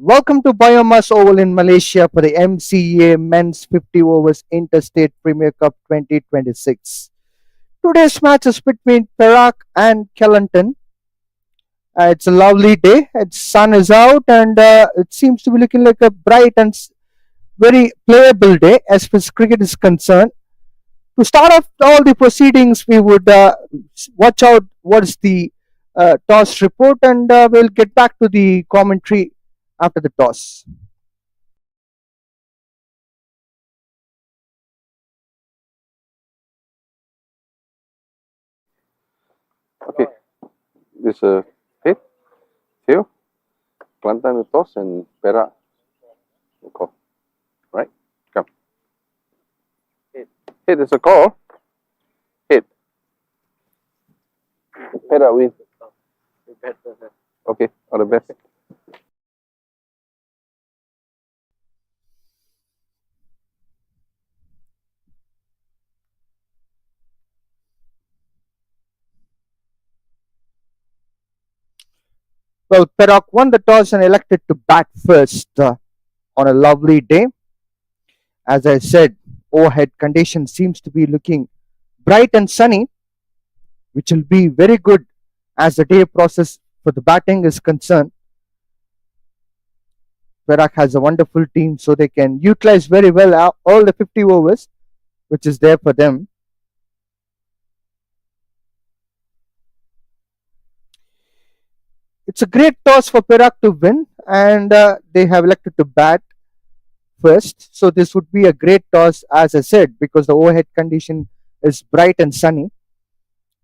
Welcome to BAYUEMAS Oval in Malaysia for the MCA Men's 50 Overs Interstate Premier Cup 2026. Today's match is between Perak and Kelantan. It's a lovely day. Its sun is out and it seems to be looking like a bright and very playable day as far as cricket is concerned. To start off all the proceedings, we would watch out what is the toss report and we'll get back to the commentary after the toss. Okay, this hit, here, Kelantan will toss and Perak will call. Right? Come. Hit is a call. Hit. Perak win. Okay, all the best. Well, Perak won the toss and elected to bat first on a lovely day. As I said, overhead condition seems to be looking bright and sunny, which will be very good as the day process for the batting is concerned. Perak has a wonderful team, so they can utilize very well all the 50 overs, which is there for them. It's a great toss for Perak to win, and they have elected to bat first. So this would be a great toss, as I said, because the overhead condition is bright and sunny.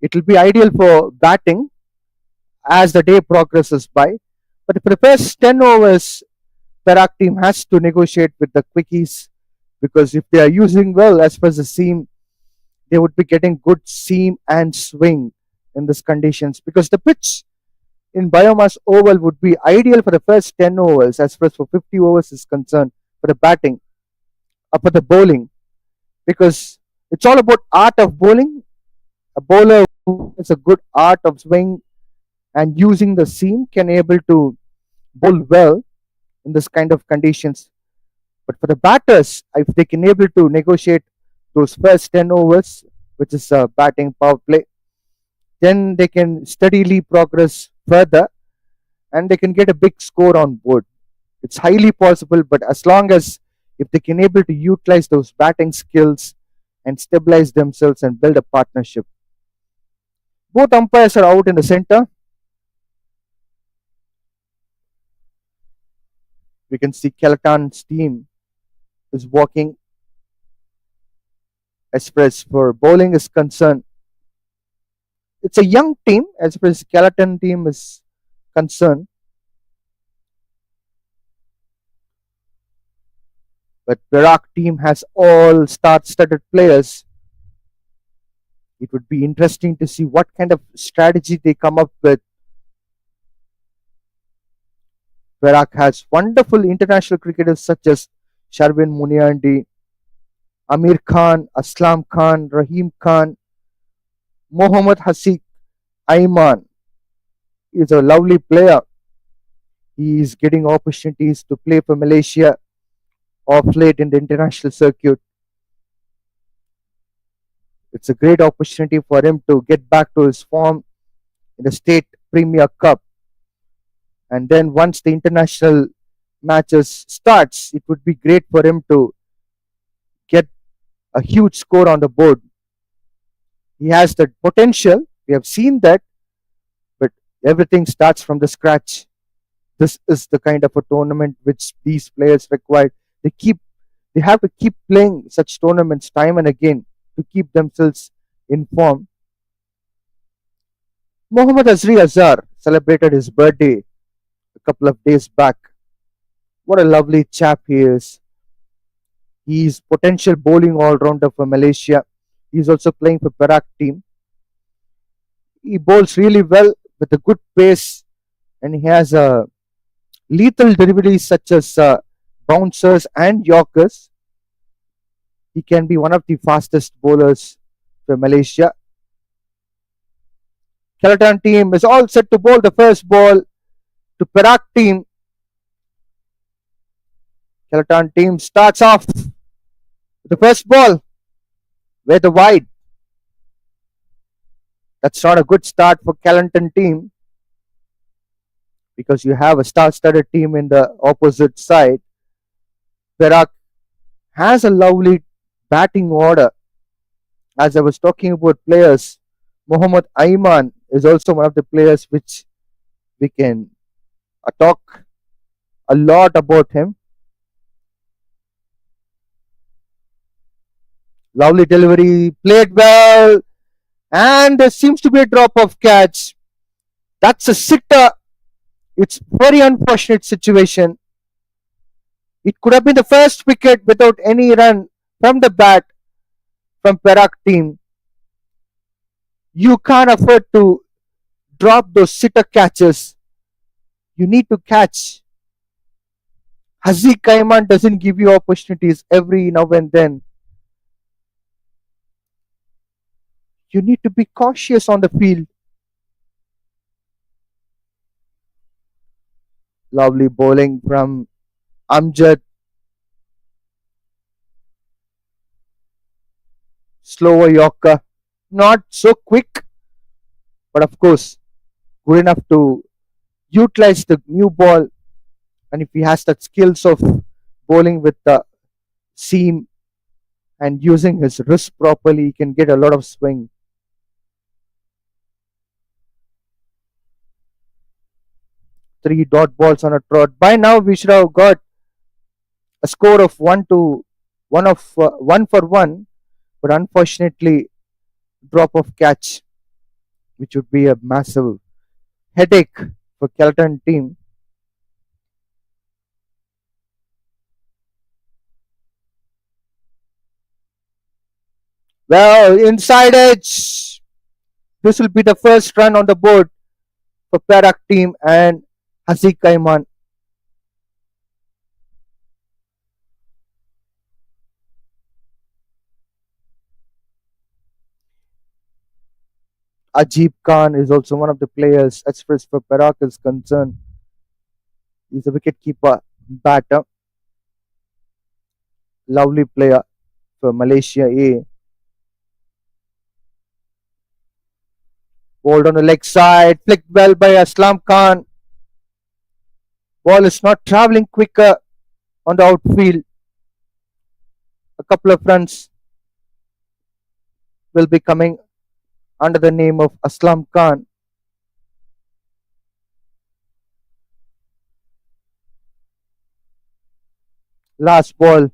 It will be ideal for batting as the day progresses by. But for the first 10 overs, Perak team has to negotiate with the quickies because if they are using well as far as the seam, they would be getting good seam and swing in these conditions because the pitch in BAYUEMAS Oval would be ideal for the first 10 overs as far as for 50 overs is concerned for the batting or for the bowling because it's all about art of bowling. A bowler who has a good art of swing and using the seam can able to bowl well in this kind of conditions. But for the batters, if they can able to negotiate those first 10 overs, which is a batting power play, then they can steadily progress further and they can get a big score on board. It's highly possible, but as long as if they can able to utilize those batting skills and stabilize themselves and build a partnership. Both umpires are out in the center. We can see Kelantan's team is walking as far as for bowling is concerned. It's a young team as far as Kelantan team is concerned. But Perak team has all star-studded players. It would be interesting to see what kind of strategy they come up with. Perak has wonderful international cricketers such as Sharvin Muniandi, Amir Khan, Aslam Khan, Rahim Khan, Mohammad Azri Azar is a lovely player. He is getting opportunities to play for Malaysia off late in the international circuit. It's a great opportunity for him to get back to his form in the State Premier Cup. And then once the international matches starts, it would be great for him to get a huge score on the board. He has the potential. We have seen that, but everything starts from the scratch. This is the kind of a tournament which these players require. They have to keep playing such tournaments time and again to keep themselves in form. Mohammad Azri Azar celebrated his birthday a couple of days back. What a lovely chap he is. He's potential bowling all-rounder for Malaysia. He's also playing for Perak team. He bowls really well with a good pace and he has a lethal deliveries such as bouncers and yorkers. He can be one of the fastest bowlers for Malaysia. Kelantan team is all set to bowl the first ball to Perak team. Kelantan team starts off with the first ball with the wide. That's not a good start for Kelantan team because you have a star-studded team in the opposite side. Perak has a lovely batting order. As I was talking about players, Mohammad Ayman is also one of the players which we can talk a lot about him. Lovely delivery, played well, and there seems to be a drop of catch. That's a sitter. It's very unfortunate situation. It could have been the first wicket without any run from the bat from Perak team. You can't afford to drop those sitter catches. You need to catch. Haziq Kaiman doesn't give you opportunities every now and then. You need to be cautious on the field. Lovely bowling from Amjad. Slower Yorker. Not so quick, but of course, good enough to utilize the new ball. And if he has that skills of bowling with the seam and using his wrist properly, he can get a lot of swing. Three dot balls on a trot. By now, we should have got a score of one for one, but unfortunately, drop of catch, which would be a massive headache for Kelton team. Well, inside edge. This will be the first run on the board for Perak team and Hasik Kaiman. Ajib Khan is also one of the players as far as for Perak is concerned. He's a wicketkeeper batter. Lovely player for Malaysia A. Bowled on the leg side, flicked well by Aslam Khan. Ball is not travelling quicker on the outfield. A couple of runs will be coming under the name of Aslam Khan. Last ball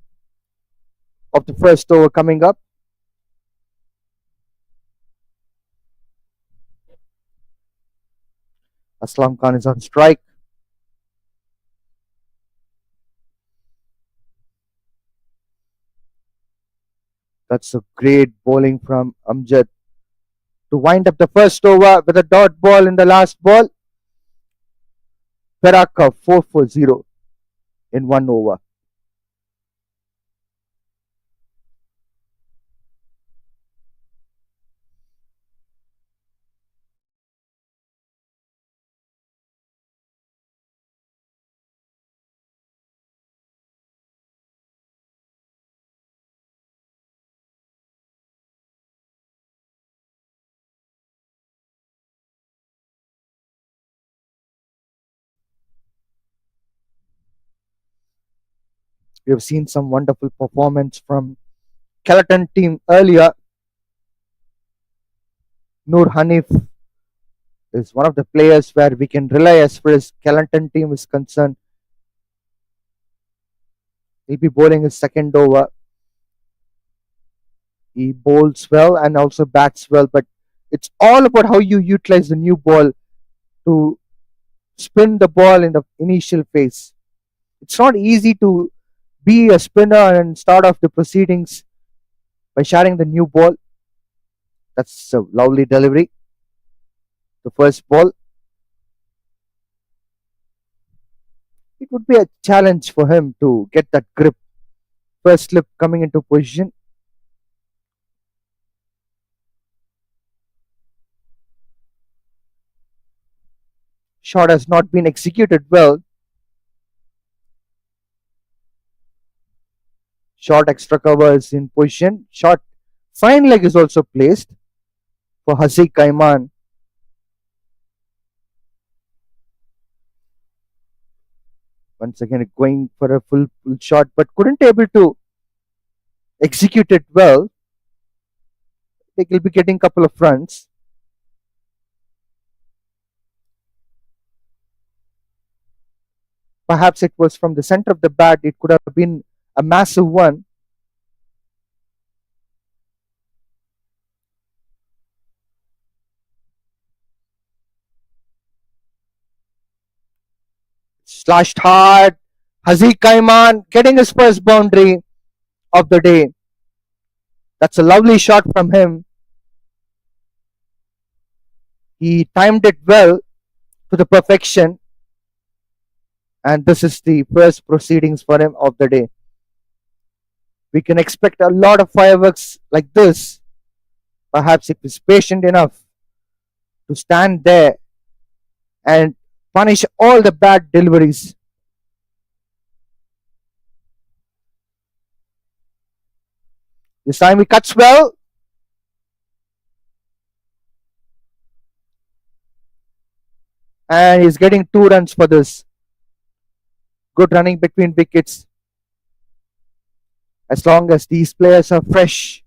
of the first over coming up. Aslam Khan is on strike. That's a great bowling from Amjad to wind up the first over with a dot ball in the last ball. Perak 4 for 0 in 1 over. We have seen some wonderful performance from Kelantan team earlier. Noor Hanif is one of the players where we can rely as far as Kelantan team is concerned. He'll be bowling his second over. He bowls well and also bats well, but it's all about how you utilize the new ball to spin the ball in the initial phase. It's not easy to be a spinner and start off the proceedings by sharing the new ball. That's a lovely delivery. The first ball. It would be a challenge for him to get that grip. First slip coming into position. Shot has not been executed well. Short extra covers in position. Short fine leg is also placed for Haziq Kaiman. Once again going for a full shot, but couldn't able to execute it well. They will be getting a couple of runs. Perhaps it was from the center of the bat. It could have been a massive one. Slashed hard. Haziq Kaiman getting his first boundary of the day. That's a lovely shot from him. He timed it well to the perfection. And this is the first proceedings for him of the day. We can expect a lot of fireworks like this. Perhaps if he's patient enough to stand there and punish all the bad deliveries. This time he cuts well. And he's getting 2 runs for this. Good running between wickets. As long as these players are fresh,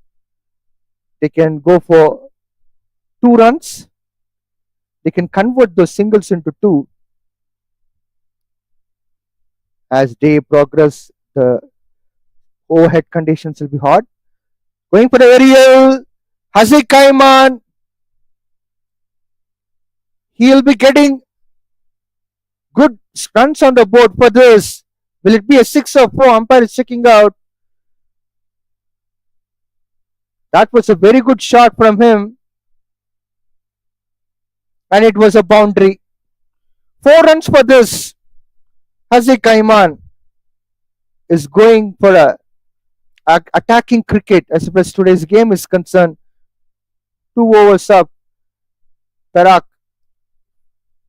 they can go for 2 runs. They can convert those singles into two. As day progress, the overhead conditions will be hard. Going for the aerial. Haziq Kaiman. He'll be getting good runs on the board for this. Will it be a 6 or 4? Umpire is checking out. That was a very good shot from him. And it was a boundary. 4 runs for this. Haziq Kaiman is going for a attacking cricket as far as today's game is concerned. 2 overs up. Perak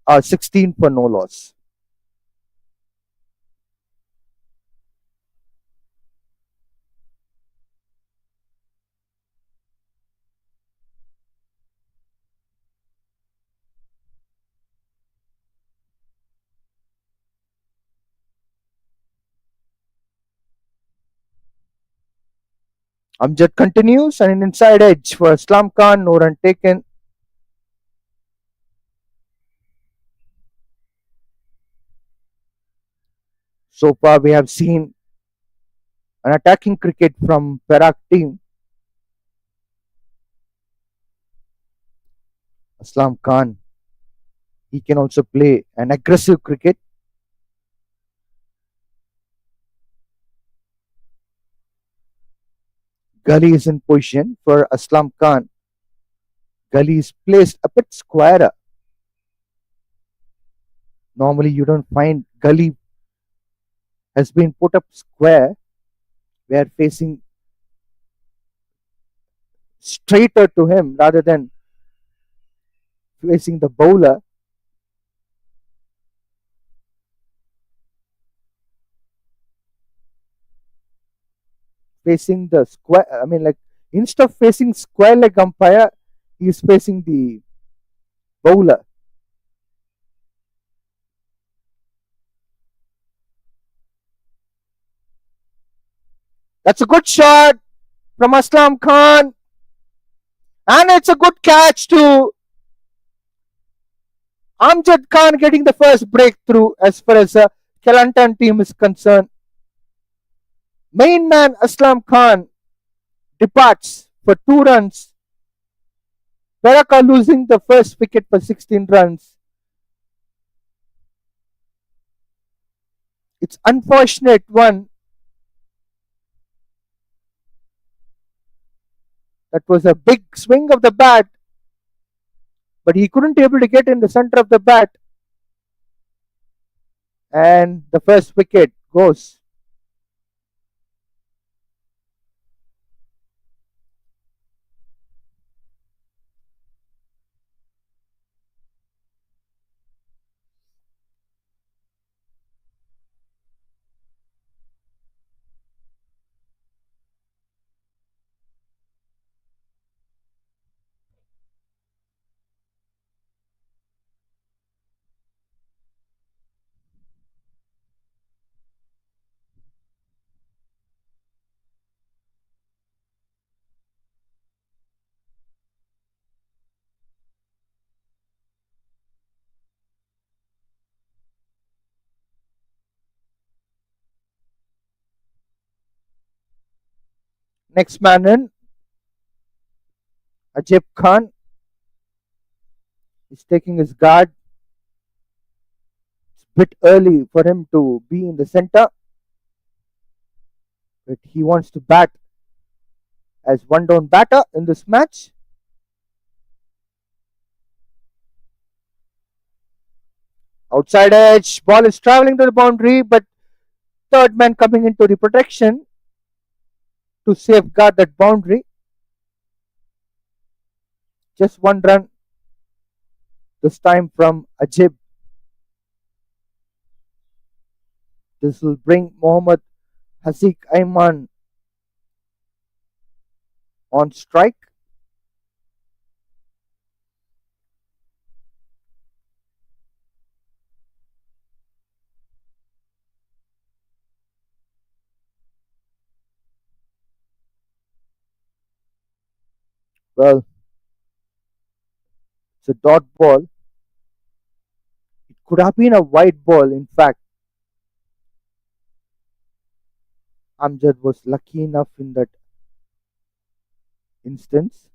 are 16 for no loss. Amjad continues and an inside edge for Aslam Khan. No run taken. So far, we have seen an attacking cricket from Perak team. Aslam Khan, he can also play an aggressive cricket. Gully is in position for Aslam Khan. Gully is placed a bit squarer. Normally, you don't find Gully has been put up square. We are facing straighter to him rather than facing the bowler. Facing the square, I mean, like instead of facing square leg umpire, he is facing the bowler. That's a good shot from Aslam Khan. And it's a good catch too. Amjad Khan getting the first breakthrough as far as the Kelantan team is concerned. Main man Aslam Khan departs for 2 runs. Perak are losing the first wicket for 16 runs. It's unfortunate one. That was a big swing of the bat, but he couldn't able to get in the center of the bat. And the first wicket goes. Next man in, Ajib Khan is taking his guard. It's a bit early for him to be in the center, but he wants to bat as one down batter in this match. Outside edge, ball is traveling to the boundary, but third man coming into the protection to safeguard that boundary. Just one run this time from Ajib. This will bring Mohammad Hazik Ayman on strike. Well, it's a dot ball. It could have been a wide ball. In fact, Amjad was lucky enough in that instance.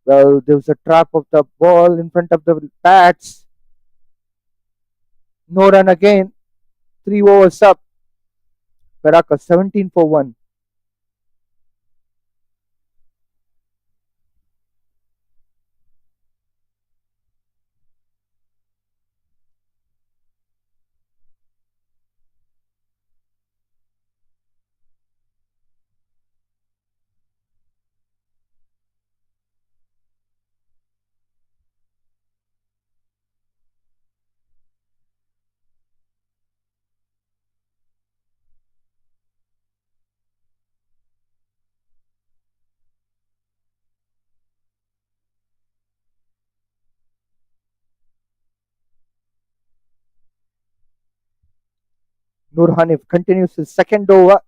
Well, there was a trap of the ball in front of the bats. No run again. 3 overs up. Perak 17 for 1. Nur Hanif continues his second over.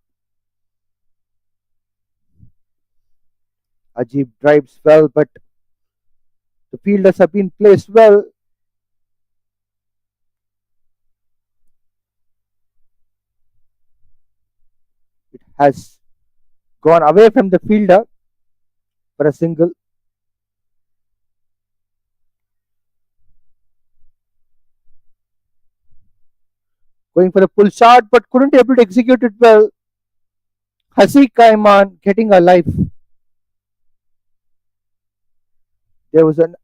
Ajib drives well, but the fielders have been placed well. It has gone away from the fielder for a single. Going for the pull shot, but couldn't able to execute it well. Hasik Kaiman getting a life. There was an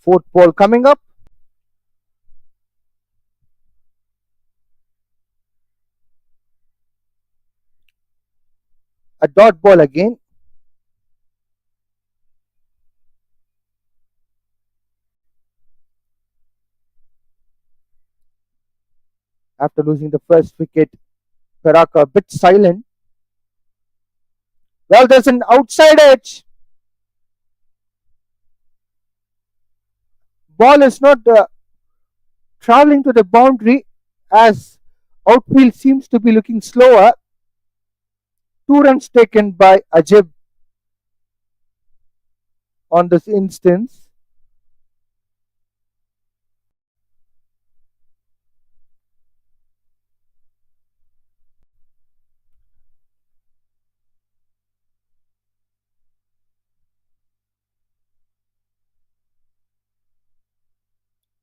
fourth ball coming up. A dot ball again. After losing the first wicket, Perak a bit silent. Well, there's an outside edge. Ball is not traveling to the boundary as outfield seems to be looking slower. 2 runs taken by Ajib on this instance.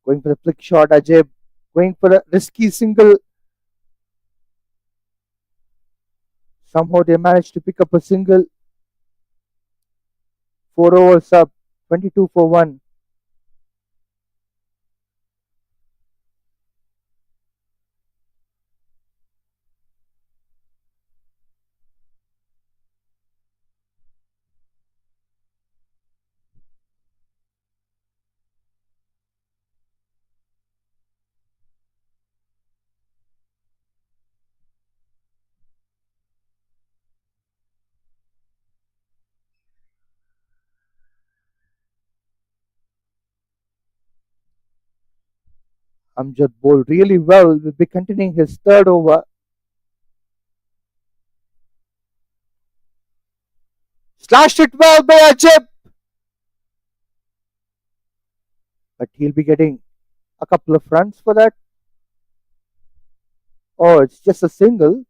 Going for the flick shot, Ajib. Going for a risky single. Somehow they managed to pick up a single. 4 overs up. 22 for 1. Amjad bowled really well. Will be continuing his third over. Slashed it well by Ajib, but he'll be getting a couple of runs for that. Oh, it's just a single.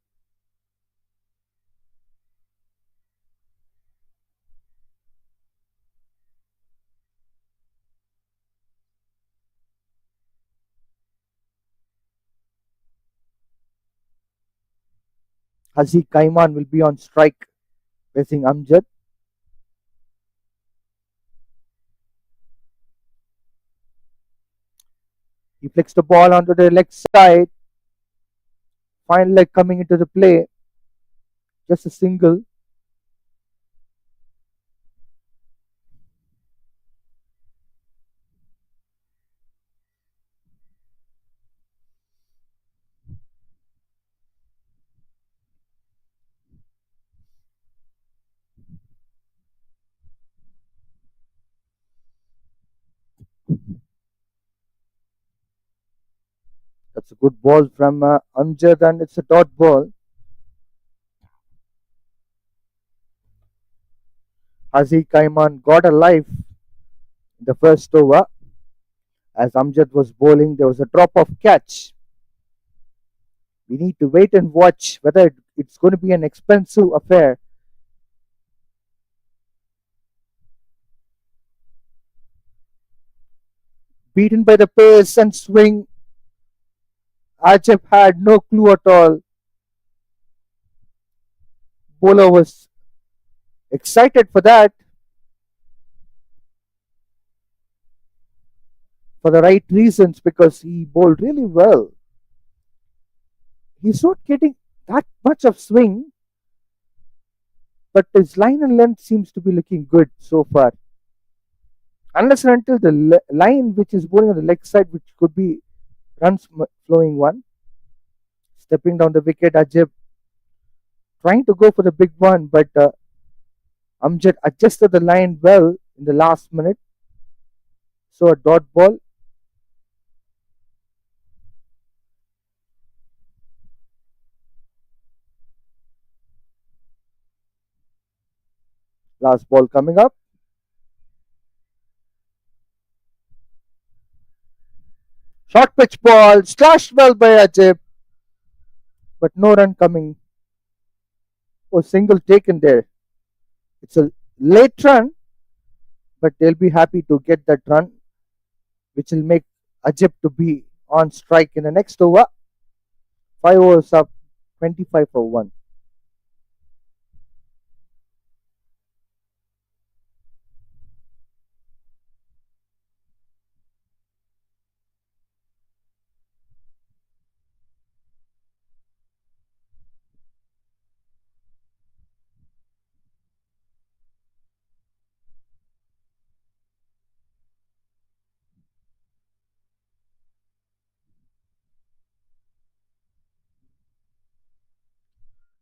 Haziq Kaiman will be on strike facing Amjad. He flicks the ball onto the leg side. Fine leg coming into the play. Just a single. That's a good ball from Amjad, and it's a dot ball. Haziq Kaiman got a life in the first over. As Amjad was bowling, there was a drop of catch. We need to wait and watch whether it's going to be an expensive affair. Beaten by the pace and swing, Ajab had no clue at all. Bowler was excited for that, for the right reasons, because he bowled really well. He's not getting that much of swing, but his line and length seems to be looking good so far. Unless and until the line which is bowling on the leg side, which could be runs flowing one, stepping down the wicket, Ajib trying to go for the big one, but Amjad adjusted the line well in the last minute. So a dot ball. Last ball coming up. Short pitch ball, slashed well by Ajib, but no run coming. Oh, single taken there. It's a late run, but they'll be happy to get that run, which will make Ajib to be on strike in the next over. 5 overs up, 25 for 1.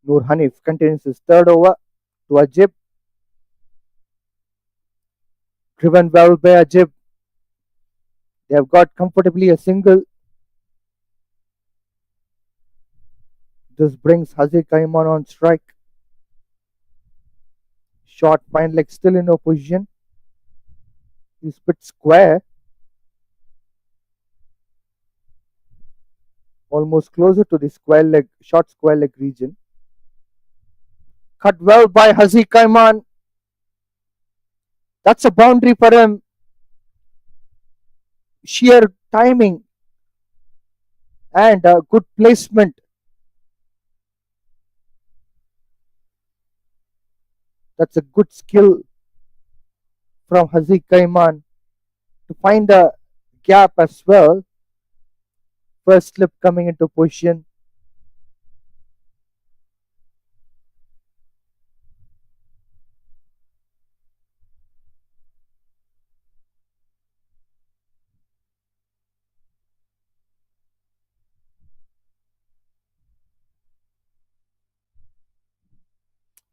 Noor Hanif continues his third over to Ajib. Driven well by Ajib. They have got comfortably a single. This brings Haziq Kaiman on strike. Short fine leg still in opposition. He spit square. Almost closer to the square leg, short square leg region. Cut well by Haziq Kaiman. That's a boundary for him. Sheer timing and good placement. That's a good skill from Haziq Kaiman to find the gap as well. First slip coming into position.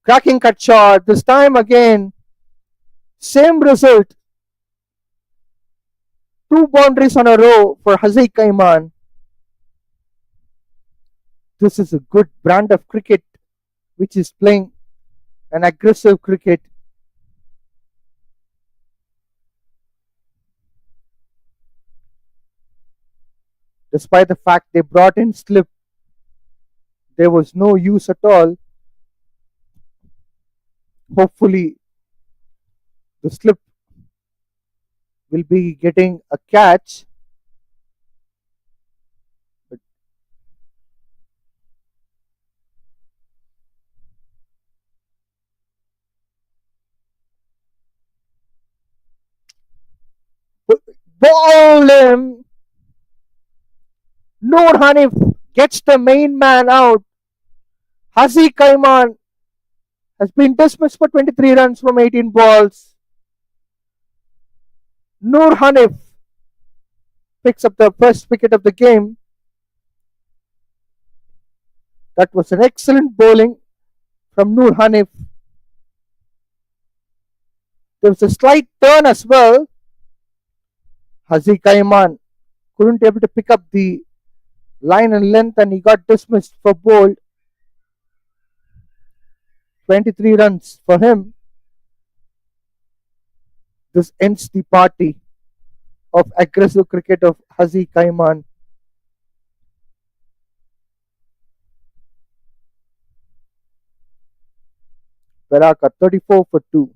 Cracking cut shot. This time again, same result. Two boundaries on a row for Hazai Kaiman. This is a good brand of cricket which is playing an aggressive cricket. Despite the fact they brought in slip, there was no use at all. Hopefully, the slip will be getting a catch. Ball him. Noor Hanif gets the main man out. Hazi Kaiman has been dismissed for 23 runs from 18 balls. Noor Hanif picks up the first wicket of the game. That was an excellent bowling from Noor Hanif. There was a slight turn as well. Hazi Kaiman couldn't able to pick up the line and length and he got dismissed for bowled. 23 runs for him. This ends the party of aggressive cricket of Hazi Kaiman. Perak 34 for 2.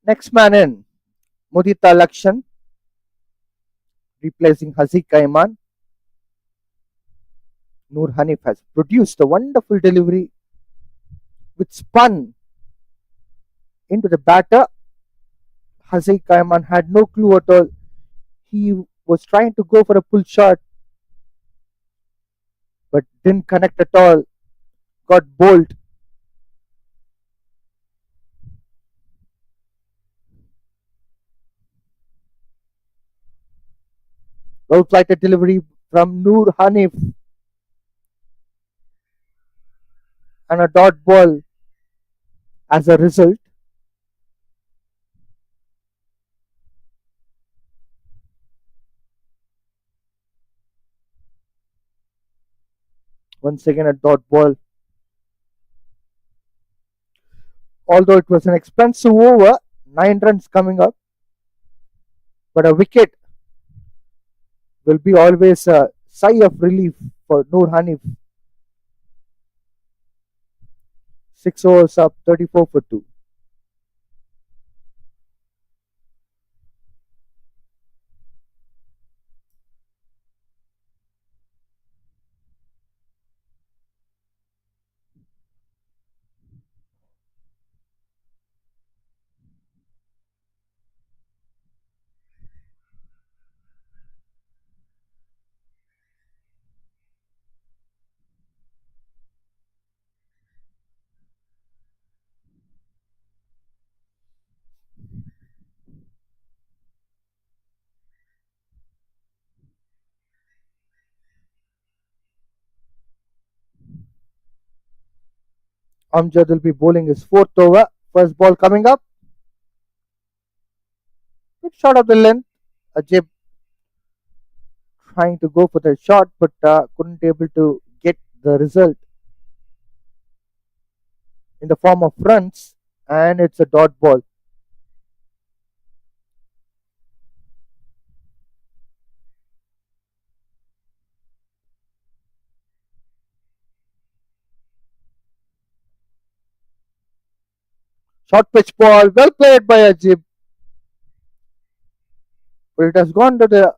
Next man in, Mudita Lakshan, replacing Hazi Kaiman. Noor Hanif has produced a wonderful delivery with spun into the batter. Hazi Kaiman had no clue at all. He was trying to go for a pull shot but didn't connect at all. Got bowled. Well flighted delivery from Noor Hanif and a dot ball as a result. Once again a dot ball. Although it was an expensive over, 9 runs coming up, but a wicket will be always a sigh of relief for Noor Hanif. 6 overs up, 34 for 2. Amjad will be bowling his fourth over. First ball coming up. Good shot of the length. Ajib trying to go for the shot but couldn't able to get the result in the form of runs and it's a dot ball. Short pitch ball, well played by Ajib, but it has gone to the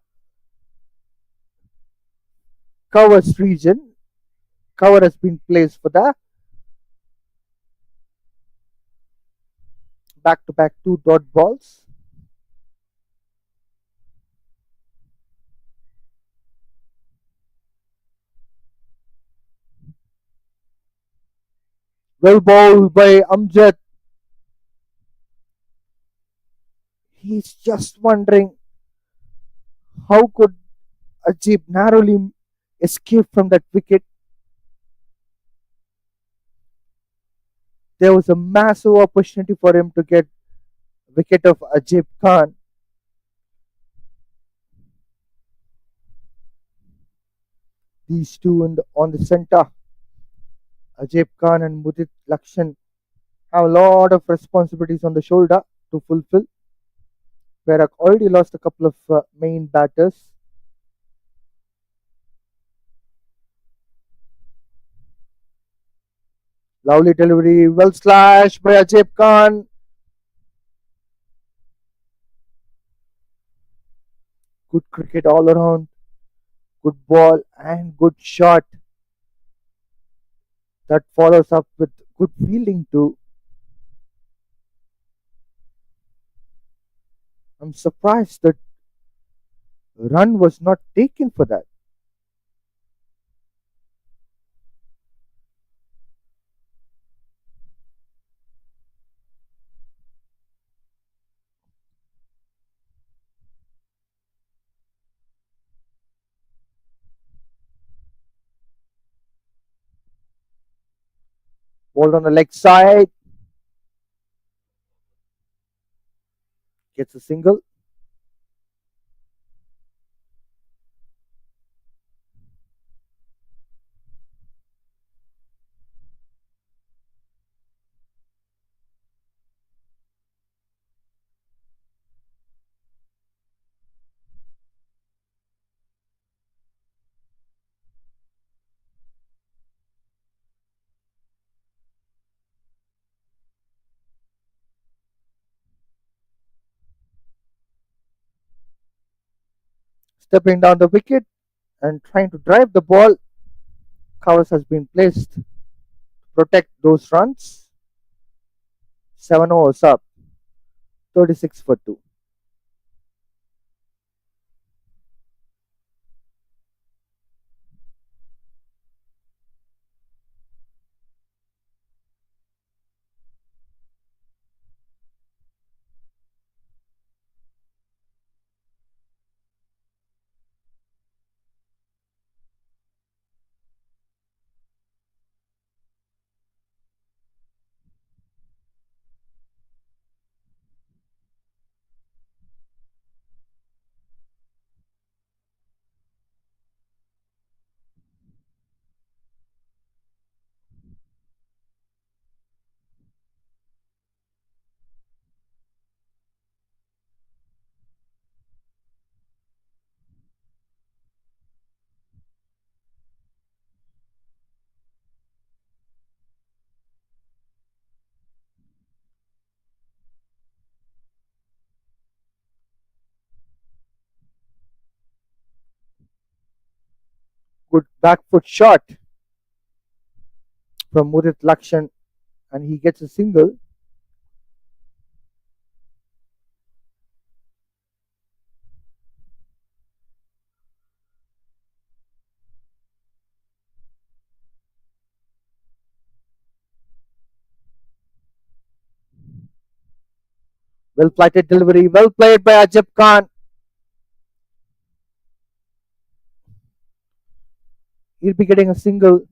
covers region. Cover has been placed for that. back to back two dot balls. Well bowled by Amjad. He's just wondering how could Ajib narrowly escape from that wicket. There was a massive opportunity for him to get wicket of Ajib Khan. These two on the center, Ajib Khan and Mudit Lakshan, have a lot of responsibilities on the shoulder to fulfill. Perak already lost a couple of main batters. Lovely delivery, well slashed by Ajib Khan. Good cricket all around. Good ball and good shot that follows up with good fielding too. I'm surprised that run was not taken for that. Ball on the leg side, gets a single. Stepping down the wicket and trying to drive the ball. Covers has been placed to protect those runs. 7 overs up, 36 for 2. Good back foot shot from Mudit Lakshan, and he gets a single. Well flighted delivery, well played by Ajab Khan. He'll be getting a single.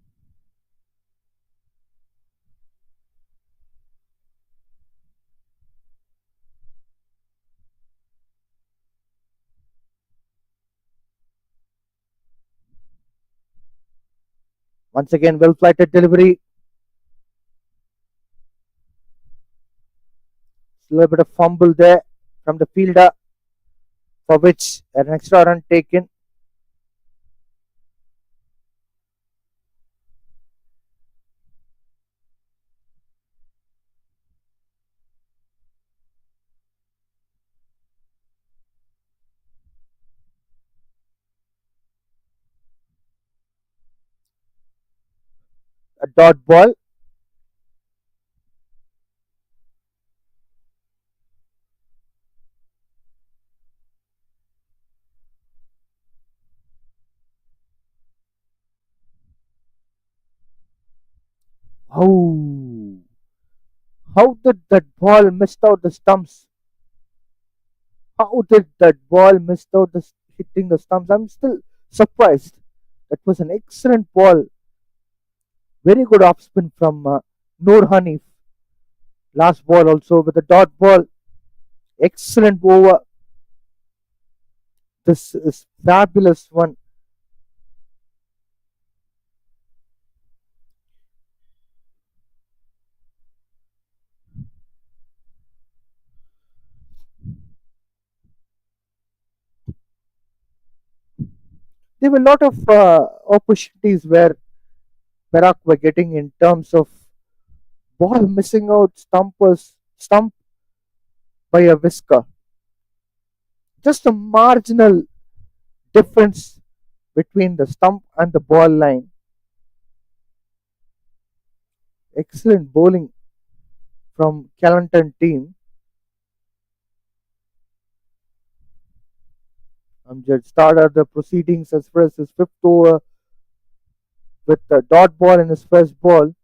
Once again, well flighted delivery. A little bit of fumble there from the fielder, for which an extra run taken. A dot ball. Oh, how did that ball missed out the stumps? How did that ball missed out the hitting the stumps? I'm still surprised. That was an excellent ball. Very good off spin from Noor Hanif. Last ball also with a dot ball. Excellent over. This is fabulous one. There were a lot of opportunities where Perak were getting in terms of ball missing out, stump by a whisker. Just a marginal difference between the stump and the ball line. Excellent bowling from Kelantan team. Amjad started the proceedings as far as his fifth over with the dot ball in his first ball.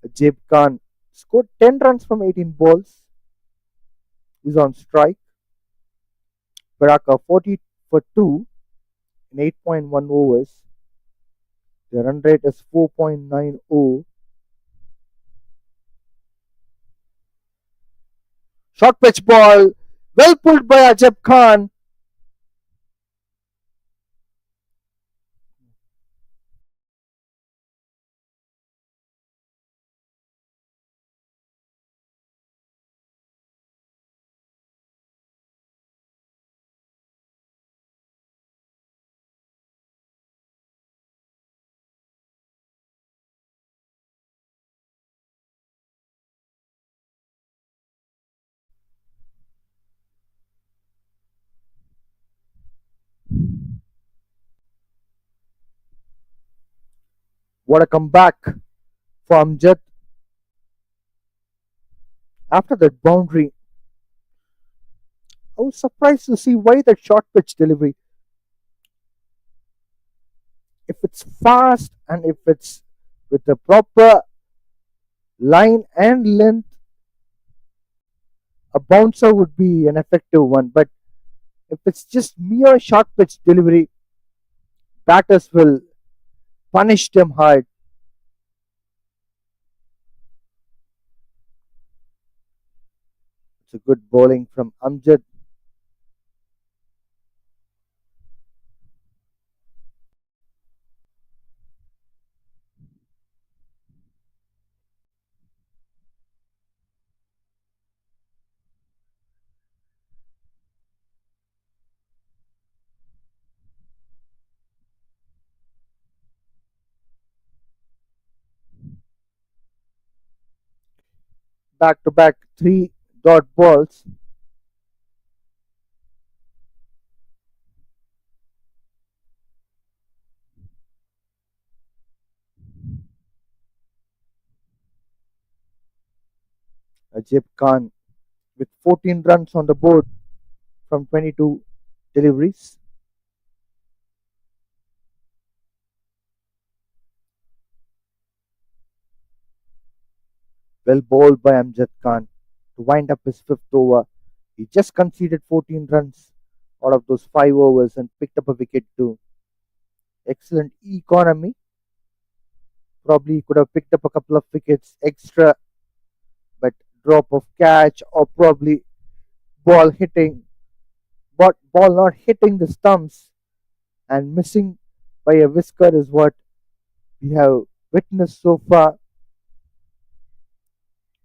Ajib Khan scored 10 runs from 18 balls. He's on strike. Baraka 40 for 2 in 8.1 overs. The run rate is 4.90. Short pitch ball. Well pulled by Ajib Khan. What a comeback for Amjad after that boundary. I was surprised to see why that short pitch delivery. If it's fast and if it's with the proper line and length, a bouncer would be an effective one. But if it's just mere short pitch delivery, batters will punish them hard. It's a good bowling from Amjad. Back to back three dot balls. Ajib Khan with 14 runs on the board from 22 deliveries. Well bowled by Amjad Khan to wind up his fifth over. He just conceded 14 runs out of those 5 overs and picked up a wicket too. Excellent economy. Probably he could have picked up a couple of wickets extra, but drop of catch or probably ball hitting, but ball not hitting the stumps and missing by a whisker is what we have witnessed so far.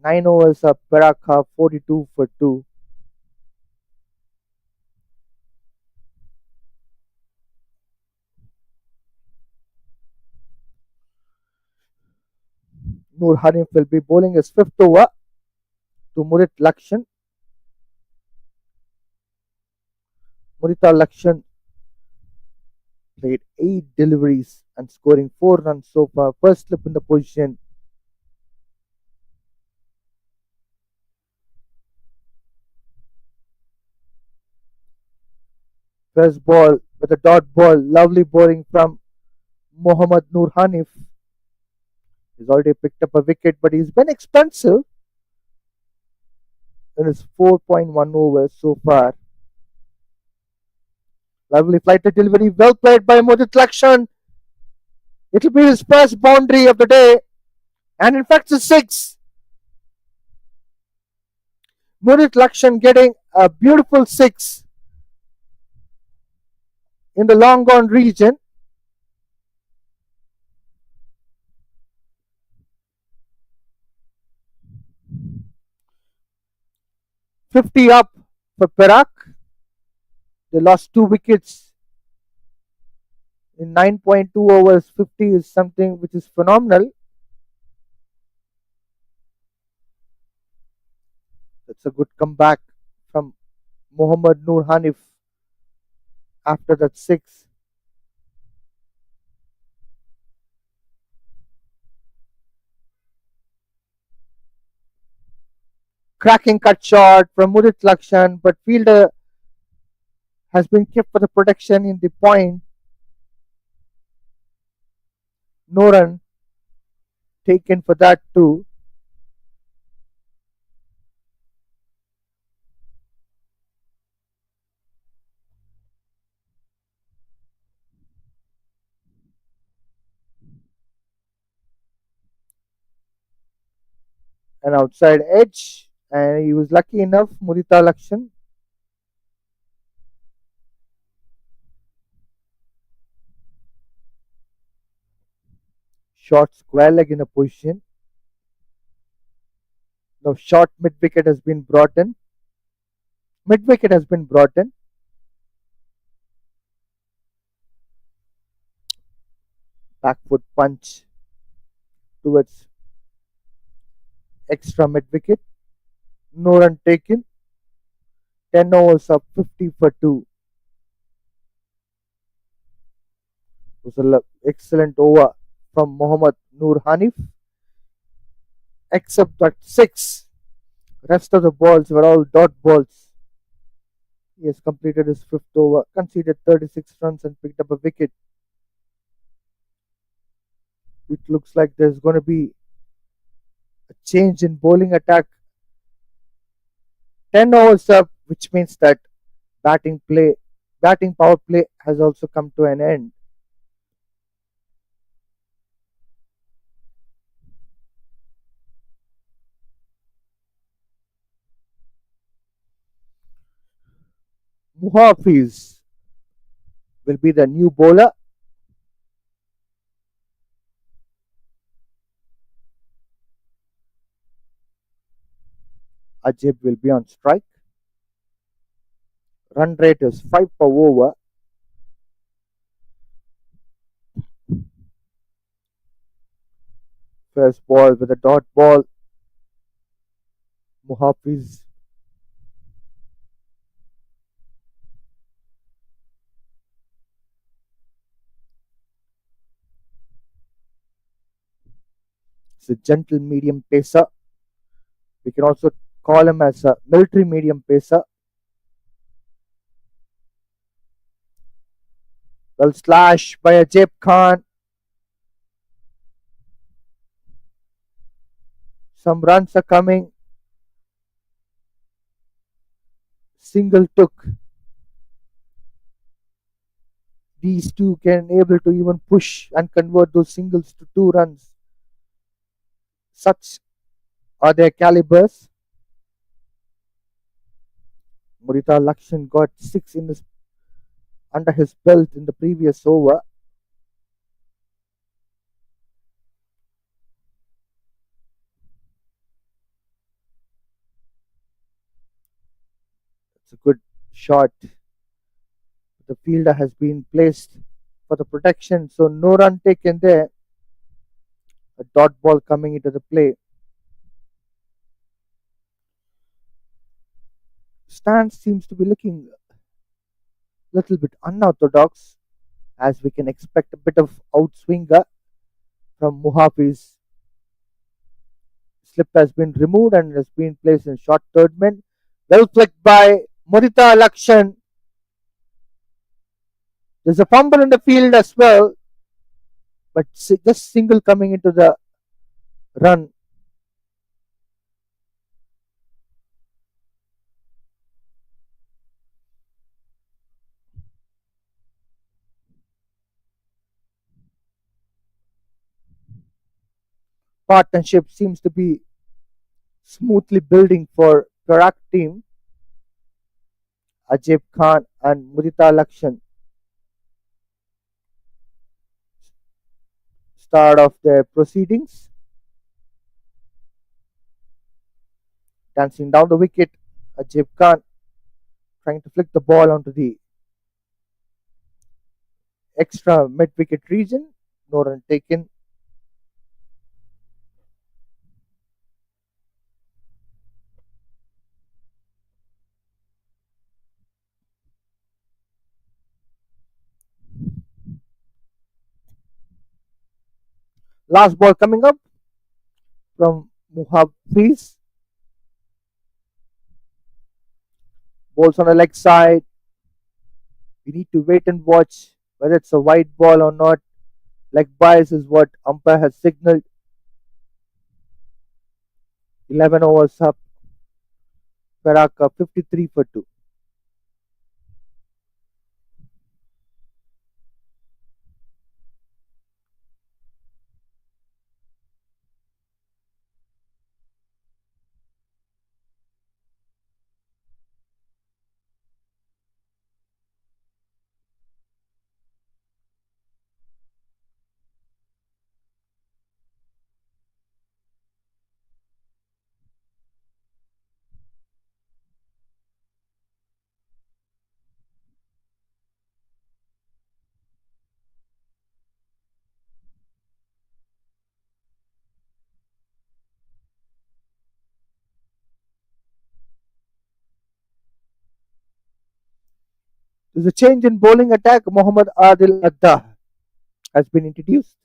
9 overs of Perak 42 for 2. Noor Hanif will be bowling his fifth over to Murit Lakshan. Murita Lakshan played 8 deliveries and scoring 4 runs so far. First slip in the position. First ball with a dot ball. Lovely bowling from Mohammad Noor Hanif. He's already picked up a wicket, but he's been expensive in his 4.1 overs so far. Lovely flighted delivery, well played by Mudit Lakshan. It'll be his first boundary of the day, and in fact, it's a six. Mudit Lakshan getting a beautiful six in the long gone region. $50 up for Perak. They lost 2 wickets in 9.2 overs. 50 is something which is phenomenal. That's a good comeback from Mohammad Noor Hanif after that six. Cracking cut shot from Mudit Lakshan, but fielder has been kept for the protection in the point. No run taken for that too. An outside edge, and he was lucky enough, Mudita Lakshan. Short square leg in a position. Now short mid wicket has been brought in. Mid wicket has been brought in. Back foot punch towards extra mid wicket. No run taken. 10 overs up, 50 for 2. It was an excellent over from Mohammad Noor Hanif. Except that 6. Rest of the balls were all dot balls. He has completed his 5th over, conceded 36 runs and picked up a wicket. It looks like there's going to be a change in bowling attack. 10 overs up, which means that batting power play has also come to an end. Muhafiz will be the new bowler. Ajib will be on strike. Run rate is 5 per over. First ball with a dot ball. Muhafiz. It's a gentle medium pacer. We can also call him as a military medium pacer. Well slash by Ajib Khan. Some runs are coming. Single took. These two can able to even push and convert those singles to 2 runs. Such are their calibers. Murita Lakshan got 6 under his belt in the previous over. It's a good shot. The fielder has been placed for the protection, so no run taken there. A dot ball coming into the play. Stance seems to be looking a little bit unorthodox, as we can expect a bit of outswinger from Muhafiz. Slip has been removed and has been placed in short third man. Well flicked by Murita Lakshan. There's a fumble in the field as well. but just single coming into the run. Partnership seems to be smoothly building for Perak team. Ajib Khan and Mudita Lakshan start of their proceedings, dancing down the wicket. Ajib Khan trying to flick the ball onto the extra mid wicket region. No run taken. Last ball coming up from Muhafiz. Balls on the leg side. We need to wait and watch whether it's a white ball or not. Leg bias is what umpire has signaled. 11 overs up. Perak 53 for 2. There's a change in bowling attack. Mohammad Adil Adda has been introduced.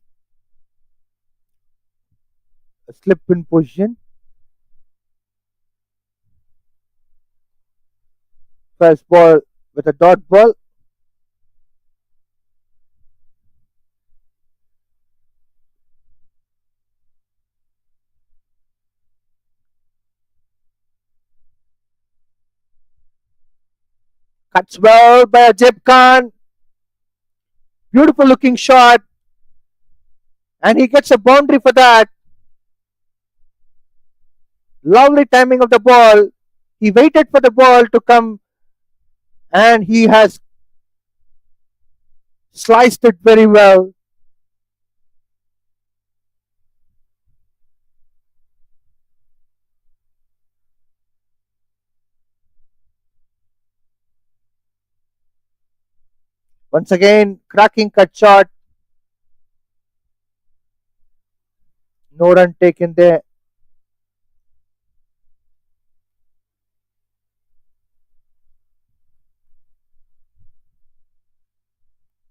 A slip in position. First ball with a dot ball. Cuts well by Ajib Khan. Beautiful looking shot. And he gets a boundary for that. Lovely timing of the ball. He waited for the ball to come and he has sliced it very well. Once again, cracking cut shot. No run taken there.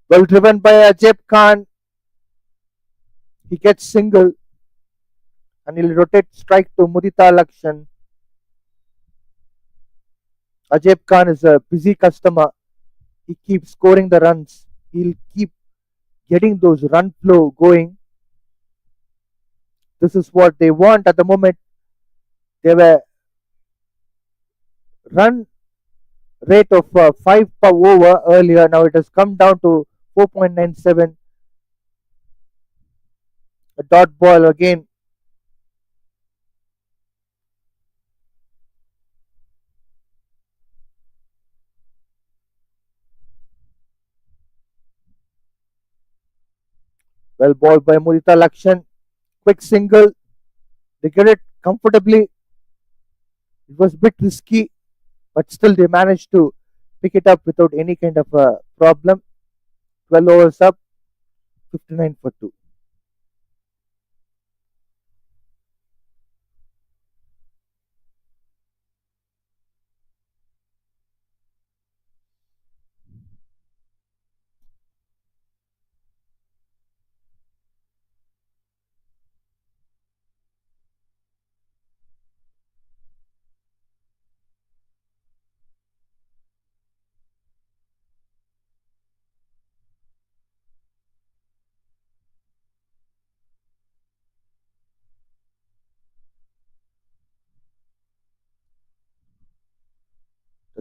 Well driven by Ajib Khan. He gets single and he'll rotate strike to Mudita Lakshan. Ajib Khan is a busy customer. He keeps scoring the runs. He'll keep getting those run flow going. This is what they want at the moment. They were run rate of 5 per over earlier. Now it has come down to 4.97. A dot ball again. Well ball by Mudita Lakshan. Quick single. They get it comfortably. It was a bit risky, but still they managed to pick it up without any kind of a problem. 12 overs up, 59 for 2.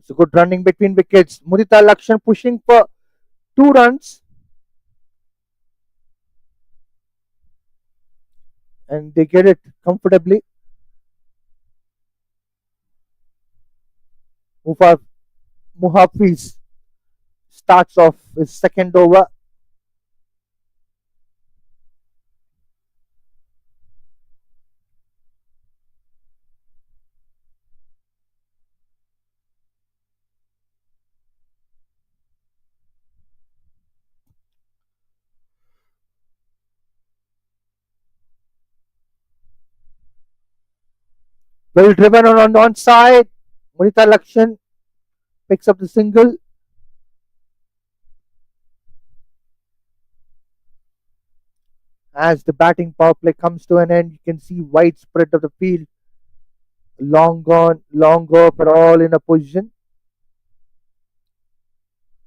It's a good running between wickets. Mudita Lakshan pushing for 2 runs, and they get it comfortably. Muhafiz starts off his second over. Well driven on the onside. Mudita Lakshan picks up the single. As the batting power play comes to an end, you can see wide spread of the field. Long gone, long go, but all in a position.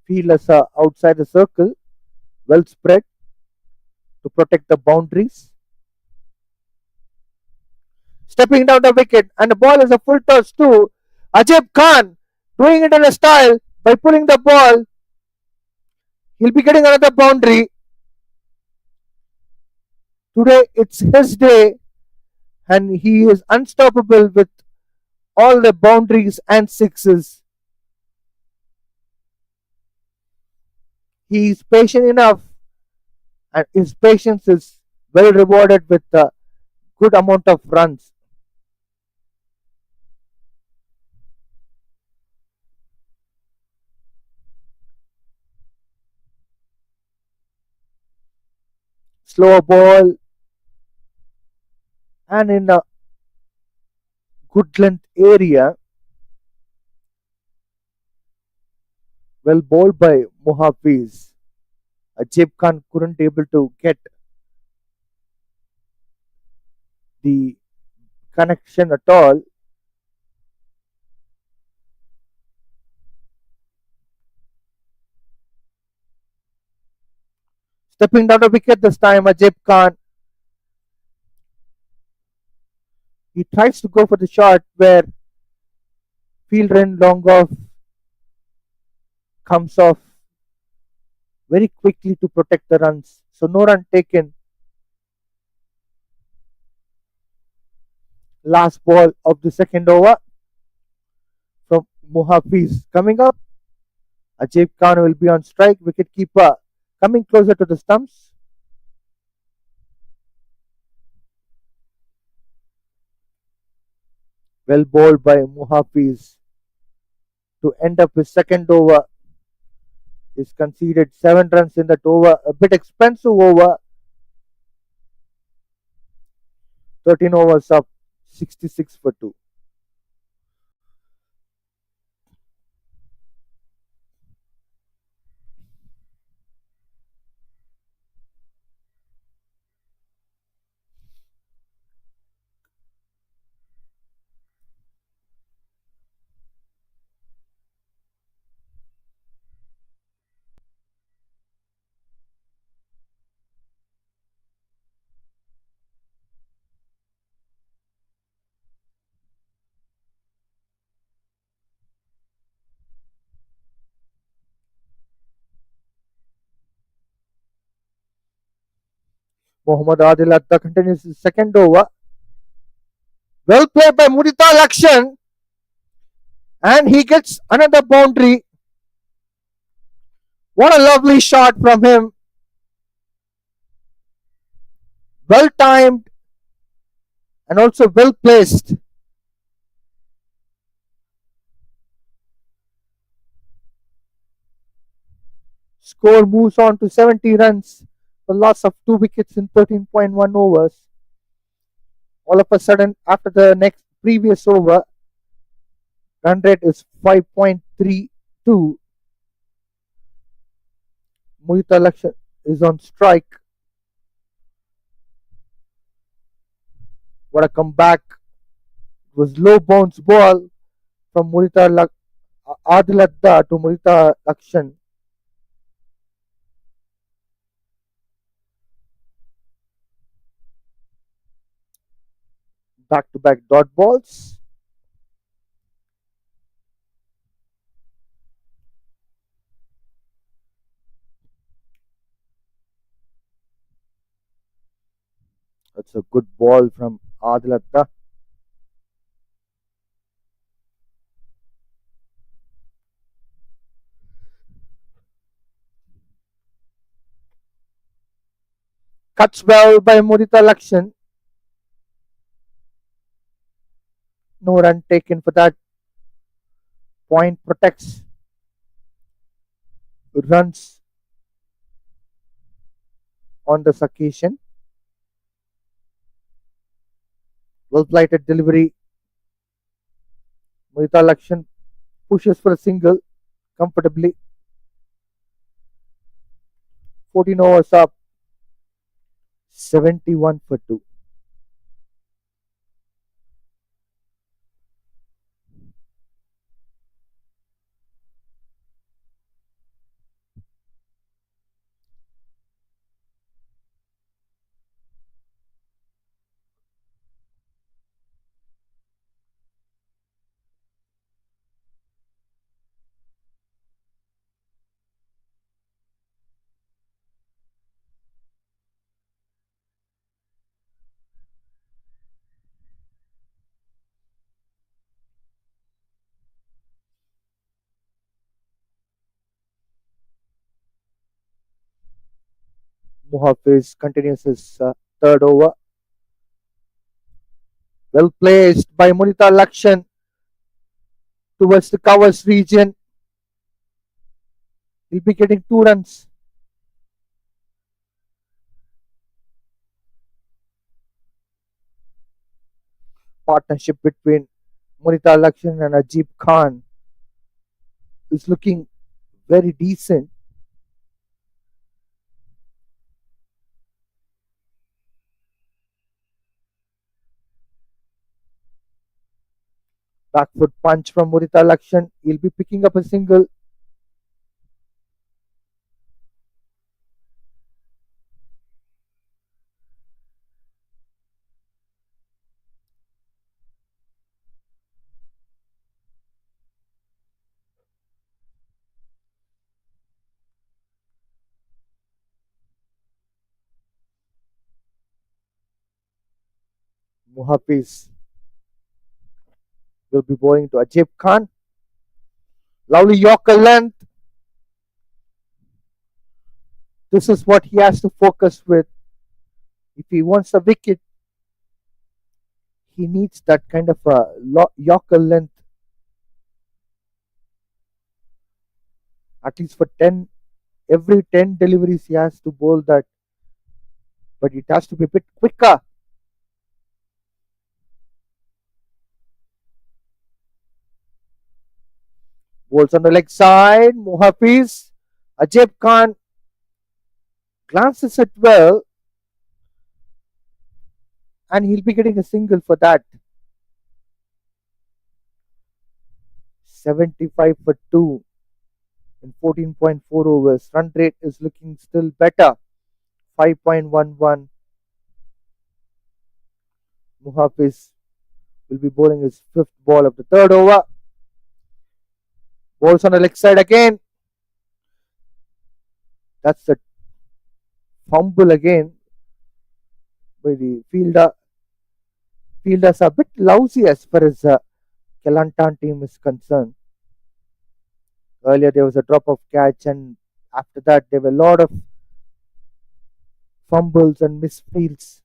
Fielders are outside the circle, well spread to protect the boundaries. Stepping down the wicket, and the ball is a full toss to Ajib Khan, doing it in a style by pulling the ball. He'll be getting another boundary. Today it's his day, and he is unstoppable with all the boundaries and sixes. He is patient enough, and his patience is well rewarded with a good amount of runs. Slower ball and in a good length area, well bowled by Muhafiz. Ajib Khan couldn't able to get the connection at all. Stepping down the wicket this time, Ajib Khan. He tries to go for the shot where field run long off comes off very quickly to protect the runs. So no run taken. Last ball of the second over from Muhafiz coming up. Ajib Khan will be on strike. Wicket keeper coming closer to the stumps. Well bowled by Muhafiz to end up his second over. He's conceded 7 runs in that over. A bit expensive over. 13 overs up, 66 for 2. Mohammad Adil Atta continues his second over. Well played by Mudita Lakshan. And he gets another boundary. What a lovely shot from him. Well timed and also well placed. Score moves on to 70 runs. The loss of 2 wickets in 13.1 overs. All of a sudden, after the next previous over, run rate is 5.32. Mudita Lakshan is on strike. What a comeback. It was low bounce ball from Adiladda to Mudita Lakshan. Back to back dot balls. That's a good ball from Adilatta. Cuts well by Mudita Lakshan. No run taken for that. Point protects runs on this occasion. Well flighted delivery. Mudita Lakshan pushes for a single comfortably. 14 overs up. 71 for 2. Muhafiz continues his third over. Well placed by Munita Lakshan towards the covers region. He'll be getting 2 runs. Partnership between Munita Lakshan and Ajib Khan is looking very decent. Back foot punch from Munita Lakshan. He'll be picking up a single. Muhafiz will be bowling to Ajib Khan. Lovely Yorker length. This is what he has to focus with. If he wants a wicket, he needs that kind of a Yorker length, at least for 10. Every 10 deliveries, he has to bowl that, but it has to be a bit quicker. Bowls on the leg side. Muhafiz. Ajib Khan glances it well, and he'll be getting a single for that. 75 for 2 in 14.4 overs. Run rate is looking still better. 5.11. Muhafiz will be bowling his fifth ball of the third over. Bowls on the leg side again. That's the fumble again by the fielder. Fielders are a bit lousy as far as Kelantan team is concerned. Earlier there was a drop of catch, and after that there were a lot of fumbles and misfields.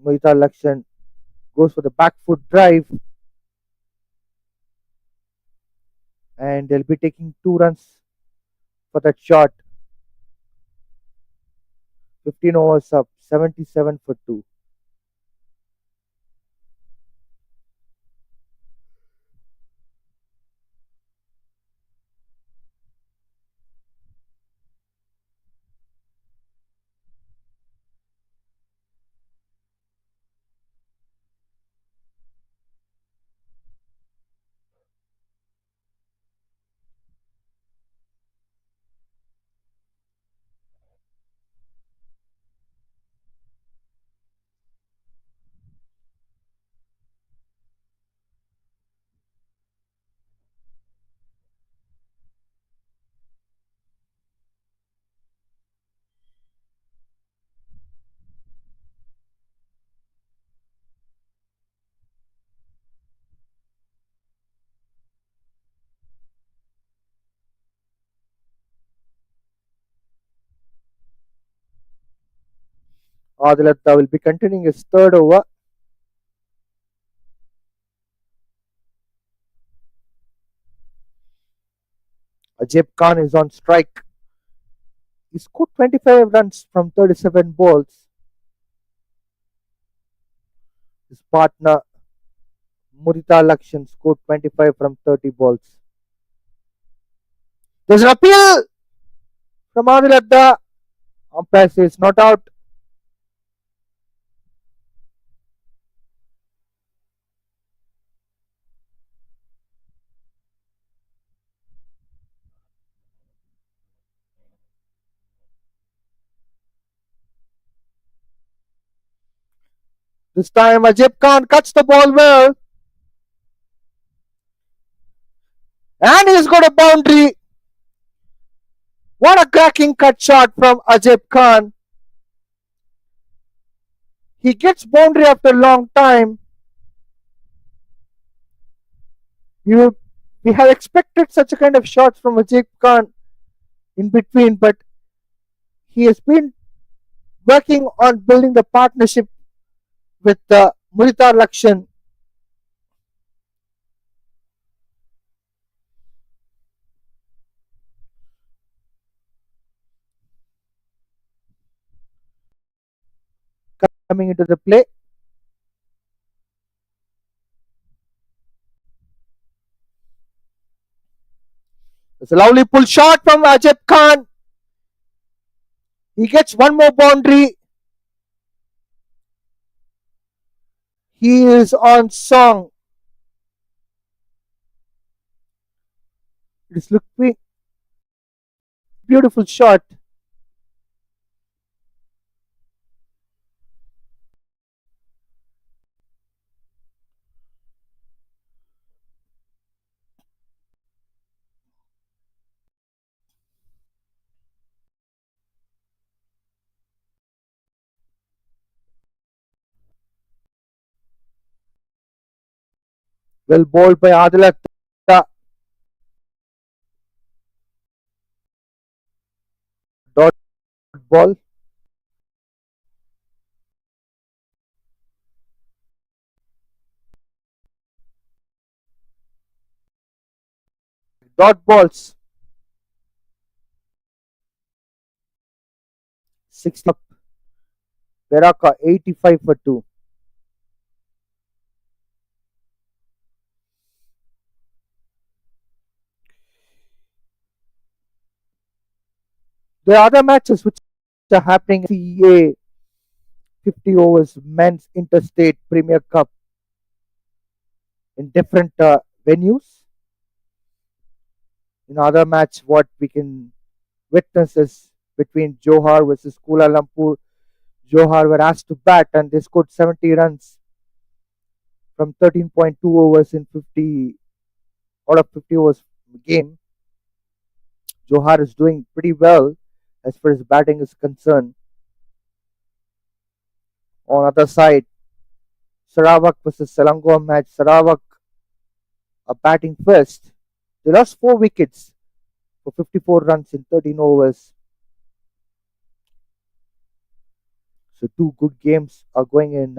Mohita Lakshan goes for the back foot drive, and they'll be taking 2 runs for that shot. 15 overs up, 77 for 2. Adilatta will be continuing his third over. Ajib Khan is on strike. He scored 25 runs from 37 balls. His partner Murita Lakshan scored 25 from 30 balls. There's an appeal from Adilatta. Umpire says not out. This time Ajib Khan cuts the ball well. And he's got a boundary. What a cracking cut shot from Ajib Khan. He gets boundary after a long time. You, we have expected such a kind of shots from Ajib Khan in between, but he has been working on building the partnership with Murita Lakshan. Coming into the play. It's a lovely pull shot from Ajib Khan. He gets one more boundary. He is on song. It is looking beautiful shot. Well bowled by Adilatta. Dot ball. Dot balls. 60 up. Perak 85 for 2. The other matches which are happening CEA 50 overs men's interstate Premier Cup in different venues. In other match, what we can witness is between Johar versus Kuala Lumpur. Johar were asked to bat and they scored 70 runs from 13.2 overs in 50 out of 50 overs game. Johar is doing pretty well as far as batting is concerned. On other side, Sarawak versus Selangor match. Sarawak are batting first. They lost 4 wickets for 54 runs in 13 overs. So 2 good games are going in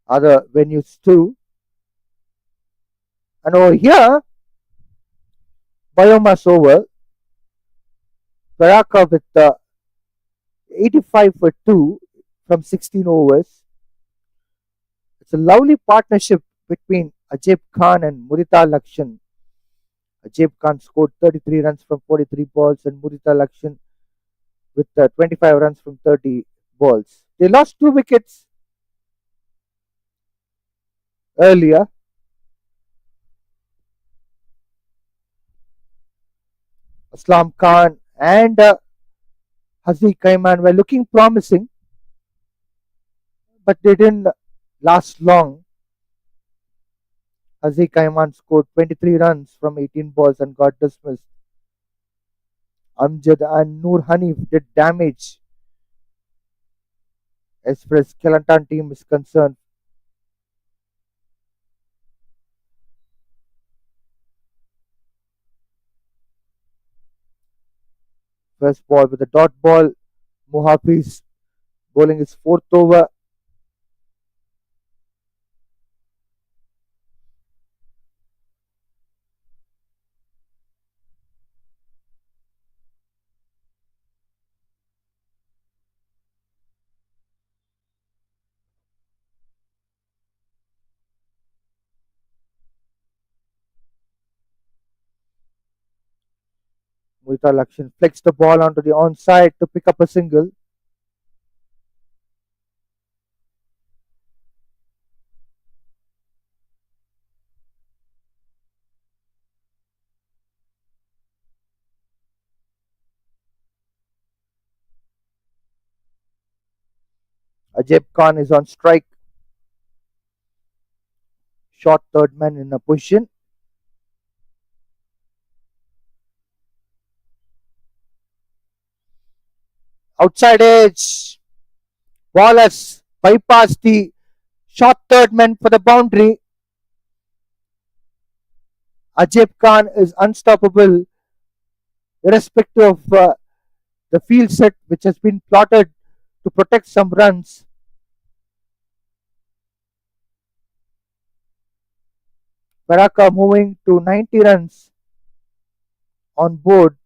other venues too. And over here, BAYUEMAS over. Perak with 85 for 2 from 16 overs. It's a lovely partnership between Ajib Khan and Murita Lakshan. Ajib Khan scored 33 runs from 43 balls and Murita Lakshan with 25 runs from 30 balls. They lost 2 wickets earlier. Aslam Khan and Hazi Kaiman were looking promising, but they didn't last long. Hazi Kaiman scored 23 runs from 18 balls and got dismissed. Amjad and Noor Hanif did damage as far as Kelantan team is concerned. First ball with a dot ball. Muhafiz bowling his fourth over. Mohita Lakshan flicks the ball onto the onside to pick up a single. Ajib Khan is on strike. Short third man in a position. Outside edge. Ball has bypassed the short third man for the boundary. Ajib Khan is unstoppable, irrespective of the field set which has been plotted to protect some runs. Perak are moving to 90 runs on board.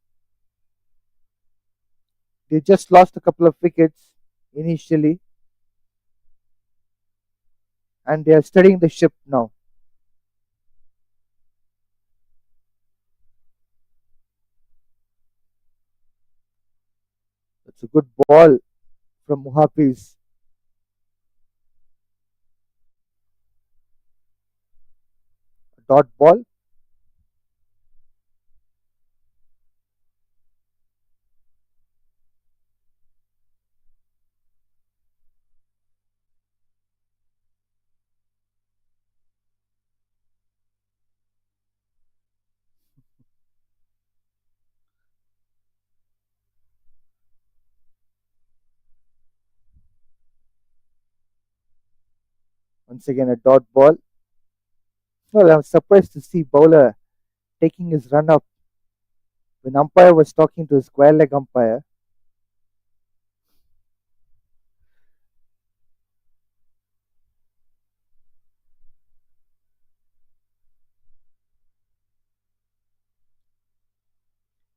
They just lost a couple of wickets initially and they are steadying the ship now. It's a good ball from Muhafiz. Dot ball. Once again, a dot ball. Well, I'm surprised to see bowler taking his run up when umpire was talking to a square leg umpire.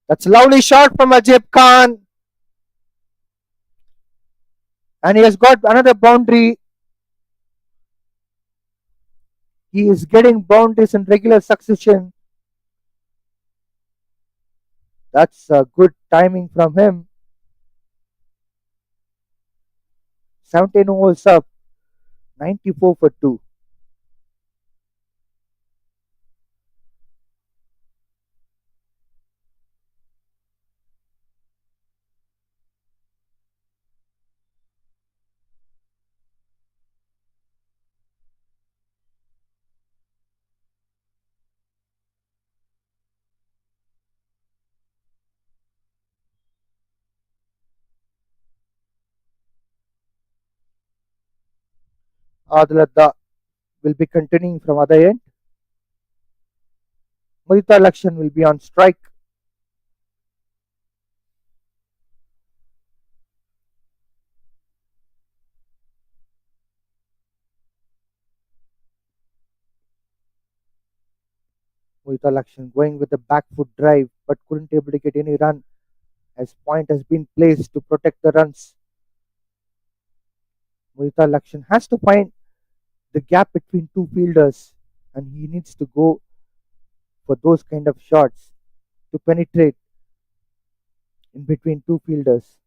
That's a lovely shot from Ajib Khan. And he has got another boundary. He is getting boundaries in regular succession. That's a good timing from him. 17 overs up, 94 for 2. Adilada will be continuing from other end. Mudita Lakshan will be on strike. Mudita Lakshan going with the back foot drive but couldn't able to get any run as point has been placed to protect the runs. Mudita Lakshan has to find the gap between two fielders and he needs to go for those kind of shots to penetrate in between two fielders.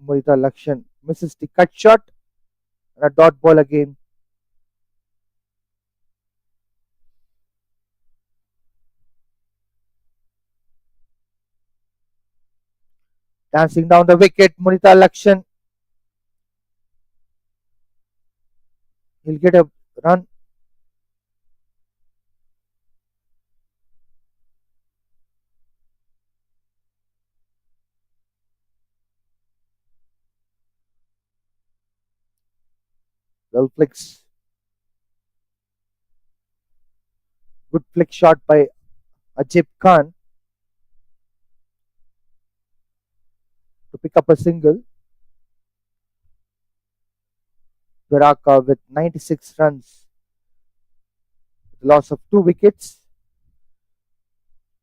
Mudita Lakshan misses the cut shot and a dot ball again. Dancing down the wicket, Mudita Lakshan. He'll get a run. Well flicks. Good flick shot by Ajib Khan to pick up a single. Perak with 96 runs, with loss of 2 wickets.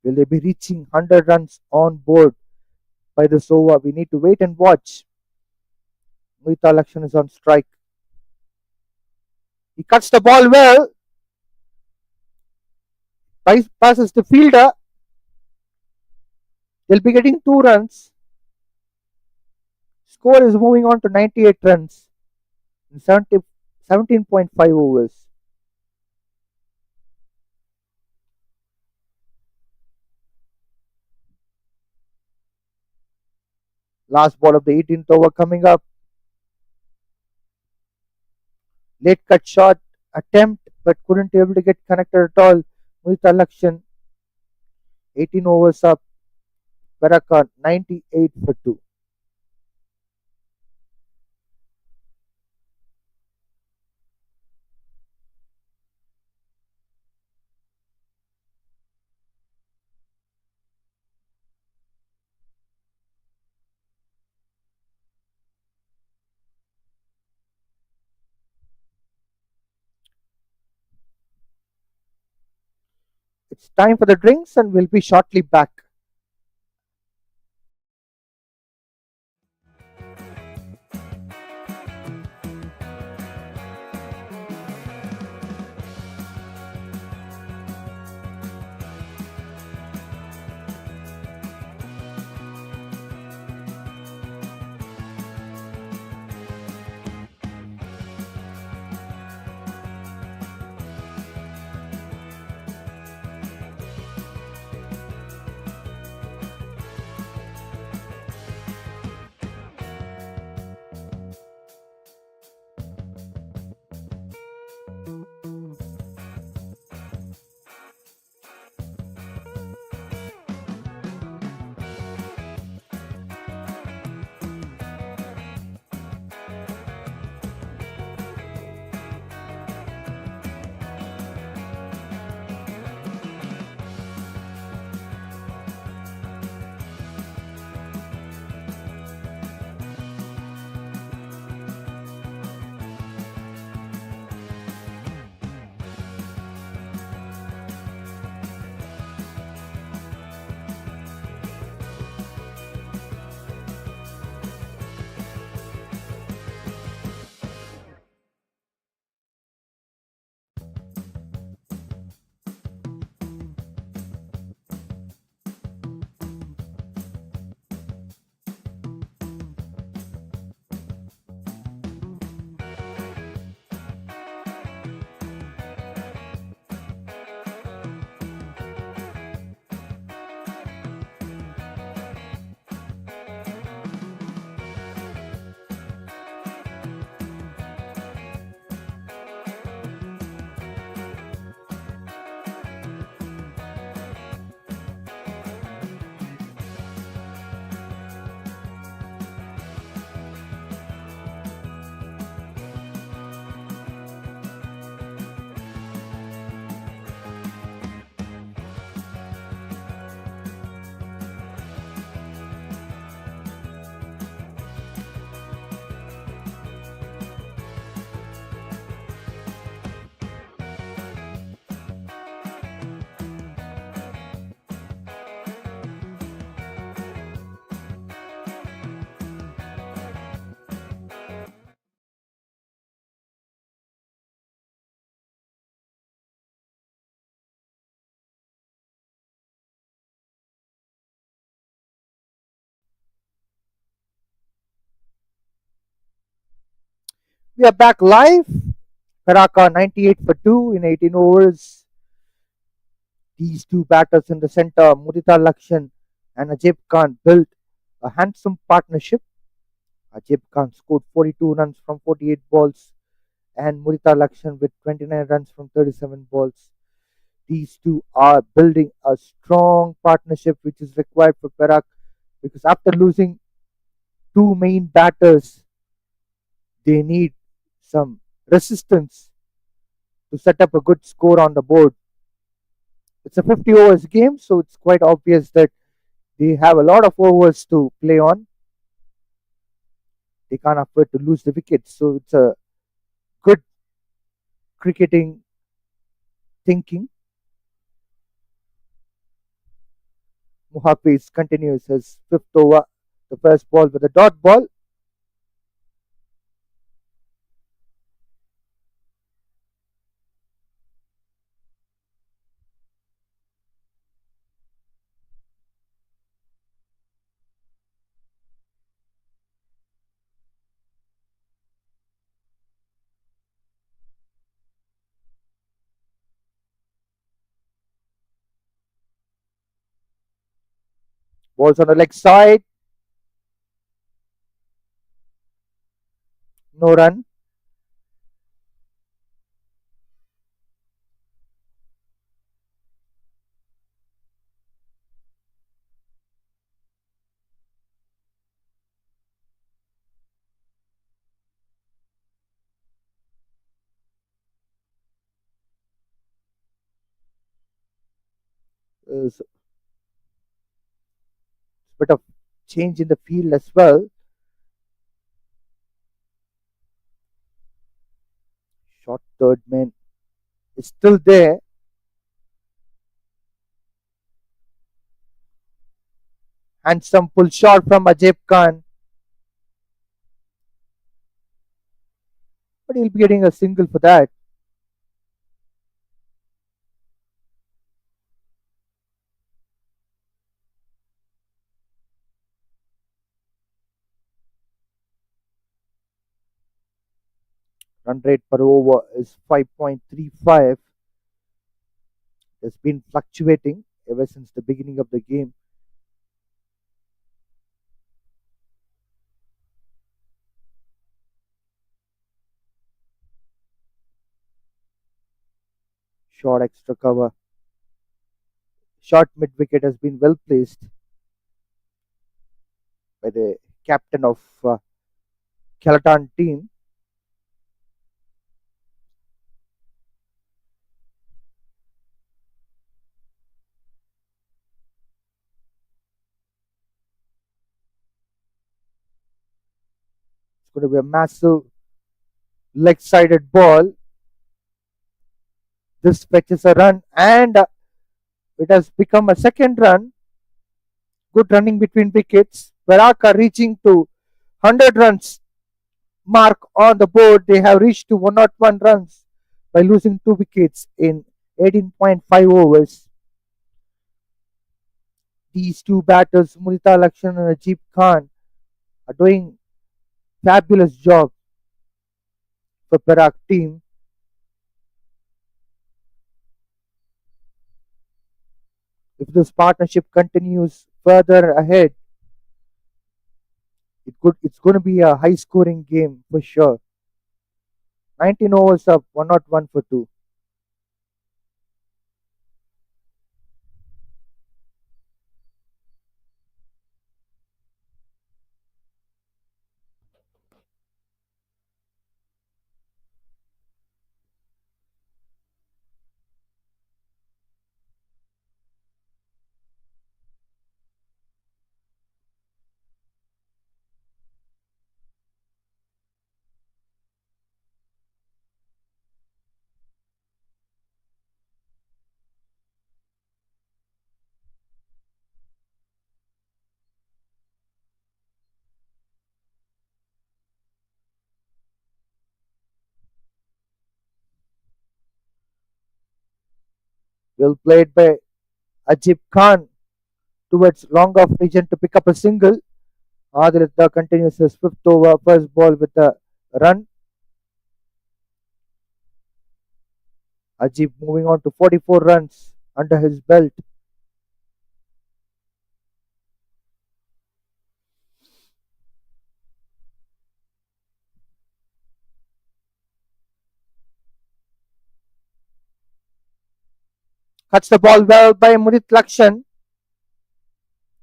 Will they be reaching 100 runs on board by this over? We need to wait and watch. Mohita Lakshan is on strike. He cuts the ball well, passes the fielder. They'll be getting 2 runs. Score is moving on to 98 runs in 17.5 overs. Last ball of the 18th over coming up. Late cut shot attempt, but couldn't be able to get connected at all. Mohita Lakshan, 18 overs up. Perak 98 for 2. It's time for the drinks, and we'll be shortly back. We are back live. Perak 98 for 2 in 18 overs. These two batters in the center, Mudita Lakshan and Ajib Khan, built a handsome partnership. Ajib Khan scored 42 runs from 48 balls, and Mudita Lakshan with 29 runs from 37 balls. These two are building a strong partnership which is required for Perak, because after losing two main batters, they need some resistance to set up a good score on the board. It's a 50 overs game, so it's quite obvious that they have a lot of overs to play on. They can't afford to lose the wickets, so it's a good cricketing thinking. Muhafiz continues his fifth over, the first ball with a dot ball. Balls on the leg side, no run. There's a bit of change in the field as well. Short third man is still there. Handsome pull shot from Ajib Khan, but he'll be getting a single for that. Run rate per over is 5.35. It's been fluctuating ever since the beginning of the game. Short extra cover. Short mid wicket has been well placed by the captain of Kelantan team. It's going to be a massive leg sided ball. This fetches a run and it has become a second run. Good running between wickets. Perak are reaching to 100 runs mark on the board. They have reached to 101 runs by losing two wickets in 18.5 overs. These two batters, Mudita Lakshan and Ajib Khan, are doing fabulous job for Perak team. If this partnership continues further ahead, it's going to be a high scoring game for sure. 19 overs up, 101 for 2. Well played by Ajib Khan towards long off region to pick up a single. Adilita continues his fifth over, first ball with a run. Ajib moving on to 44 runs under his belt. Cuts the ball well by Mudit Lakshan.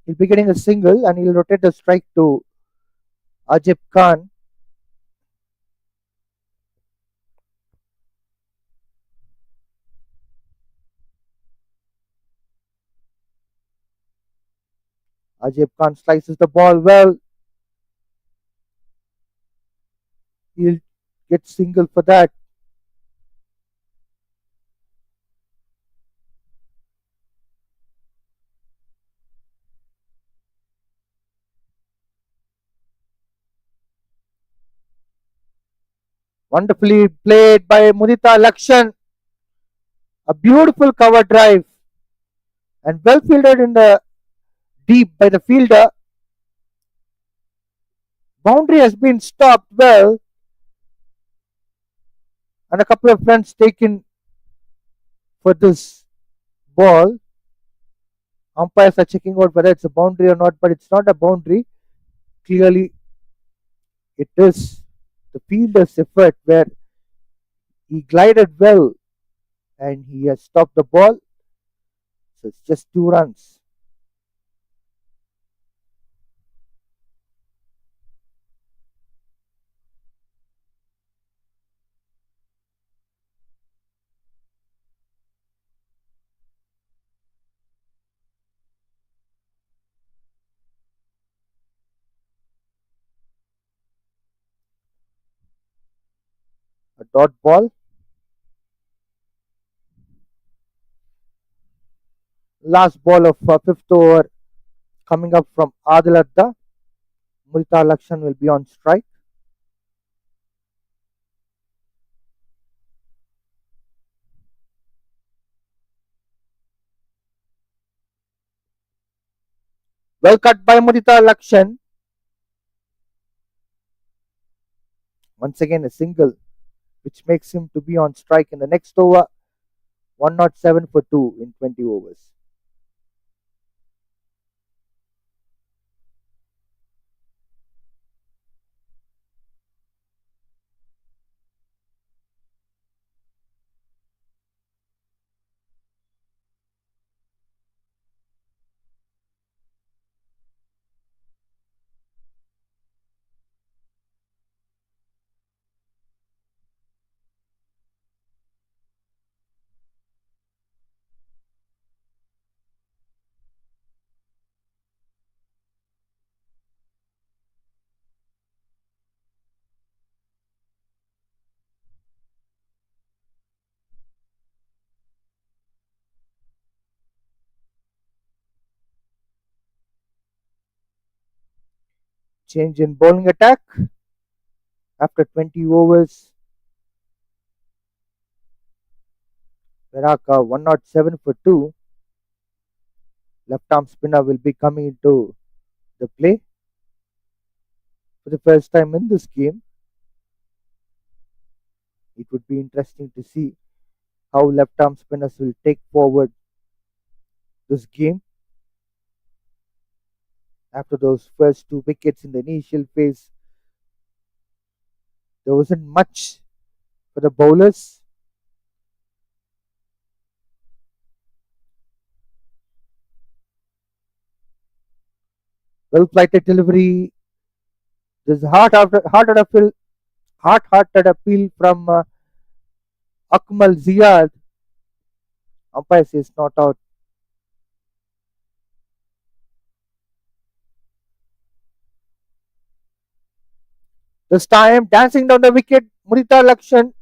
He'll be getting a single and he'll rotate the strike to Ajib Khan. Ajib Khan slices the ball well. He'll get single for that. Wonderfully played by Mudita Lakshan. A beautiful cover drive and well fielded in the deep by the fielder. Boundary has been stopped well and a couple of runs taken for this ball. Umpires are checking out whether it's a boundary or not, but it's not a boundary. Clearly, it is the fielder's effort where he glided well and he has stopped the ball. So it's just 2 runs. A dot ball. Last ball of fifth over coming up from Adil Adda. Multa Lakshan will be on strike. Well cut by Mudita Lakshan. Once again a single which makes him to be on strike in the next over. 107 for 2 in 20 overs. Change in bowling attack after 20 overs. Perak 107 for 2. Left arm spinner will be coming into the play for the first time in this game. It would be interesting to see how left arm spinners will take forward this game after those first 2 wickets in the initial phase. There wasn't much for the bowlers. Well flighted delivery. There's heart-hearted appeal from Akmal Ziad. Umpire says not out. This time, dancing down the wicket, Murita Lakshan.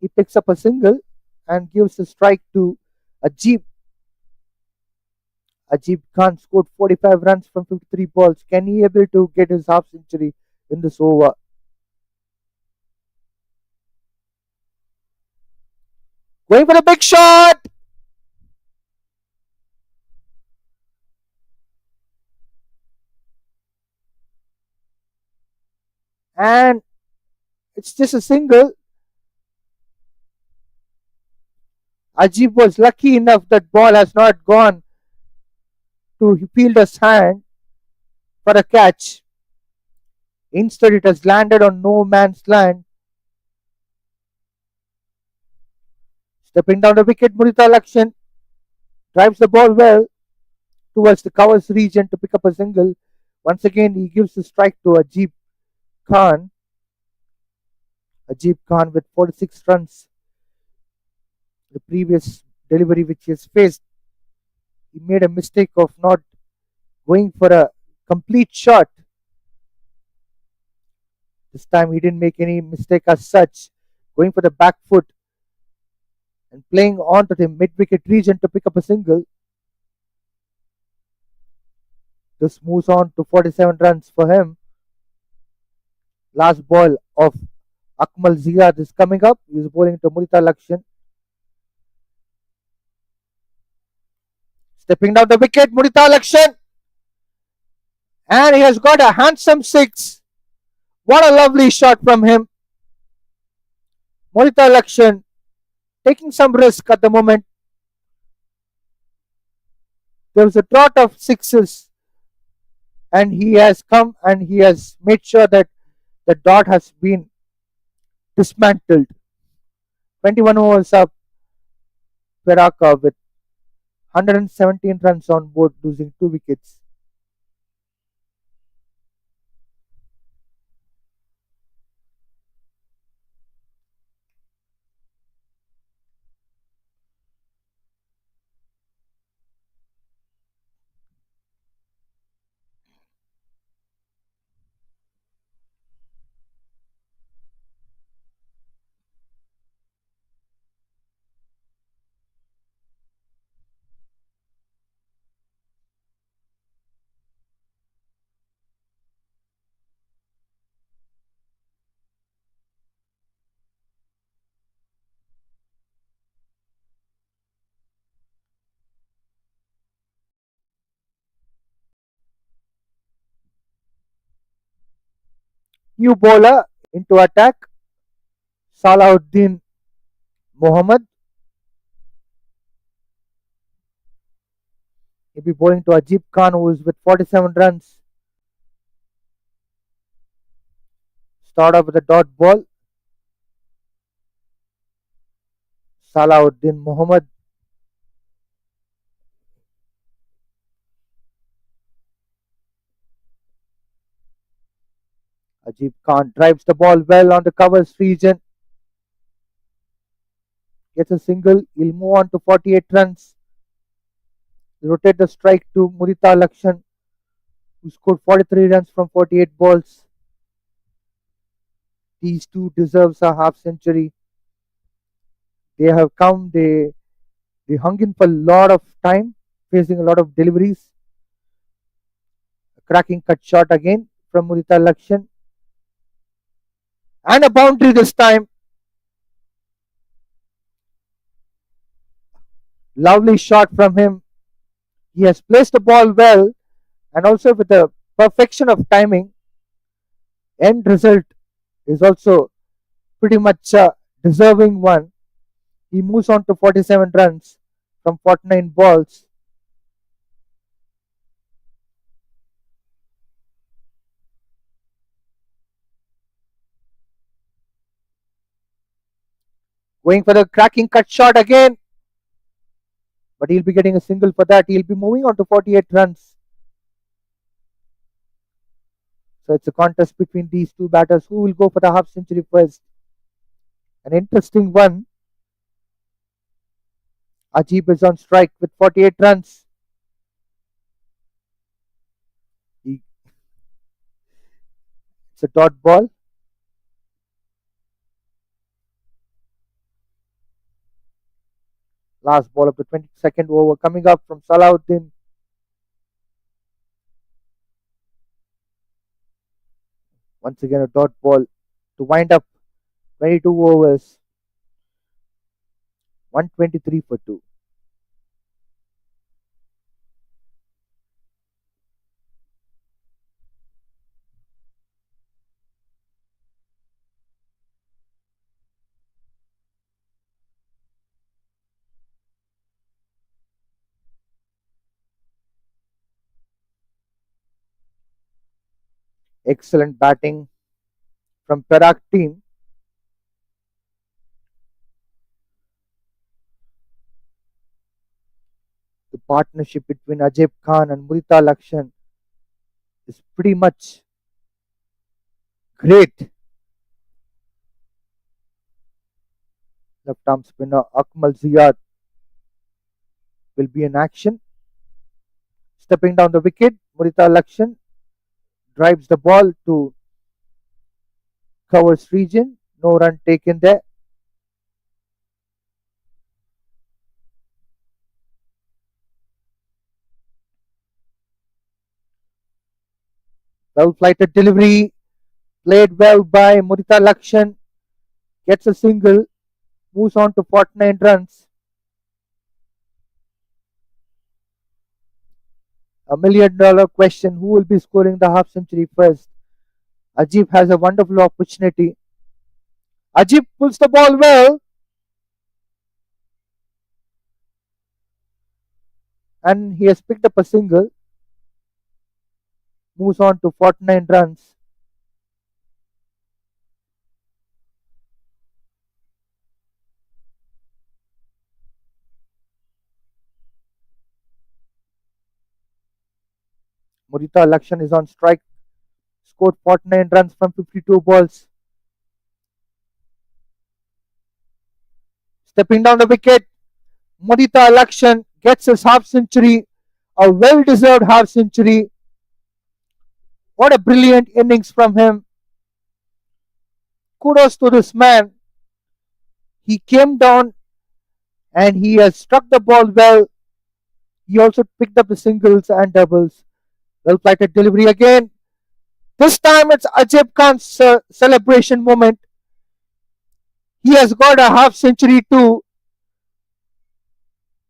He picks up a single and gives a strike to Ajib. Ajib Khan scored 45 runs from 53 balls. Can he able to get his half century in this over? Going for a big shot! And it's just a single. Ajib was lucky enough that ball has not gone to fielder's hand for a catch. Instead, it has landed on no man's land. Stepping down the wicket, Murita Lakshan drives the ball well towards the covers region to pick up a single. Once again, he gives the strike to Ajib Khan. Ajib Khan with 46 runs. The previous delivery which he has faced he made a mistake of not going for a complete shot. This time he didn't make any mistake as such, going for the back foot and playing on to the mid wicket region to pick up a single. This moves on to 47 runs for him. Last ball of Akmal Ziyad is coming up. He is bowling to Murita Lakshan. Stepping down the wicket, Murita Lakshan. And he has got a handsome six. What a lovely shot from him. Murita Lakshan taking some risk at the moment. There was a drought of sixes, and he has come and he has made sure that the dot has been dismantled. 21 overs up, Perak with 117 runs on board, losing 2 wickets. New bowler into attack, Salahuddin Mohammad. He'll be bowling to Ajib Khan, who is with 47 runs. Start off with a dot ball. Salahuddin Mohammad. Ajib Khan drives the ball well on the covers region. Gets a single. He'll move on to 48 runs. Rotate the strike to Murita Lakshan, who scored 43 runs from 48 balls. These two deserves a half century. They have come, they hung in for a lot of time, facing a lot of deliveries. A cracking cut shot again from Murita Lakshan. And a boundary this time. Lovely shot from him. He has placed the ball well and also with the perfection of timing. End result is also pretty much a deserving one. He moves on to 47 runs from 49 balls. Going for the cracking cut shot again. But he'll be getting a single for that. He'll be moving on to 48 runs. So it's a contest between these two batters. Who will go for the half century first? An interesting one. Ajib is on strike with 48 runs. It's a dot ball. Last ball of the 22nd over coming up from Salahuddin. Once again, a dot ball to wind up 22 overs. 123 for 2. Excellent batting from Perak team. The partnership between Ajib Khan and Murita Lakshan is pretty much great. Left arm spinner Akmal Ziyad will be in action. Stepping down the wicket, Mudita Lakshan drives the ball to covers region. No run taken there. Well flighted delivery, played well by Mudita Lakshan. Gets a single, moves on to 49 runs. $1 million question: who will be scoring the half century first? Ajib has a wonderful opportunity. Ajib pulls the ball well, and he has picked up a single. Moves on to 49 runs. Mudita Lakshan is on strike. Scored 49 runs from 52 balls. Stepping down the wicket, Mudita Lakshan gets his half century, a well deserved half century. What a brilliant innings from him. Kudos to this man. He came down and he has struck the ball well. He also picked up the singles and doubles. Well flighted delivery again. This time it's Ajib Khan's celebration moment. He has got a half century too.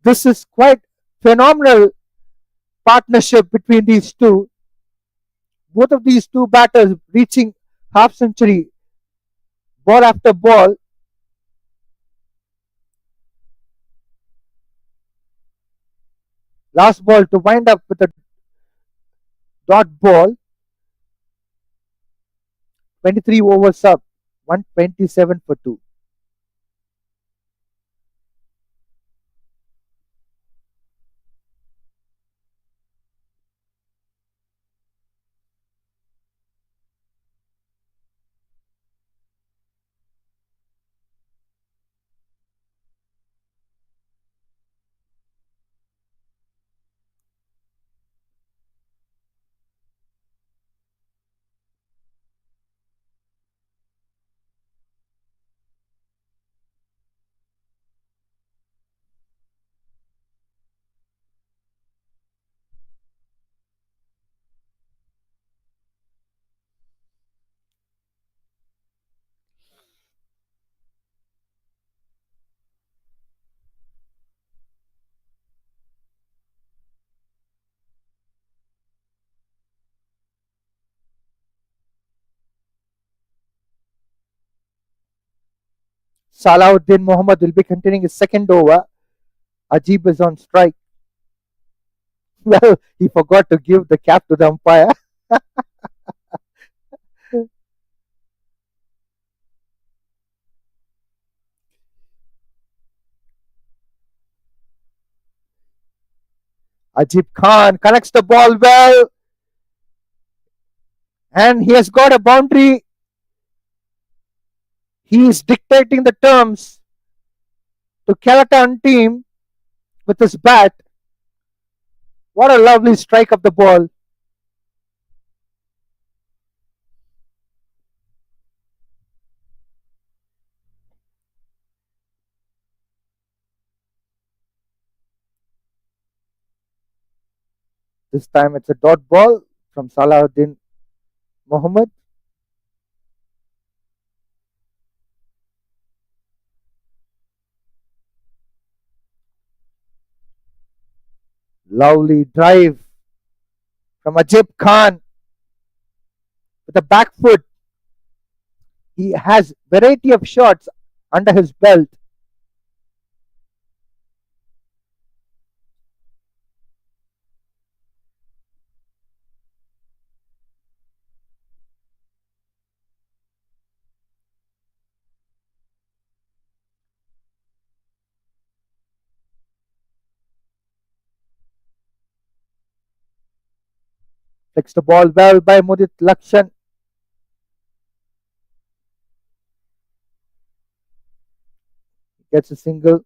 This is quite phenomenal partnership between these two. Both of these two batters reaching half century ball after ball. Last ball to wind up with a dot ball. 23 overs up. 127 for 2. Salahuddin Mohammad will be continuing his second over. Ajib is on strike. Well, he forgot to give the cap to the umpire. Ajib Khan connects the ball well, and he has got a boundary. He is dictating the terms to Kelantan team with his bat. What a lovely strike of the ball. This time it's a dot ball from Salahuddin Mohammad. Lovely drive from Ajib Khan with a back foot. He has variety of shots under his belt. Flicks the ball well by Mudit Lakshan. Gets a single.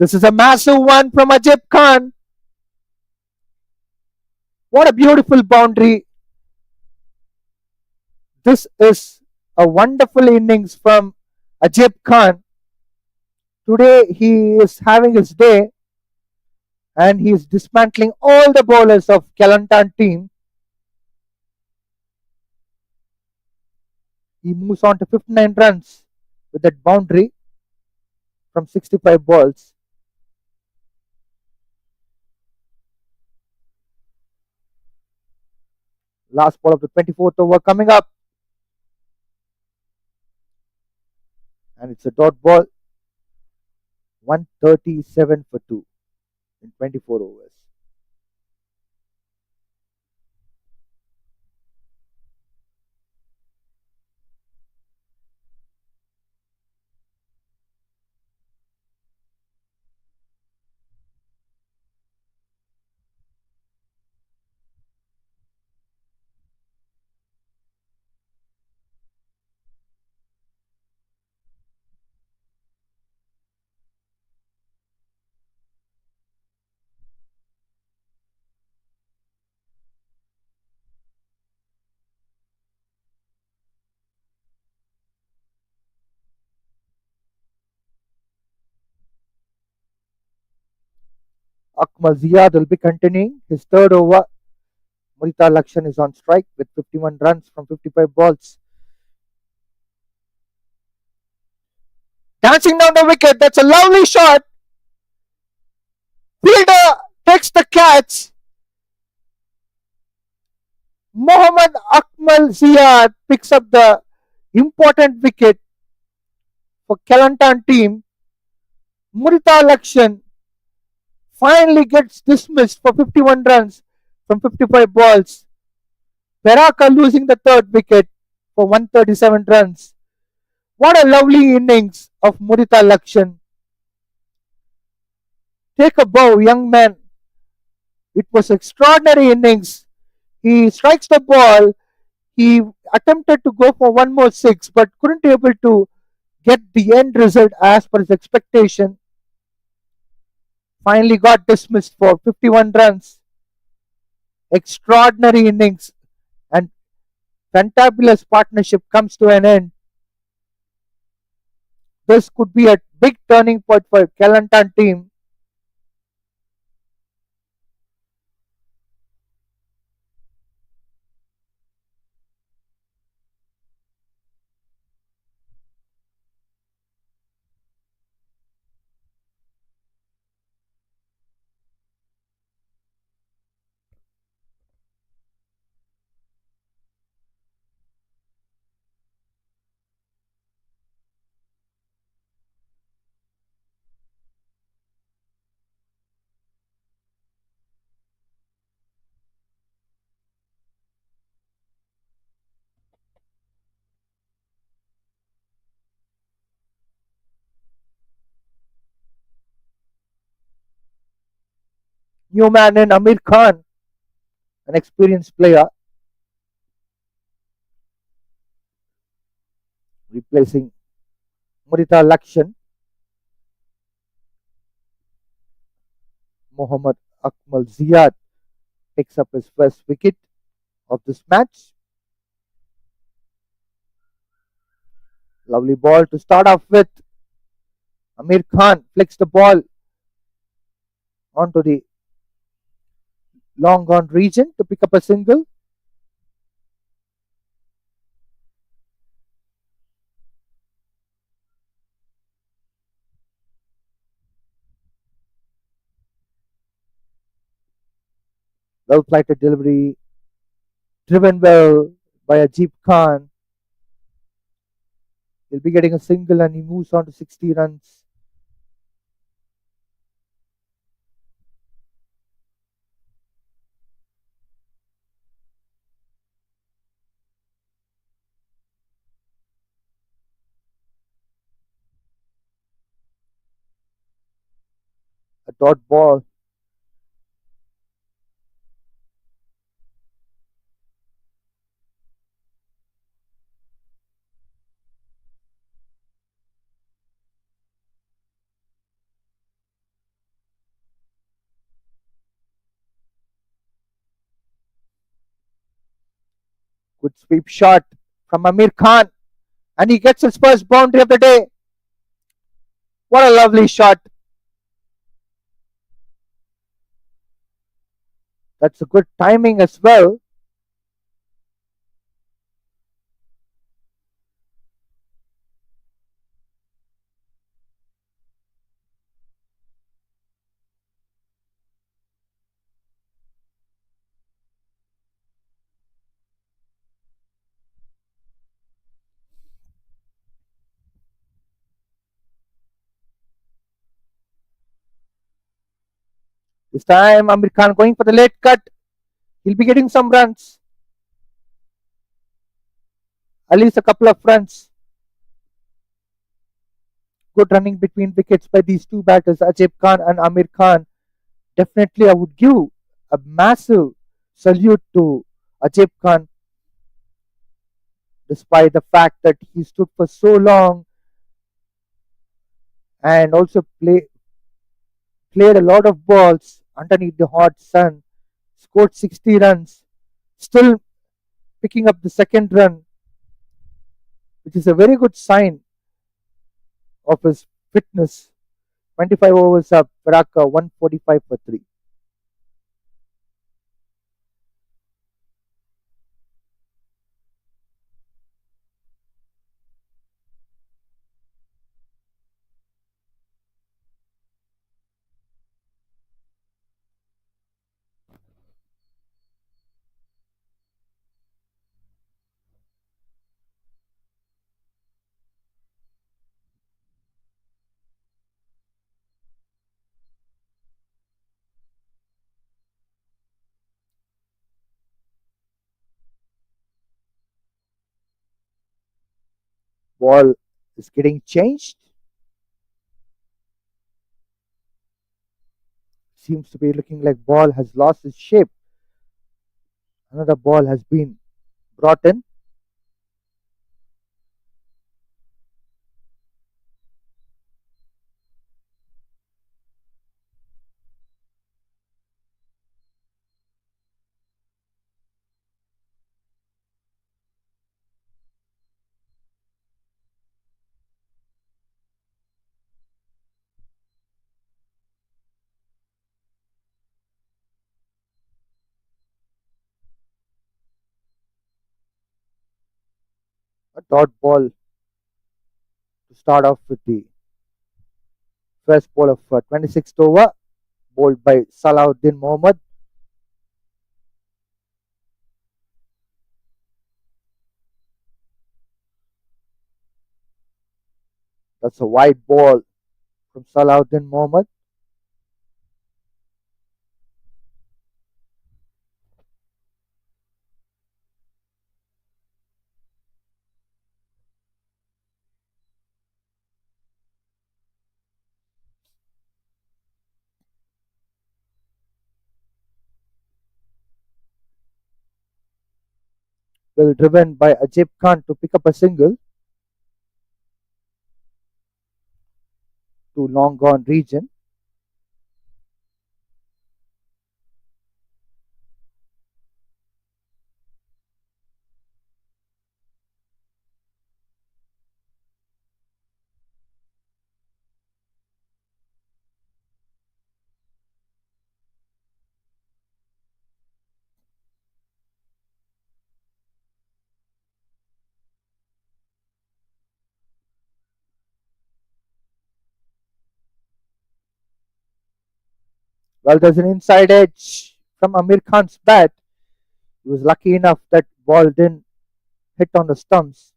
This is a massive one from Ajib Khan. What a beautiful boundary. This is a wonderful innings from Ajib Khan. Today he is having his day and he is dismantling all the bowlers of Kelantan team. He moves on to 59 runs with that boundary from 65 balls. Last ball of the 24th over coming up. And it's a dot ball. 137 for 2 in 24 overs. Akmal Ziyad will be continuing his third over. Murita Lakshan is on strike with 51 runs from 55 balls. Dancing down the wicket, that's a lovely shot. Fielder takes the catch. Mohammad Akmal Ziyad picks up the important wicket for Kelantan team. Murita Lakshan finally gets dismissed for 51 runs from 55 balls. Perak are losing the third wicket for 137 runs. What a lovely innings of Murita Lakshan. Take a bow, young man. It was extraordinary innings. He strikes the ball. He attempted to go for one more six, but couldn't able to get the end result as per his expectation. Finally got dismissed for 51 runs. Extraordinary innings and fantabulous partnership comes to an end. This could be a big turning point for Kelantan team. New man in Amir Khan, an experienced player, replacing Murita Lakshan. Mohammad Akmal Ziyad picks up his first wicket of this match. Lovely ball to start off with. Amir Khan flicks the ball onto the long gone region to pick up a single. Well flighted delivery, driven well by Ajib Khan. He'll be getting a single and he moves on to 60 runs. A dot ball. Good sweep shot from Amir Khan, and he gets his first boundary of the day. What a lovely shot. That's a good timing as well. This time, Amir Khan going for the late cut. He'll be getting some runs, at least a couple of runs. Good running between wickets by these two batters, Ajib Khan and Amir Khan. Definitely, I would give a massive salute to Ajib Khan, despite the fact that he stood for so long and also played a lot of balls underneath the hot sun, scored 60 runs, still picking up the second run, which is a very good sign of his fitness. 25 overs up, Perak 145 for 3. Ball is getting changed. Seems to be looking like ball has lost its shape. Another ball has been brought in. A dot ball to start off with the first ball of 26th over, bowled by Salahuddin Mohammad. That's a wide ball from Salahuddin Mohammad. Well driven by Ajib Khan to pick up a single to long gone region. Well, there's an inside edge from Amir Khan's bat. He was lucky enough that ball didn't hit on the stumps.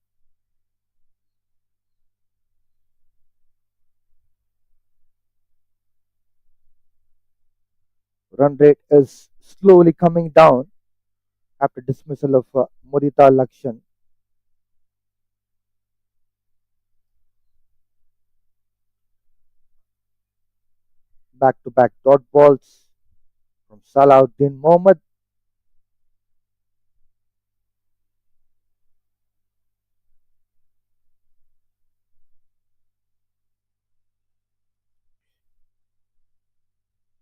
Run rate is slowly coming down after dismissal of Mudita Lakshan. Back to back dot balls from Salahuddin Mohammad.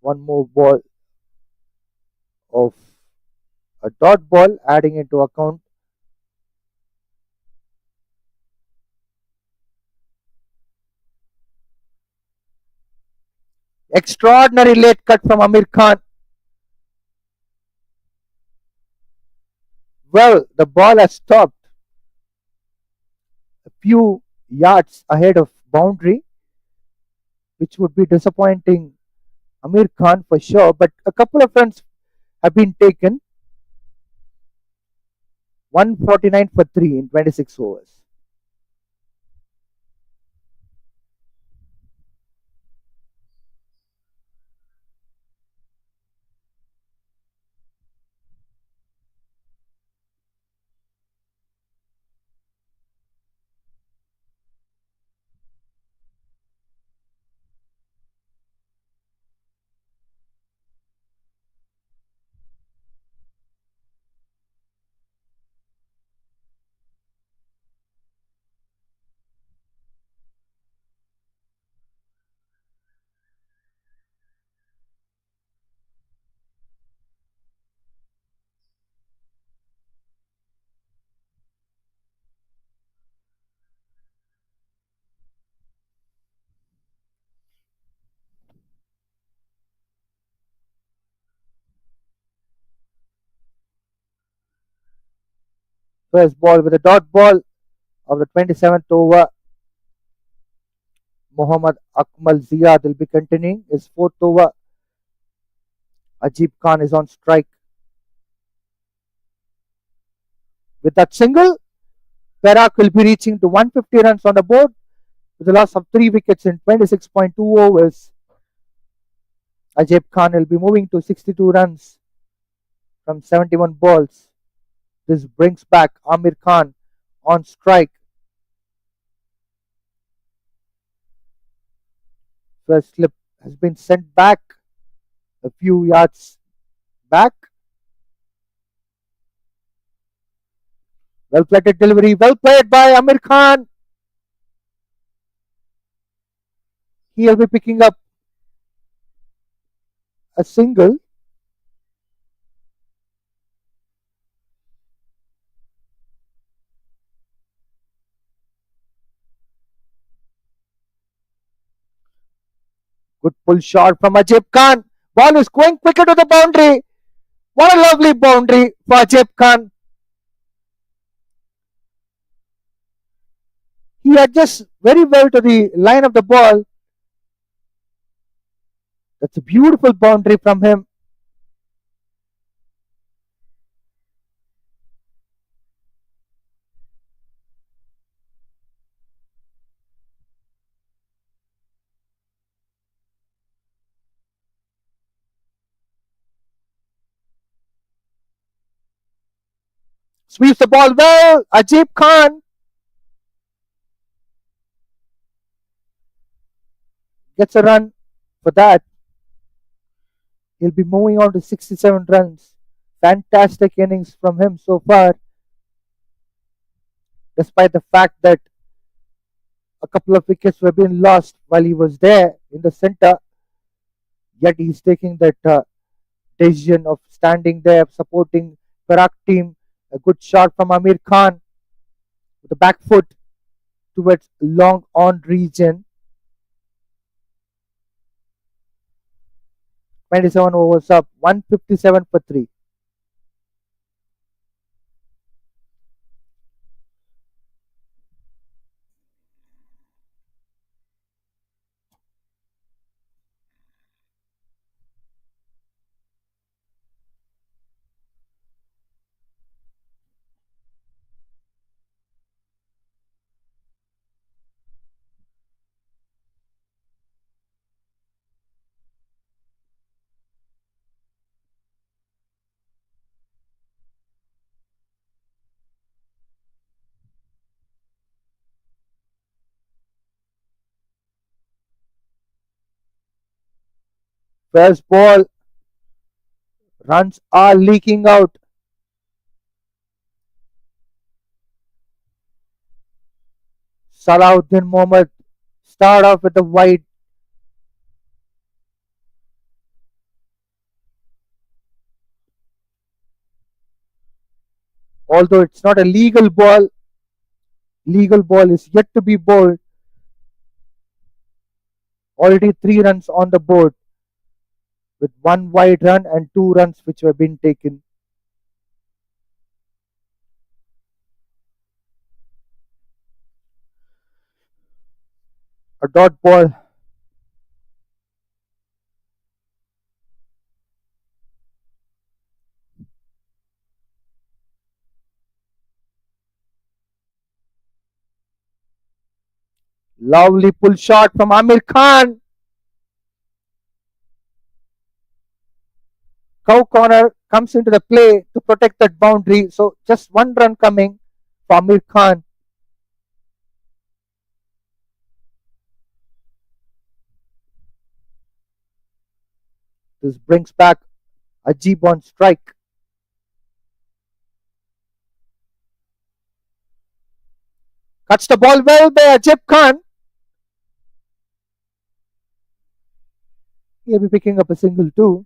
One more ball of a dot ball, adding into account Extraordinary late cut from Amir Khan. Well, the ball has stopped a few yards ahead of boundary, which would be disappointing Amir Khan for sure. But a couple of runs have been taken. 149 for 3 in 26 overs. First ball with a dot ball of the 27th over. Mohammad Azri Azar will be continuing his fourth over. Ajib Khan is on strike. With that single, Perak will be reaching to 150 runs on the board with a loss of 3 wickets in 26.2 overs. Ajib Khan will be moving to 62 runs from 71 balls. This brings back Amir Khan on strike. First slip has been sent back a few yards back. Well played delivery, well played by Amir Khan. He'll be picking up a single. Good pull shot from Ajib Khan. Ball is going quicker to the boundary. What a lovely boundary for Ajib Khan. He adjusts very well to the line of the ball. That's a beautiful boundary from him. Sweeps the ball well. Ajib Khan gets a run for that. He'll be moving on to 67 runs. Fantastic innings from him so far, despite the fact that a couple of wickets were being lost while he was there in the center. Yet he's taking that decision of standing there, supporting Perak team. A good shot from Amir Khan with the back foot towards long on region. 27 overs up, 157 for 3. First ball, runs are leaking out. Salahuddin Mohammad start off with a wide. Although it's not a legal ball is yet to be bowled. Already 3 runs on the board. with one wide run and 2 runs which have been taken. A dot ball. Lovely pull shot from Amir Khan. Cow corner comes into the play to protect that boundary. So just 1 run coming for Amir Khan. This brings back Ajib on strike. Cuts the ball well by Ajib Khan. He'll be picking up a single too.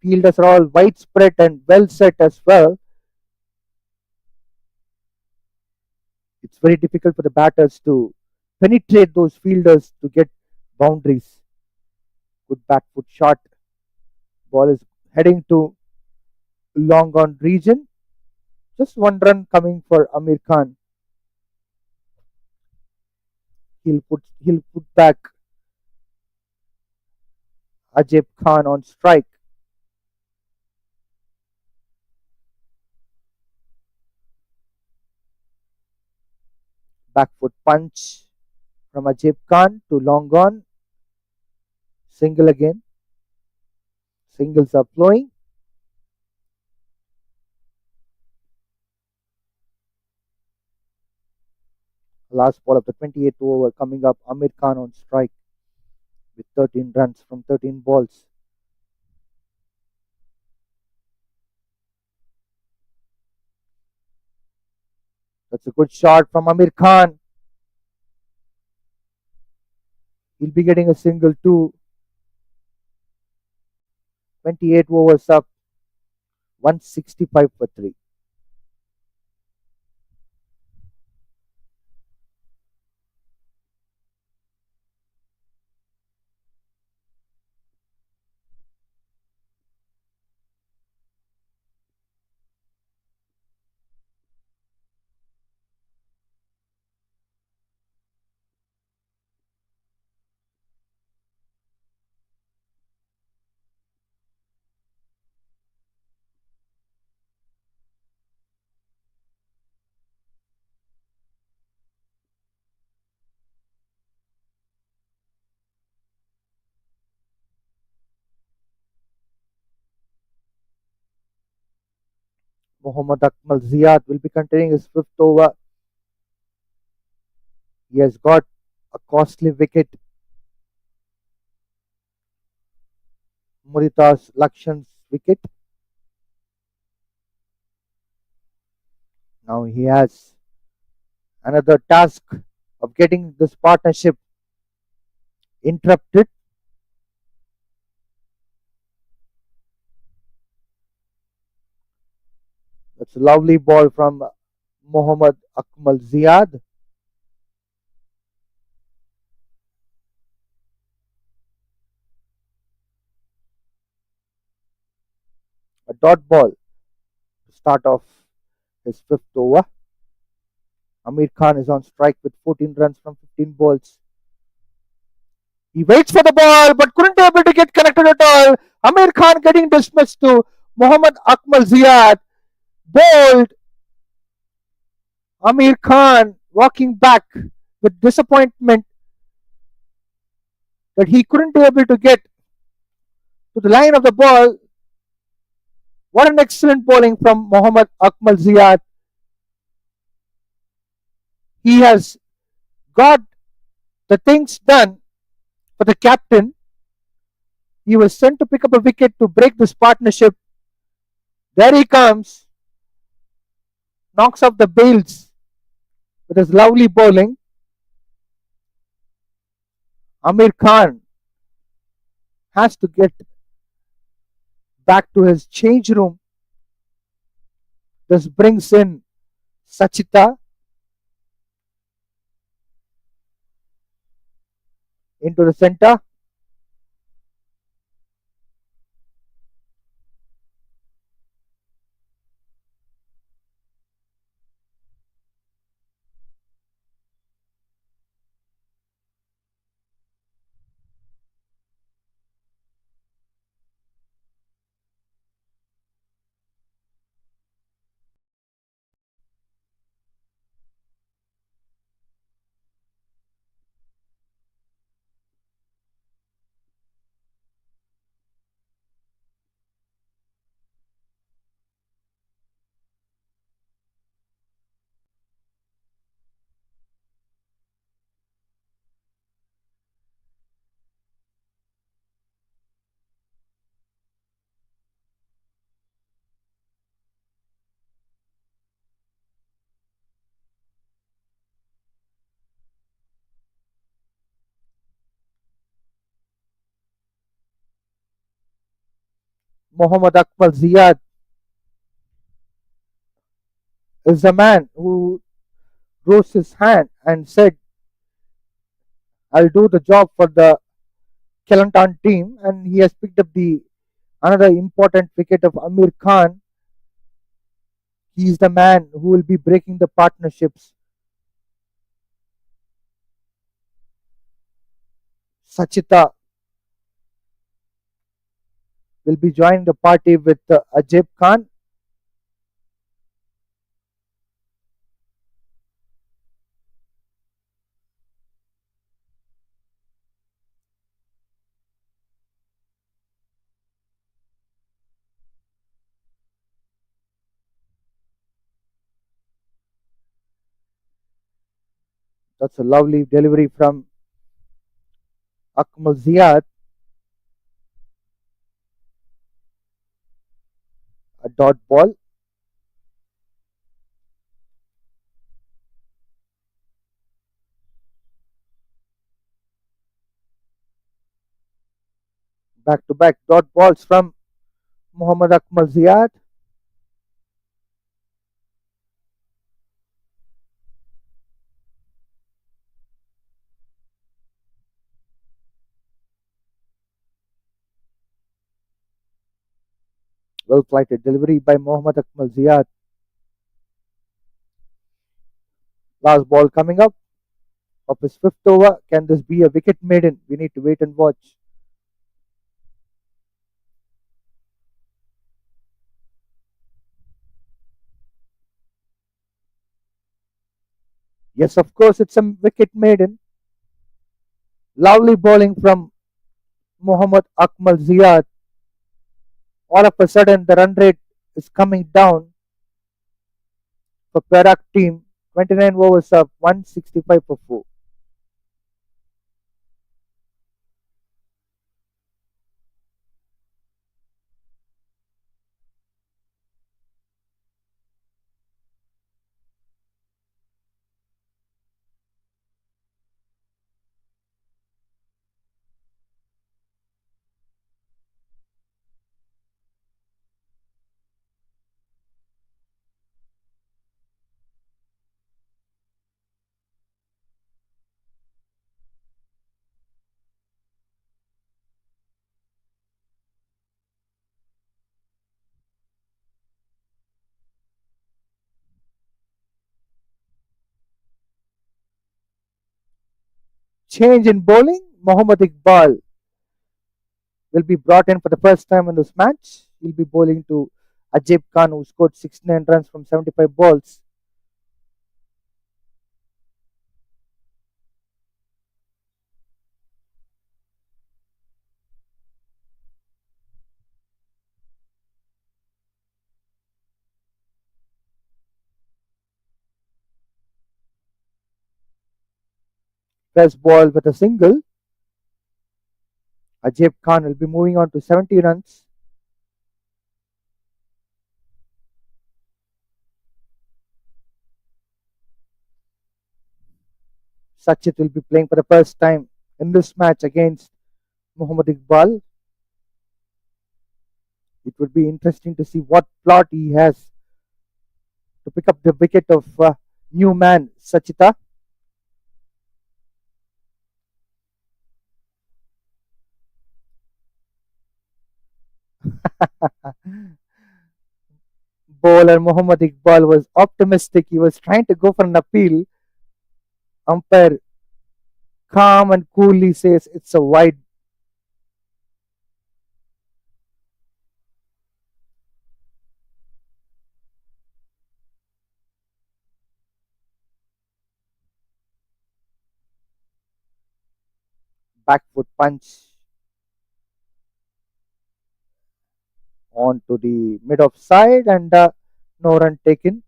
Fielders are all widespread and well set as well. It's very difficult for the batters to penetrate those fielders to get boundaries. Good bat foot shot. Ball is heading to long on region. Just 1 run coming for Amir Khan. He'll put back Ajib Khan on strike. Back foot punch from Ajib Khan to long on. Single again. Singles are flowing. Last ball of the 28th over coming up. Amir Khan on strike with 13 runs from 13 balls. That's a good shot from Amir Khan. He'll be getting a single too. 28 overs up. 165 for 3. Mohammad Azri Azar will be continuing his 5th over. He has got a costly wicket. Muritas Lakshan's wicket. Now he has another task of getting this partnership interrupted. That's a lovely ball from Mohammad Azri Azar. A dot ball to start off his 5th over. Amir Khan is on strike with 14 runs from 15 balls. He waits for the ball but couldn't be able to get connected at all. Amir Khan getting dismissed to Mohammad Azri Azar. Bowled. Amir Khan walking back with disappointment that he couldn't be able to get to the line of the ball. What an excellent bowling from Mohammad Azri Azar. He has got the things done for the captain. He was sent to pick up a wicket to break this partnership. There he comes. Knocks off the bails with his lovely bowling. Amir Khan has to get back to his change room. This brings in Sachita. into the center. Mohammad Azri is the man who rose his hand and said, I'll do the job for the Kelantan team, and he has picked up the another important wicket of Amir Khan. He is the man who will be breaking the partnerships. Sachita will be joining the party with Ajib Khan. That's a lovely delivery from Akmal Ziad. A dot ball. Back to back dot balls from Mohammad Akmal Ziad. Well flighted delivery by Mohammad Akmal Ziad. Last ball coming up of his fifth over. Can this be a wicket maiden? We need to wait and watch. Yes, of course, it's a wicket maiden. Lovely bowling from Mohammad Akmal Ziad. All of a sudden, the run rate is coming down for Perak team. 29 overs of 165 for 4. Change in bowling. Mohammad Iqbal will be brought in for the first time in this match. He'll be bowling to Ajib Khan, who scored 69 runs from 75 balls. First ball with a single. Ajib Khan will be moving on to 70 runs. Sachit will be playing for the first time in this match against Mohammad Iqbal. It would be interesting to see what plot he has to pick up the wicket of new man Sachita. Bowler Mohammad Iqbal was optimistic. He was trying to go for an appeal. Umpire calm and coolly says it's a wide. Back foot punch onto the mid off side and no run taken.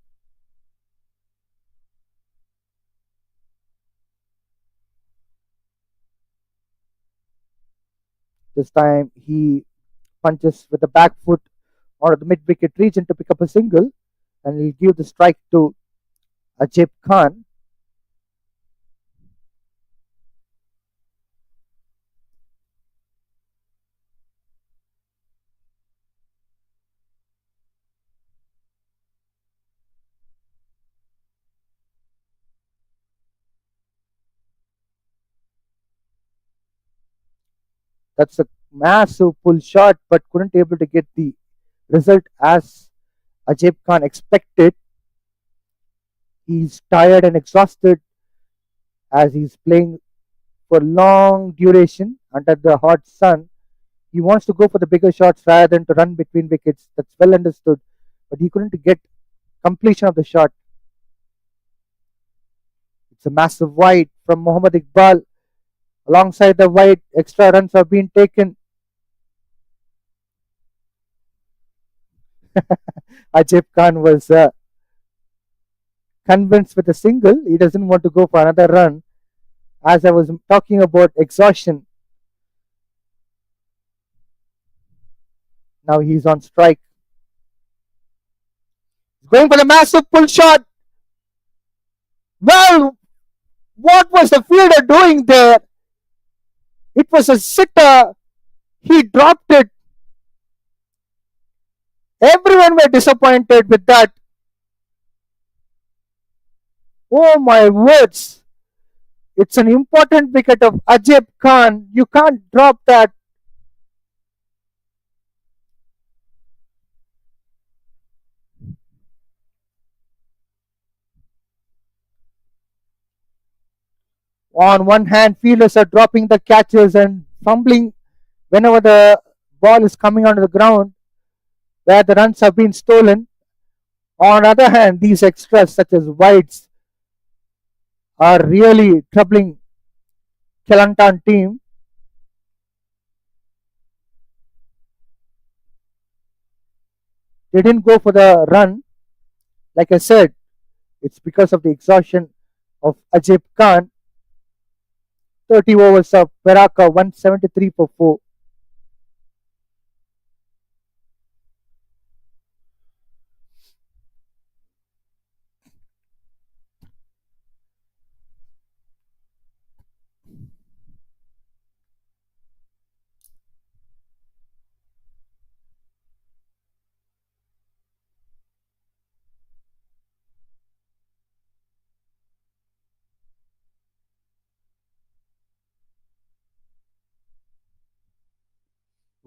This time he punches with the back foot onto the mid wicket region to pick up a single and he'll give the strike to Ajib Khan. That's a massive pull shot, but couldn't able to get the result as Ajib Khan expected. He's tired and exhausted as he's playing for long duration under the hot sun. He wants to go for the bigger shots rather than to run between wickets. That's well understood, but he couldn't get completion of the shot. It's a massive wide from Mohammad Iqbal. Alongside the wide, extra runs have been taken. Ajib Khan was convinced with a single. He doesn't want to go for another run. As I was talking about exhaustion, now he's on strike. He's going for the massive pull shot. Well, what was the fielder doing there? It was a sitter. He dropped it. Everyone were disappointed with that. Oh my words. It's an important wicket of Ajib Khan. You can't drop that. On one hand, fielders are dropping the catches and fumbling whenever the ball is coming onto the ground where the runs have been stolen. On the other hand, these extras such as wides are really troubling Kelantan team. They didn't go for the run. Like I said, it's because of the exhaustion of Ajib Khan. 30 overs of Perak, 173 for 4.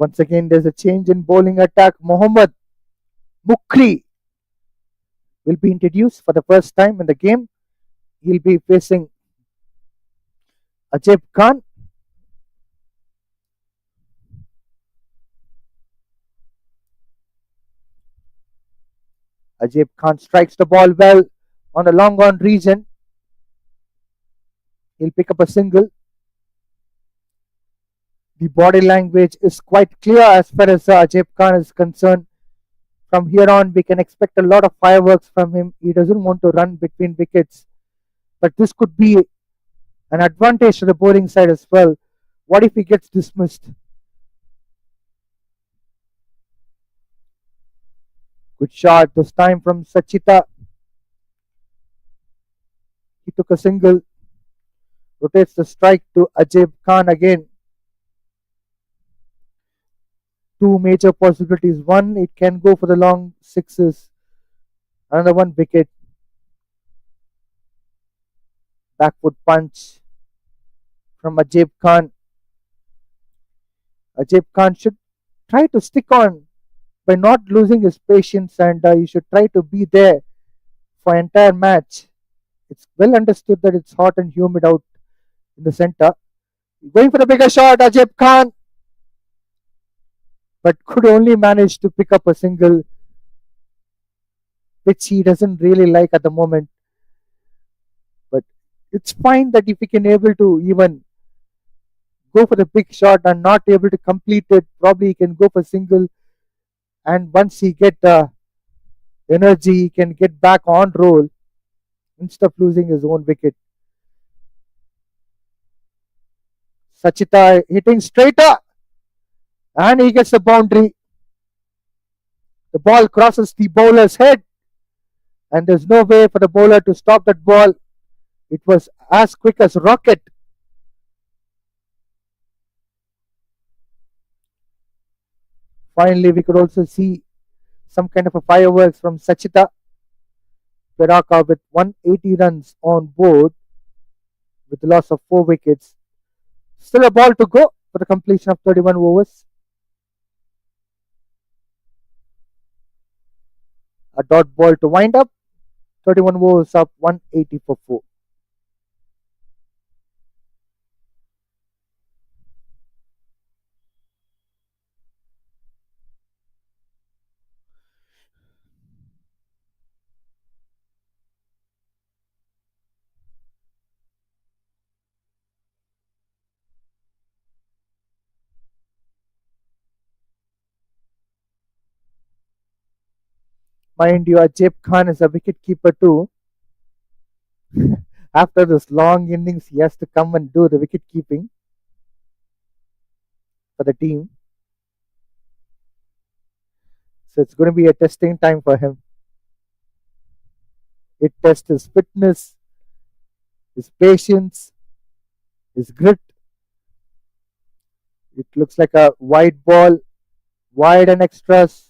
Once again, there's a change in bowling attack. Mohammad Mukri will be introduced for the first time in the game. He'll be facing Ajib Khan. Ajib Khan strikes the ball well on the long on region. He'll pick up a single. The body language is quite clear as far as Ajib Khan is concerned. From here on, we can expect a lot of fireworks from him. He doesn't want to run between wickets, but this could be an advantage to the bowling side as well. What if he gets dismissed? Good shot this time from Sachita. He took a single, rotates the strike to Ajib Khan again. Two major possibilities. One, it can go for the long sixes. Another one, wicket. Back foot punch from Ajib Khan. Ajib Khan should try to stick on by not losing his patience, and you should try to be there for entire match. It's well understood that it's hot and humid out in the center. Going for the bigger shot, Ajib Khan, but could only manage to pick up a single, which he doesn't really like at the moment. But it's fine that if he can able to even go for the big shot and not able to complete it, probably he can go for single. And once he get energy, he can get back on roll instead of losing his own wicket. Sachita hitting straighter, and he gets the boundary. The ball crosses the bowler's head, and there's no way for the bowler to stop that ball. It was as quick as rocket. Finally, we could also see some kind of a fireworks from Sachita. Perak with 180 runs on board with the loss of 4 wickets. Still a ball to go for the completion of 31 overs. A dot ball to wind up. 31 overs up, 180 for 4. Mind you, Ajib Khan is a wicket keeper too. After this long innings, he has to come and do the wicket keeping for the team. So it's going to be a testing time for him. It tests his fitness, his patience, his grit. It looks like a wide ball, wide and extras.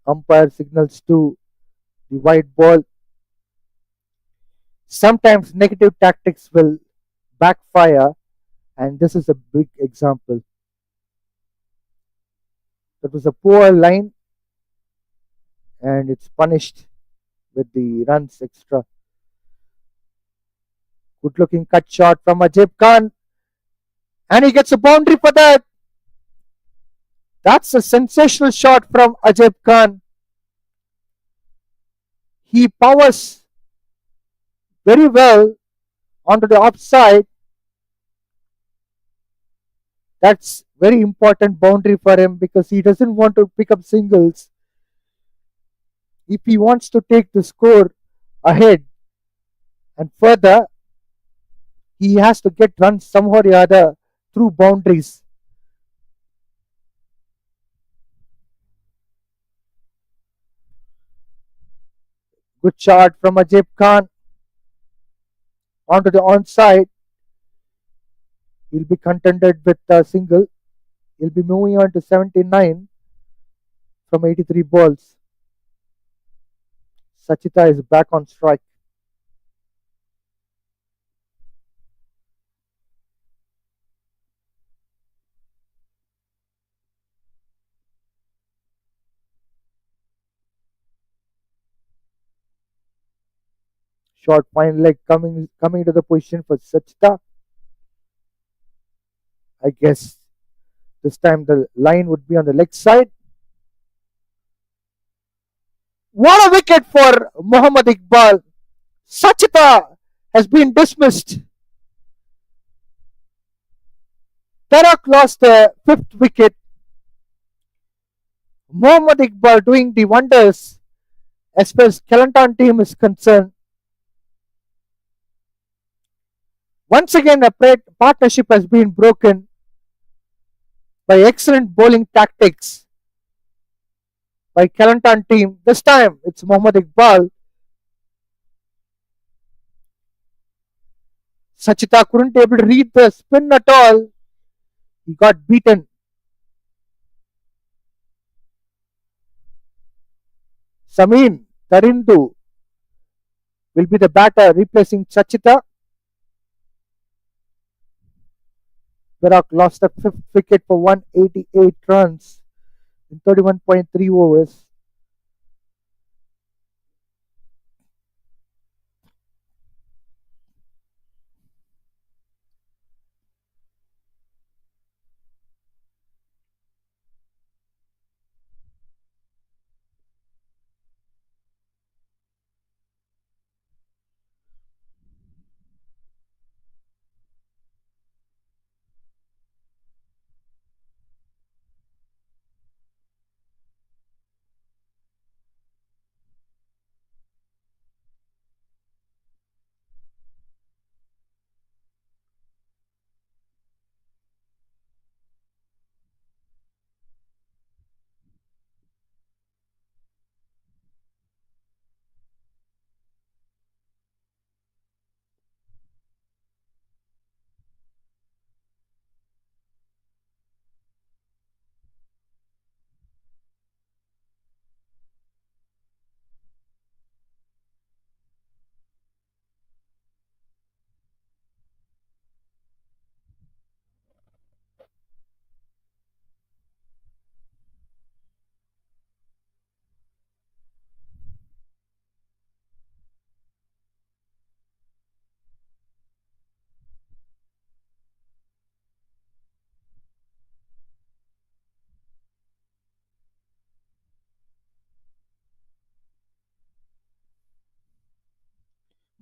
Umpire signals to the wide ball. Sometimes negative tactics will backfire, and this is a big example. That was a poor line, and it's punished with the runs extra. Good looking cut shot from Ajib Khan, and he gets a boundary for that. That's a sensational shot from Ajib Khan. He powers very well onto the offside. That's very important boundary for him because he doesn't want to pick up singles. If he wants to take the score ahead and further, he has to get runs somehow or the other through boundaries. Good shot from Ajib Khan onto the onside. He'll be contented with a single. He'll be moving on to 79 from 83 balls. Sachita is back on strike. Short fine leg coming to the position for Sachita. I guess this time the line would be on the leg side. What a wicket for Mohammad Iqbal. Sachita has been dismissed. Perak lost the 5th wicket. Mohammad Iqbal doing the wonders as far as Kelantan team is concerned. Once again, a partnership has been broken by excellent bowling tactics by Kelantan team. This time it's Mohammad Iqbal. Sachita couldn't able to read the spin at all. He got beaten. Samin Tarindu will be the batter replacing Sachita. Perak lost the fifth wicket for 188 runs in 31.3 overs.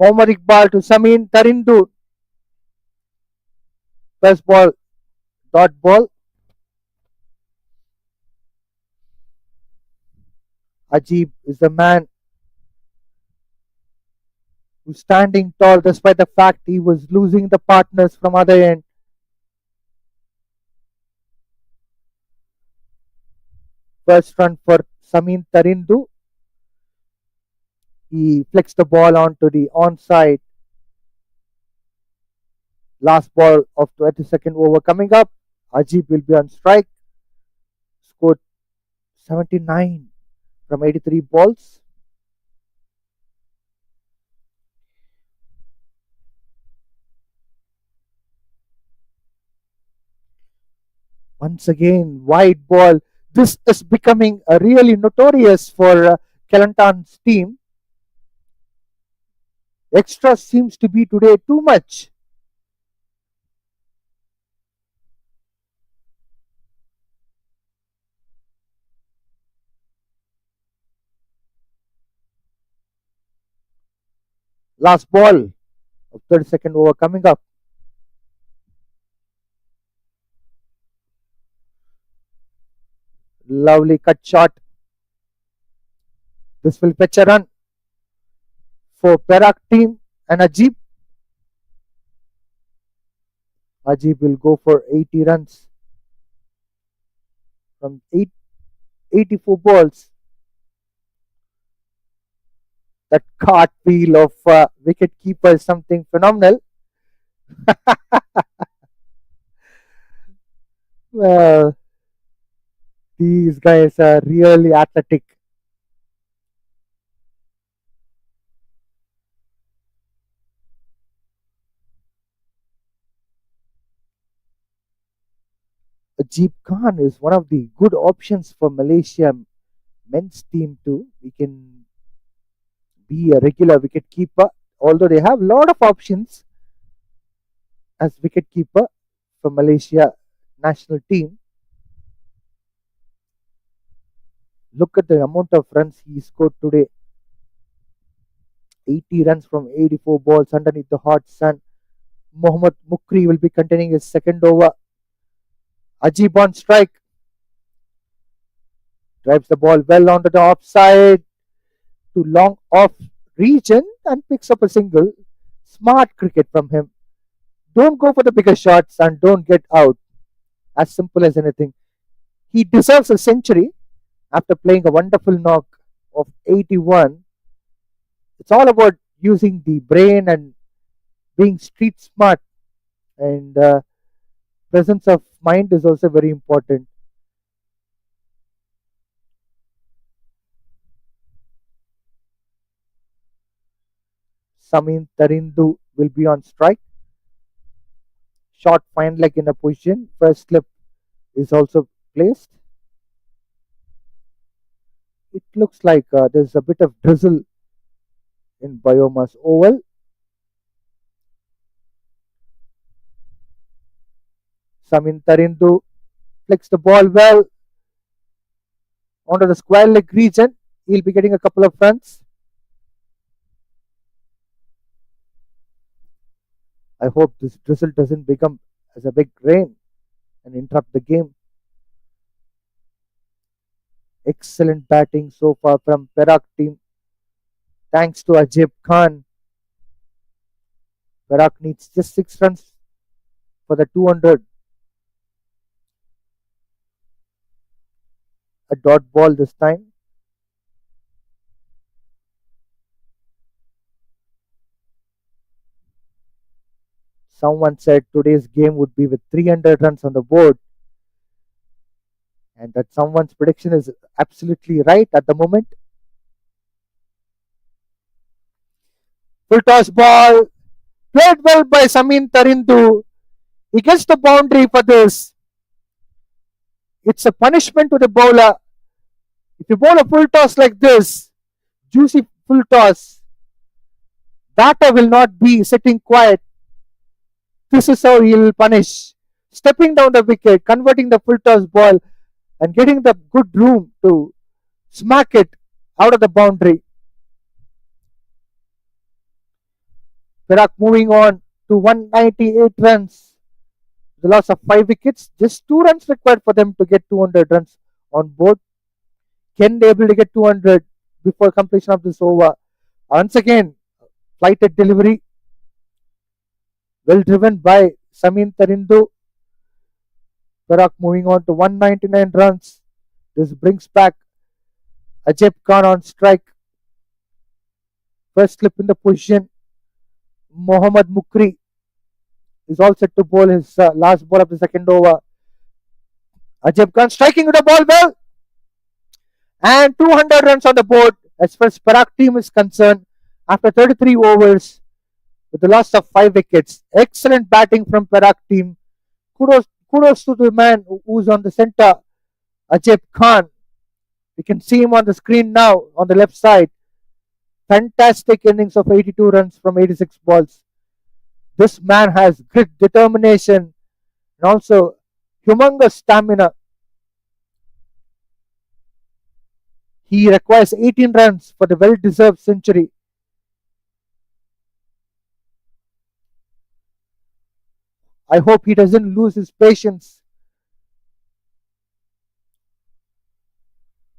Mohammad Iqbal to Samin Tarindu. First ball, dot ball. Ajib is the man who's standing tall despite the fact he was losing the partners from other end. First run for Samin Tarindu. He flicks the ball onto the onside. Last ball of 22nd over coming up. Ajib will be on strike. Scored 79 from 83 balls. Once again, wide ball. This is becoming a really notorious for Kelantan's team. Extra seems to be today too much. Last ball of 32nd over coming up. Lovely cut shot. This will fetch a run for Perak team and Ajib. Ajib will go for 80 runs from 84 balls. That cartwheel of wicket keeper is something phenomenal. Well, these guys are really athletic. Ajib Khan is one of the good options for Malaysia men's team too. He can be a regular wicket keeper, although they have a lot of options as wicket keeper for Malaysia national team. Look at the amount of runs he scored today. 80 runs from 84 balls underneath the hot sun. Mohammad Mukri will be containing his second over. Ajib on strike. Drives the ball well onto the offside to long off region and picks up a single. Smart cricket from him. Don't go for the bigger shots and don't get out. As simple as anything. He deserves a century after playing a wonderful knock of 81. It's all about using the brain and being street smart, and presence of mind is also very important. Samin Tarindu will be on strike. Short fine leg in a position. First slip is also placed. It looks like there's a bit of drizzle in BAYUEMAS oval. Samin Tarindu flicks the ball well onto the square leg region. He'll be getting a couple of runs. I hope this drizzle doesn't become as a big rain and interrupt the game. Excellent batting so far from Perak team. Thanks to Ajib Khan. Perak needs just 6 runs for the 200. A dot ball this time. Someone said today's game would be with 300 runs on the board. And that someone's prediction is absolutely right at the moment. Full toss ball. Played well by Samin Tarindu. He gets the boundary for this. It's a punishment to the bowler. If you bowl a full toss like this, juicy full toss, batter will not be sitting quiet. This is how he will punish. Stepping down the wicket, converting the full toss ball, and getting the good room to smack it out of the boundary. Perak moving on to 198 runs. The loss of 5 wickets. Just 2 runs required for them to get 200 runs on board. Can they able to get 200 before completion of this over? Once again, flighted delivery. Well driven by Samin Tarindu. Perak moving on to 199 runs. This brings back Ajib Khan on strike. First slip in the position. Mohammad Mukri is all set to bowl his last ball of the second over. Ajib Khan striking with the ball well. And 200 runs on the board as far as Perak team is concerned after 33 overs with the loss of 5 wickets. Excellent batting from Perak team. Kudos to the man who's on the center, Ajib Khan. You can see him on the screen now on the left side. Fantastic innings of 82 runs from 86 balls. This man has grit, determination, and also humongous stamina. He requires 18 runs for the well-deserved century. I hope he doesn't lose his patience.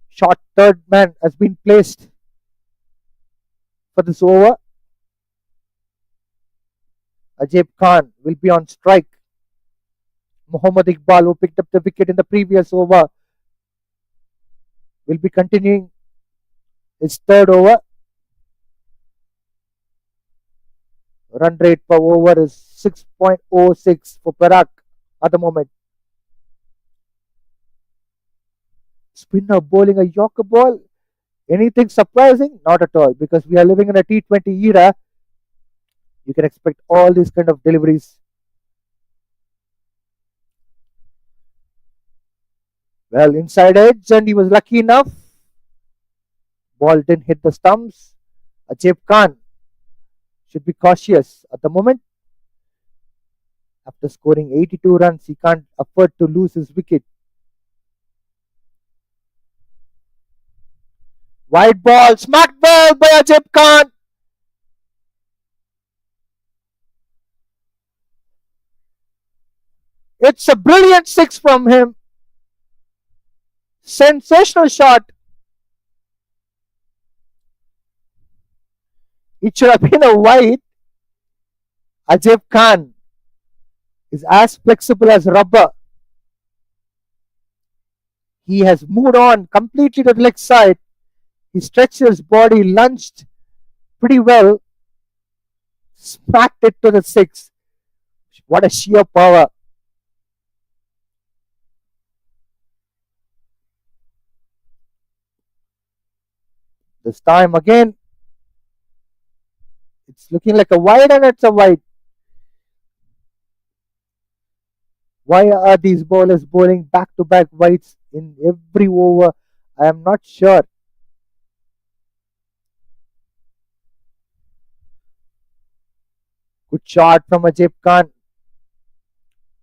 Short third man has been placed for this over. Ajib Khan will be on strike. Muhammad Iqbal, who picked up the wicket in the previous over, will be continuing his third over. Run rate per over is 6.06 for Perak at the moment. Spinner bowling a Yorker ball. Anything surprising? Not at all, because we are living in a T20 era. You can expect all these kind of deliveries. Well, inside edge, and he was lucky enough. Ball didn't hit the stumps. Ajib Khan should be cautious at the moment. After scoring 82 runs, he can't afford to lose his wicket. Wide ball, smacked well by Ajib Khan. It's a brilliant 6 from him. Sensational shot. It should have been a wide. Ajib Khan is as flexible as rubber. He has moved on completely to the leg side. He stretched his body, lunged pretty well, smacked it to the 6. What a sheer power. This time again, it's looking like a wide and it's a wide. Why are these bowlers bowling back to back wides in every over? I am not sure. Good shot from Ajib Khan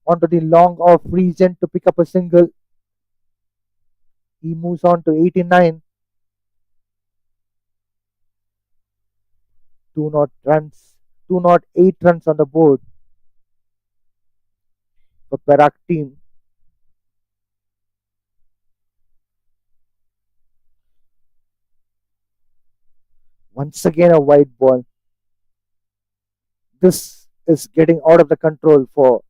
onto the long off region to pick up a single. He moves on to 89. 2 not runs, 2 not 8 runs on the board for Perak team. Once again a wide ball. This is getting out of the control for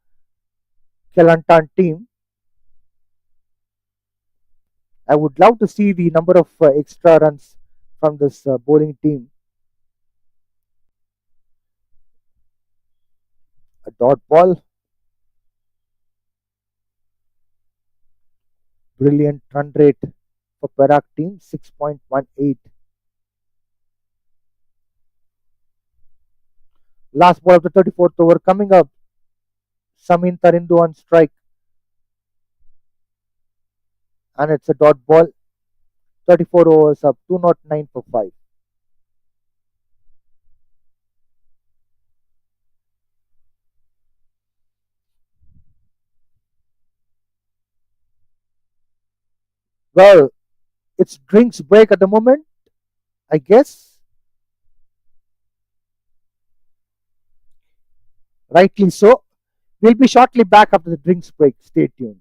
Kelantan team. I would love to see the number of extra runs from this bowling team. A dot ball, brilliant run rate for Perak team, 6.18. Last ball of the 34th over coming up. Samin Tarindu on strike, and it's a dot ball. 34 overs up, 209 for 5. Well, it's drinks break at the moment, I guess. Rightly so. We'll be shortly back after the drinks break. Stay tuned.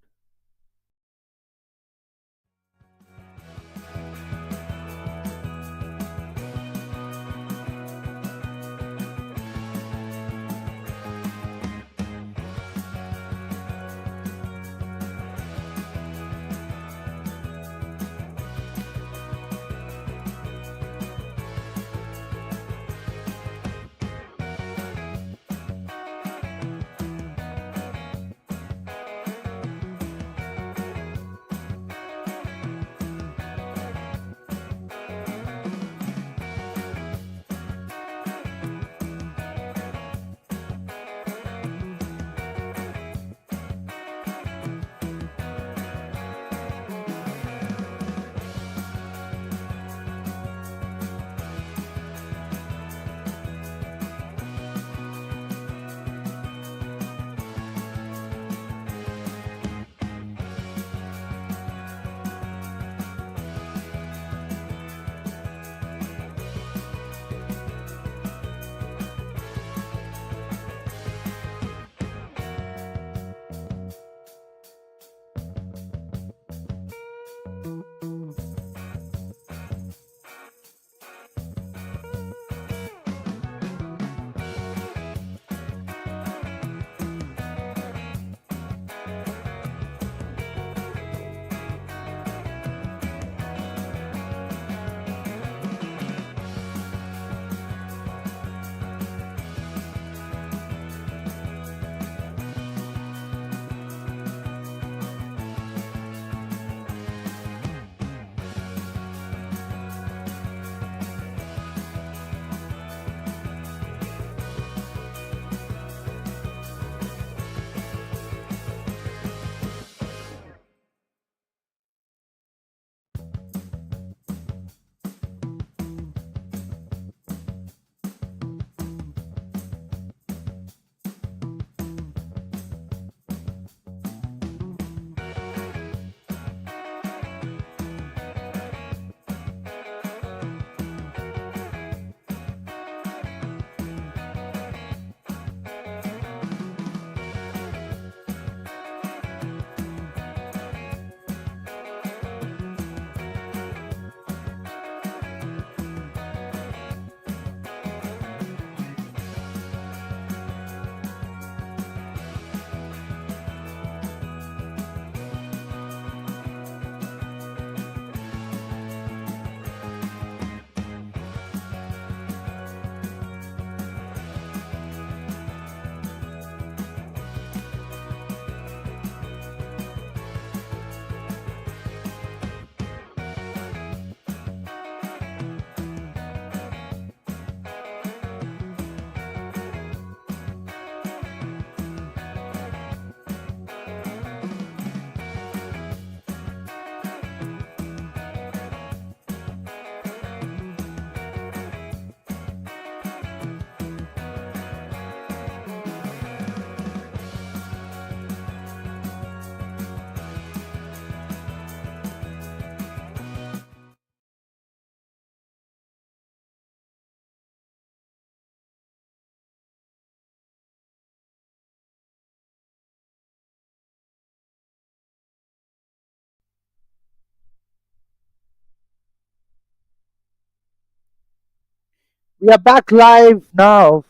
We are back live now.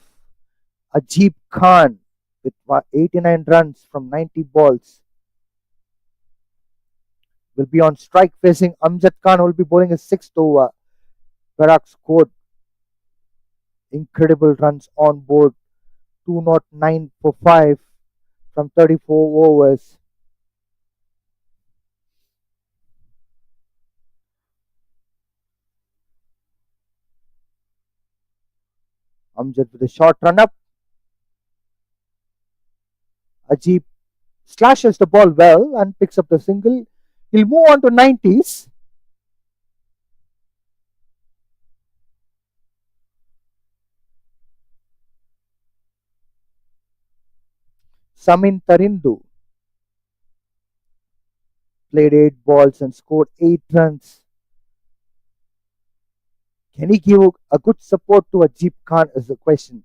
Ajib Khan with 89 runs from 90 balls will be on strike facing Amjad Khan, who will be bowling his sixth over. Perak scored incredible runs on board 209 for 5 from 34 overs. Amjad with a short run up. Ajib slashes the ball well and picks up the single. He'll move on to 90s. Samin Tarindu played 8 balls and scored 8 runs. Can he give a good support to Ajib Khan is the question.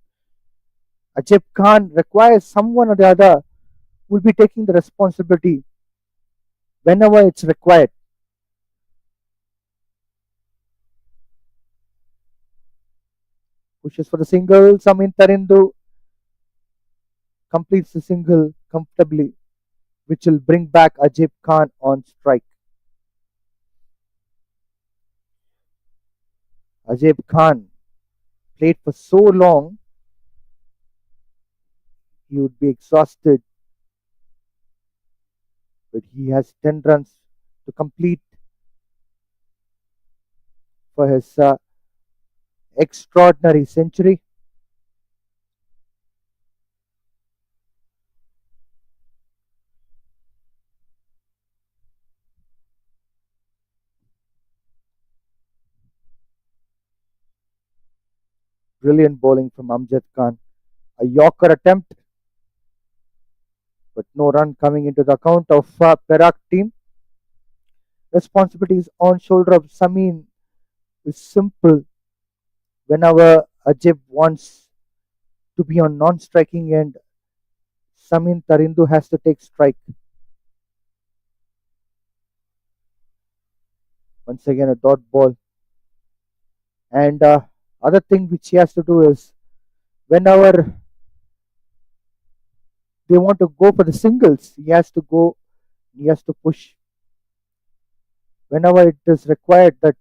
Ajib Khan requires someone or the other who will be taking the responsibility whenever it's required. Pushes for the single. Samin Tarindu completes the single comfortably, which will bring back Ajib Khan on strike. Ajib Khan played for so long, he would be exhausted, but he has 10 runs to complete for his extraordinary century. Brilliant bowling from Amjad Khan. A Yorker attempt, but no run coming into the account of Perak team. Responsibilities on shoulder of Samin is simple. Whenever Ajib wants to be on non-striking end, Samin Tarindu has to take strike. Once again, a dot ball. And other thing which he has to do is whenever they want to go for the singles, he has to go, he has to push. Whenever it is required that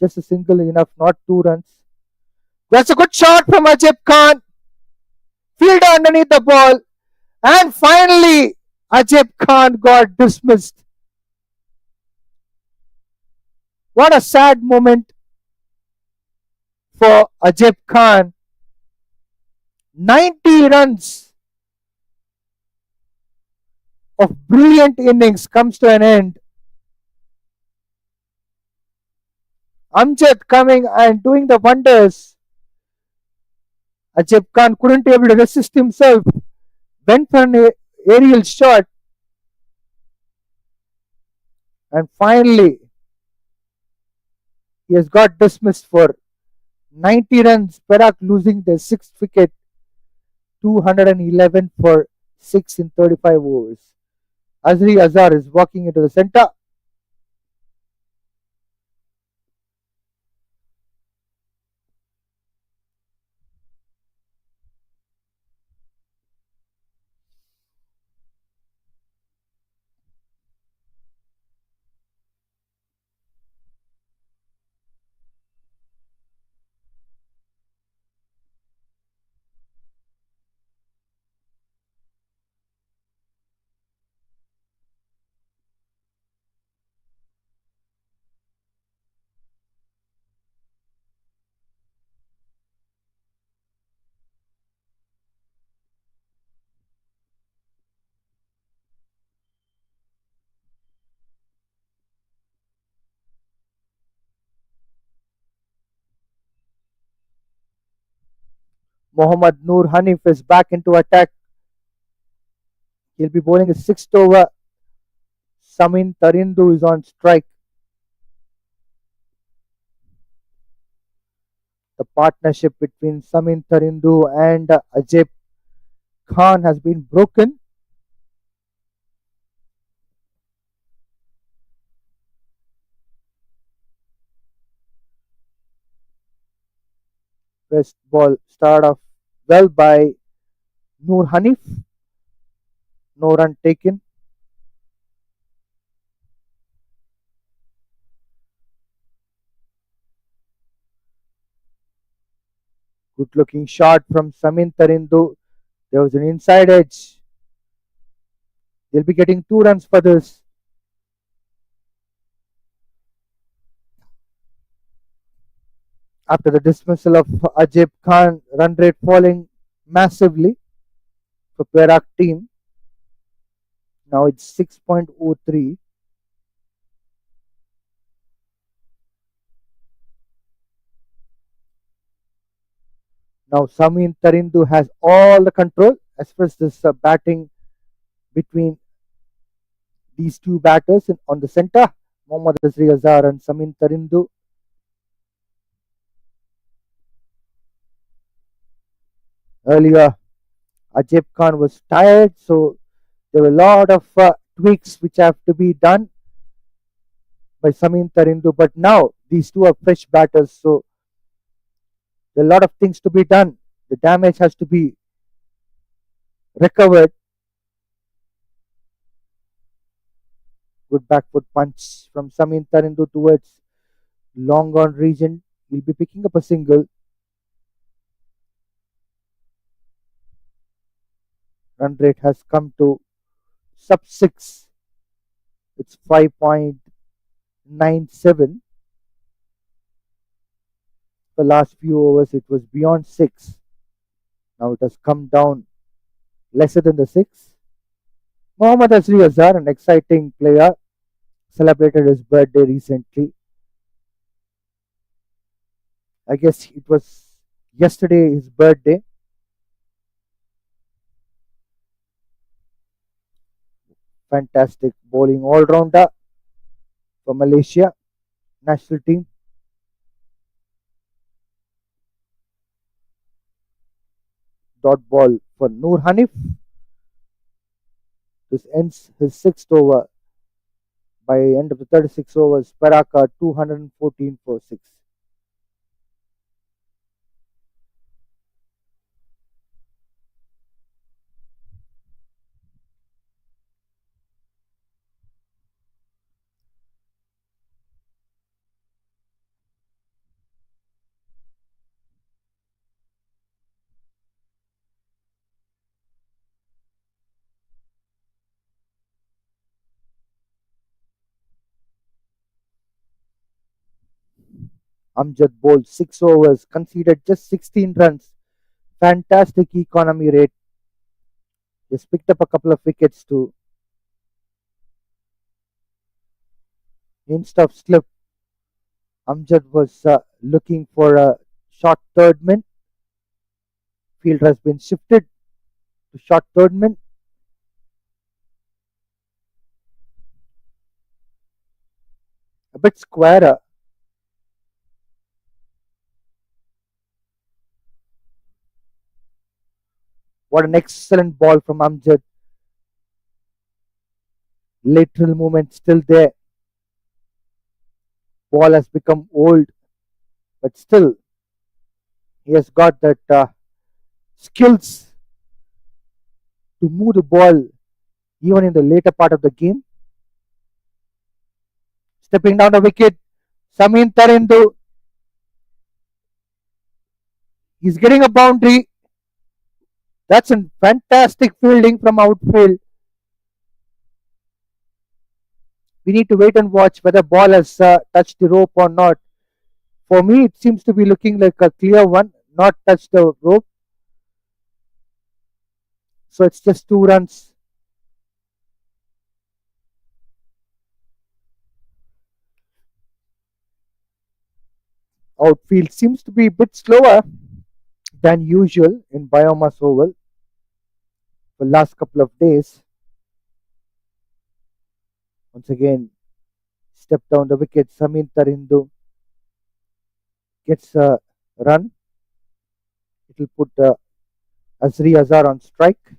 just a single enough, not 2 runs. That's a good shot from Ajib Khan. Fielder underneath the ball. And finally, Ajib Khan got dismissed. What a sad moment for Ajib Khan. 90 runs of brilliant innings comes to an end. Amjad coming and doing the wonders. Ajib Khan couldn't be able to resist himself. Went for an aerial shot. And finally, he has got dismissed for 90 runs. Perak losing their sixth wicket. 211 for 6 in 35 overs. Azri Azar is walking into the center. Mohammad Noor Hanif is back into attack. He'll be bowling a sixth over. Samin Tarindu is on strike. The partnership between Samin Tarindu and Ajib Khan has been broken. First ball start off well by Noor Hanif. No run taken. Good looking shot from Samin Tarindu. There was an inside edge. They'll be getting 2 runs for this. After the dismissal of Ajib Khan, run rate falling massively for Perak team. Now it's 6.03. Now Samin Tarindu has all the control as far as this batting between these two batters on the center, Mohammad Azri Azar and Samin Tarindu. Earlier, Ajib Khan was tired, so there were a lot of tweaks which have to be done by Samin Tarindu. But now these two are fresh batters, so there are a lot of things to be done. The damage has to be recovered. Good back foot punch from Samin Tarindu towards long on region. He'll be picking up a single. Run rate has come to sub 6. It's 5.97. The last few overs it was beyond 6. Now it has come down lesser than the 6. Mohammad Azri Azar, an exciting player, celebrated his birthday recently. I guess it was yesterday his birthday. Fantastic bowling all rounder for Malaysia national team. Dot ball for Noor Hanif. This ends his 6th over. By end of the 36 overs, Perak are 214 for 6. Amjad bowled 6 overs, conceded just 16 runs. Fantastic economy rate. He's picked up a couple of wickets too. Instead of slip, Amjad was looking for a short third man. Field has been shifted to short third man. A bit squarer. What an excellent ball from Amjad. Lateral movement still there. Ball has become old, but still he has got that skills to move the ball even in the later part of the game. Stepping down the wicket, Samin Tarindu. He's getting a boundary. That's a fantastic fielding from outfield. We need to wait and watch whether ball has touched the rope or not. For me, it seems to be looking like a clear one, not touched the rope. So it's just 2 runs. Outfield seems to be a bit slower than usual in BAYUEMAS Oval for the last couple of days. Once again, step down the wicket. Samin Tarindu gets a run. It will put Azri Azar on strike.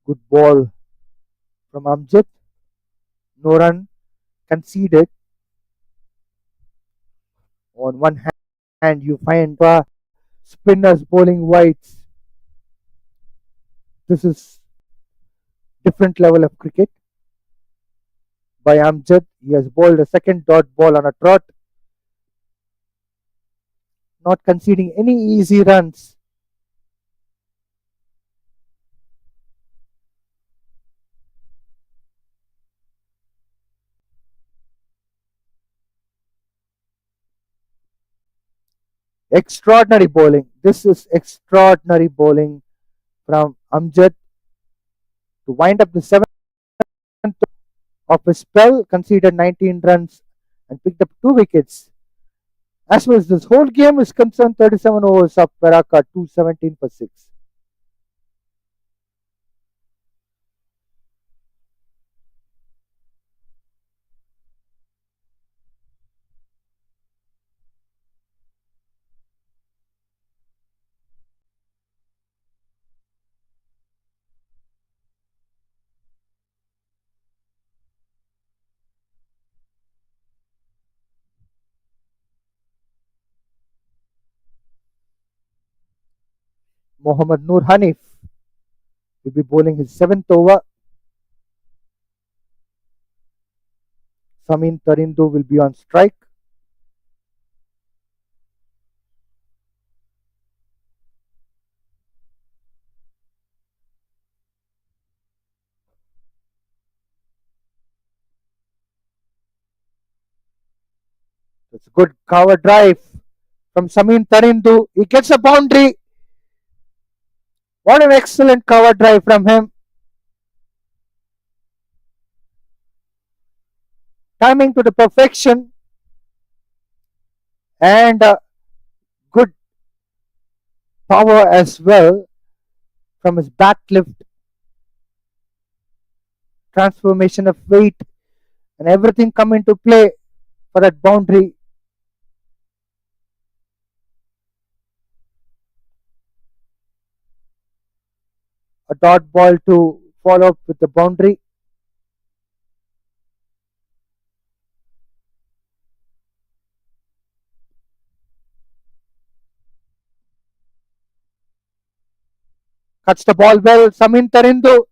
Good ball from Amjad. No run conceded. On one hand, you find spinners bowling wides. This is different level of cricket by Amjad. He has bowled a second dot ball on a trot, not conceding any easy runs. Extraordinary bowling. This is extraordinary bowling from Amjad to wind up the seventh of his spell, conceded 19 runs and picked up 2 wickets. As far as this whole game is concerned, 37 overs of Perak are 217 for 6. Mohammad Noor Hanif will be bowling his seventh over. Samin Tarindu will be on strike. It's a good cover drive from Samin Tarindu. He gets a boundary. What an excellent cover drive from him. Timing to the perfection and good power as well from his bat lift, transformation of weight, and everything come into play for that boundary. A dot ball to follow up with the boundary. Cuts the ball well. Samin Tarindu.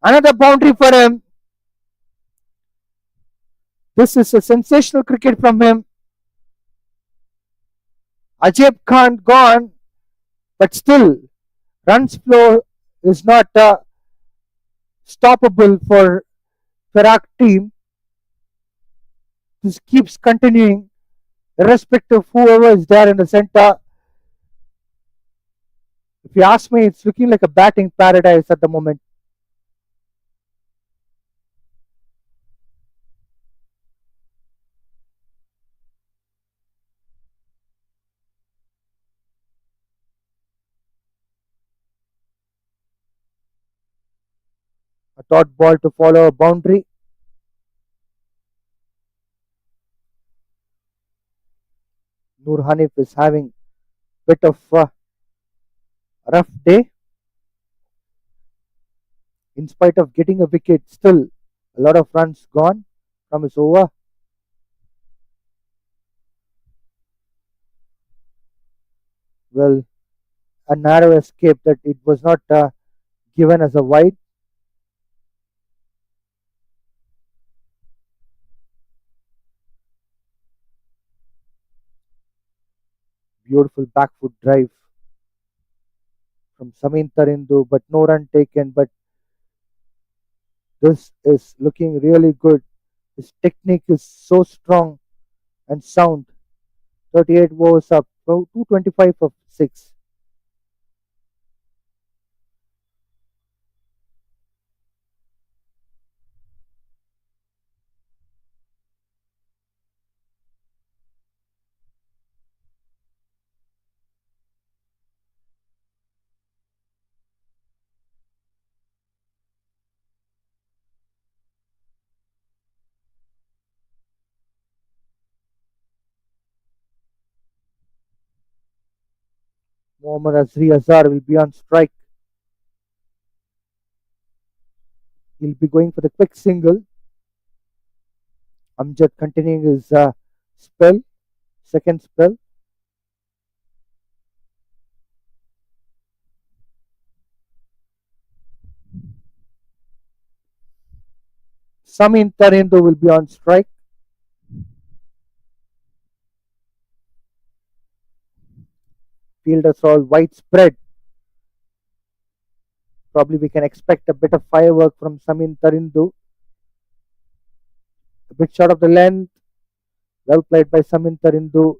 Another boundary for him. This is a sensational cricket from him. Ajib Khan gone, but still, runs flow is not stoppable for Perak team. This keeps continuing, irrespective of whoever is there in the center. If you ask me, it's looking like a batting paradise at the moment. A dot ball to follow a boundary. Noor Hanif is having a bit of a rough day. In spite of getting a wicket, still a lot of runs gone from his over. Well, a narrow escape that it was not given as a wide. Beautiful back foot drive from Samin Tarindu, but no run taken. But this is looking really good. His technique is so strong and sound. 38 overs up, 225 for 6. Mohammad Azri Azar will be on strike. He'll be going for the quick single. Amjad continuing his spell, second spell. Samin Tarindo will be on strike. Fielders are all widespread. Probably we can expect a bit of firework from Samin Tarindu. A bit short of the length. Well played by Samin Tarindu.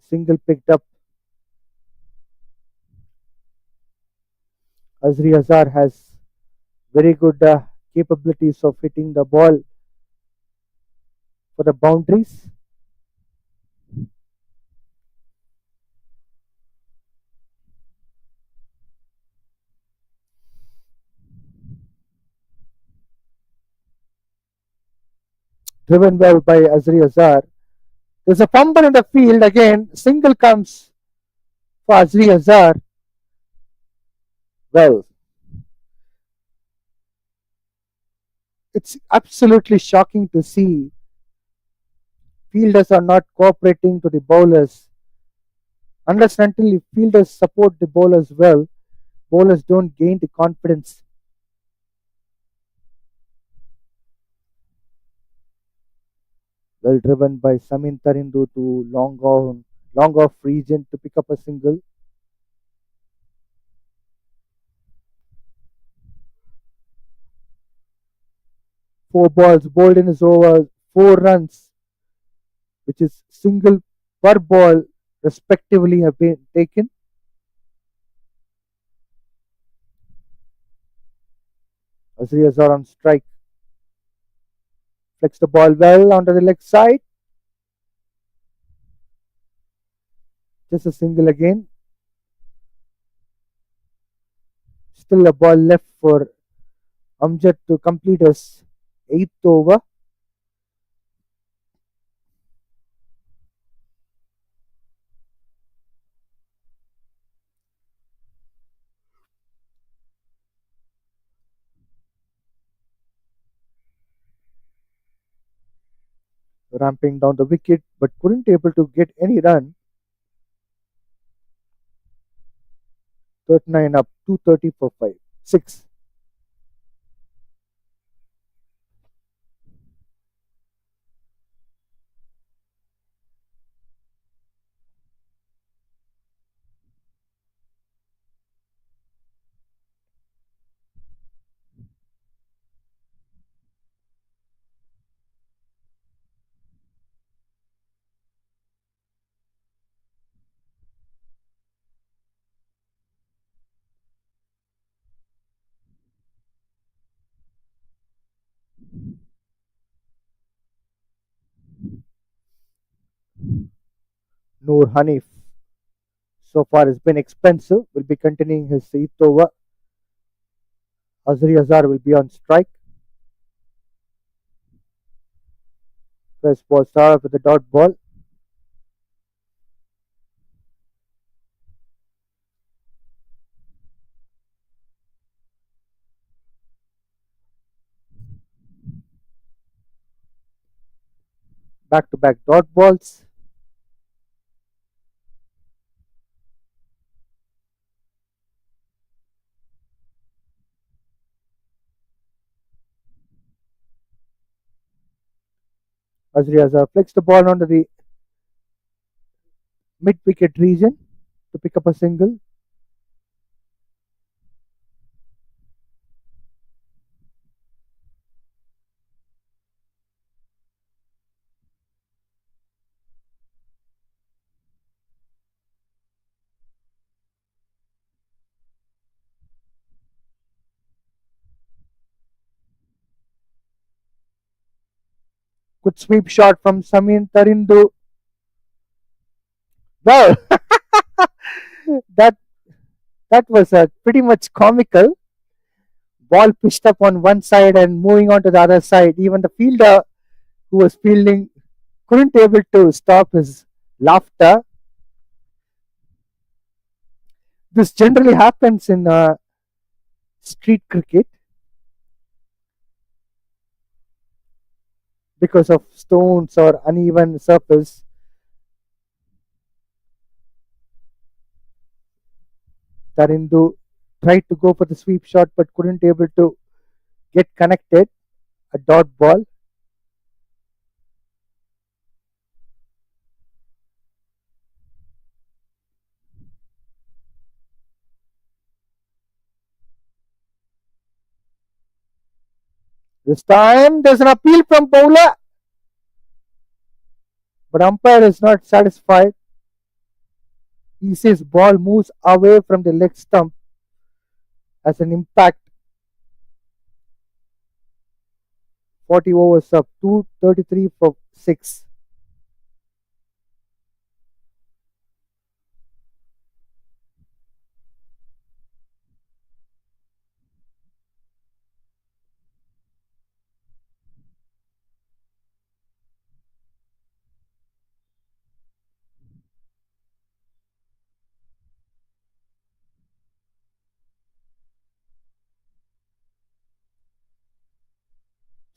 Single picked up. Azri Azar has very good capabilities of hitting the ball for the boundaries. Driven well by Azri Azar. There's a fumble in the field again. Single comes for Azri Azar. Well, it's absolutely shocking to see fielders are not cooperating to the bowlers. Unless and until the fielders support the bowlers well, bowlers don't gain the confidence. Well driven by Samin Tarindu to long off region to pick up a single. Four balls bowled in his over, 4 runs, which is single per ball respectively have been taken. Azri Azar on strike. Flicks the ball well onto the leg side. Just a single again. Still a ball left for Amjad to complete his 8th over. Ramping down the wicket but couldn't able to get any run. 39 up, 230 for 5. 6. Noor Hanif so far has been expensive. Will be continuing his 8th over. Azri Azar will be on strike. First ball started with the dot ball. Back to back dot balls. Azri Azar flicks the ball onto the mid wicket region to pick up a single. Good sweep shot from Samin Tarindu. Well, that that was pretty much comical. Ball pitched up on one side and moving on to the other side. Even the fielder who was fielding couldn't able to stop his laughter. This generally happens in street cricket. because of stones or uneven surface. Tarindu tried to go for the sweep shot but couldn't able to get connected. A dot ball. This time there's an appeal from bowler, but umpire is not satisfied. He says ball moves away from the leg stump as an impact. 40 overs up, 233 for 6.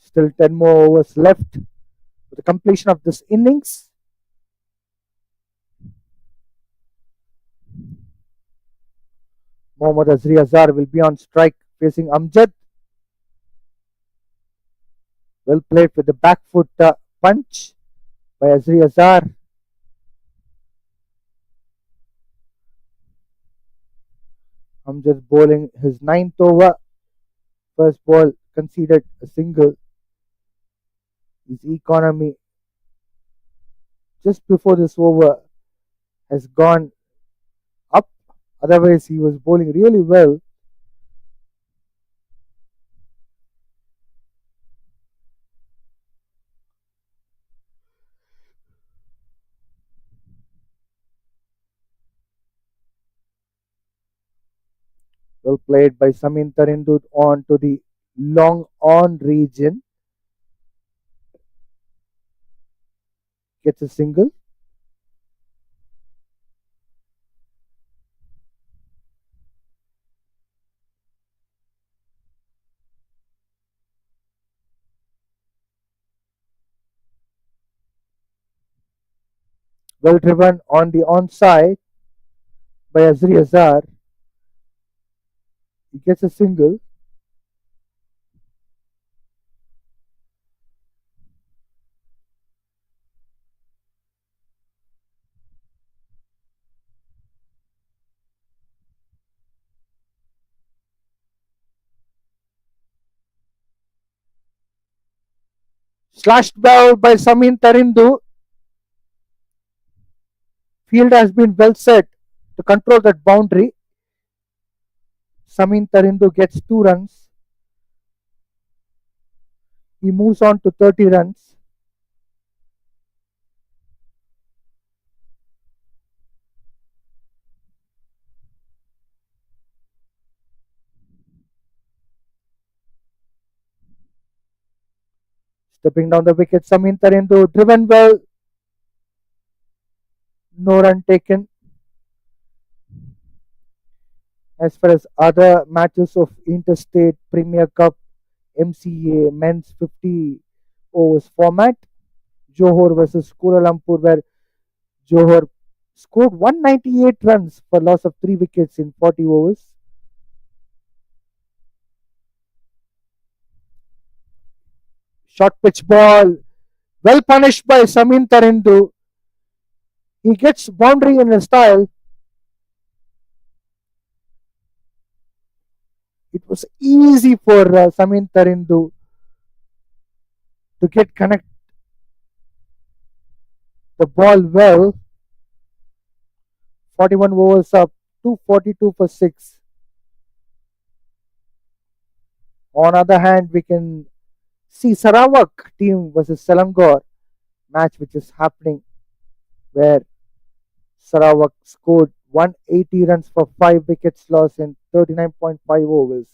Still 10 more overs left. With the completion of this innings, Mohammad Azri Azar will be on strike facing Amjad. Well played with the back foot punch by Azri Azar. Amjad bowling his ninth over. First ball conceded a single. His economy just before this over has gone up. Otherwise, he was bowling really well. Well played by Samin Tarindud on to the long on region. Gets a single. Well driven on the onside by Azri Azar. He gets a single. Slashed ball by Samin Tarindu. Field has been well set to control that boundary. Samin Tarindu gets 2 runs. He moves on to 30 runs. Stepping down the wicket, Samin Tarindu driven well. No run taken. As far as other matches of Interstate Premier Cup MCA men's 50 overs format, Johor versus Kuala Lumpur, where Johor scored 198 runs for loss of 3 wickets in 40 overs. Short pitch ball, well punished by Samin Tarindu. He gets boundary in a style. It was easy for Samin Tarindu to get connect the ball well. 41 overs up, 242 for 6. On other hand, we can see Sarawak team versus Selangor match which is happening where Sarawak scored 180 runs for 5 wickets lost in 39.5 overs.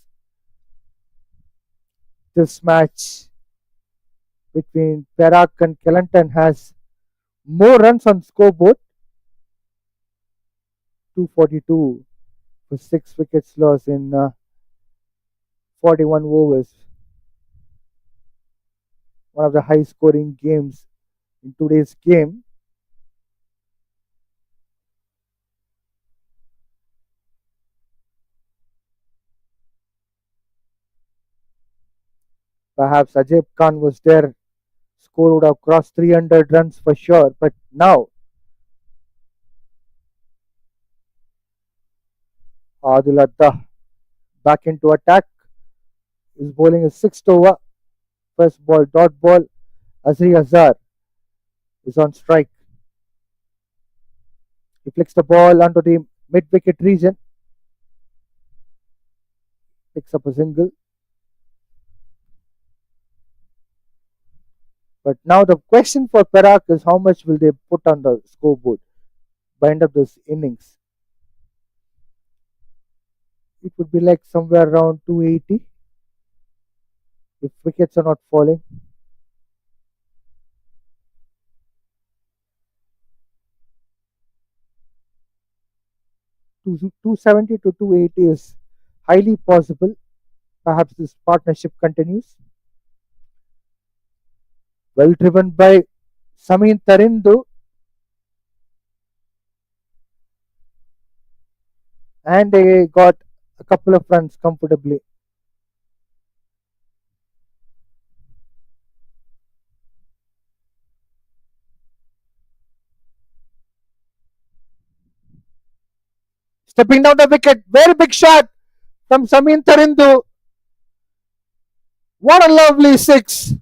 This match between Perak and Kelantan has more runs on scoreboard, 242 for 6 wickets lost in 41 overs. one of the high scoring games in today's game. Perhaps Ajay Khan was there, score would have crossed 300 runs for sure. But now Adil Adda back into attack is bowling a sixth over. First ball, dot ball. Azri Azar is on strike. He flicks the ball onto the mid wicket region, picks up a single. But now the question for Perak is how much will they put on the scoreboard by end of this innings? It would be like somewhere around 280 if wickets are not falling. 270 to 280 is highly possible. Perhaps this partnership continues. Well driven by Samin Tarindu, and they got a couple of runs comfortably. Stepping down the wicket, very big shot from Samin Tarindu. What a lovely six.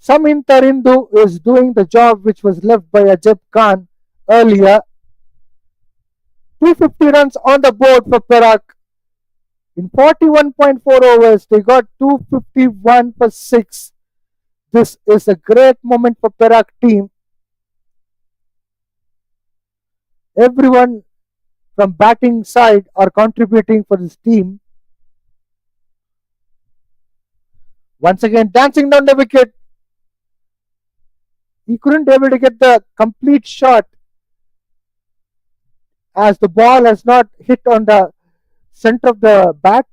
Samin Tarindu is doing the job which was left by Ajab Khan earlier. 250 runs on the board for Perak. In 41.4 overs, they got 251 for 6. This is a great moment for Perak team. Everyone from batting side are contributing for this team. Once again, dancing down the wicket. He couldn't be able to get the complete shot as the ball has not hit on the center of the bat.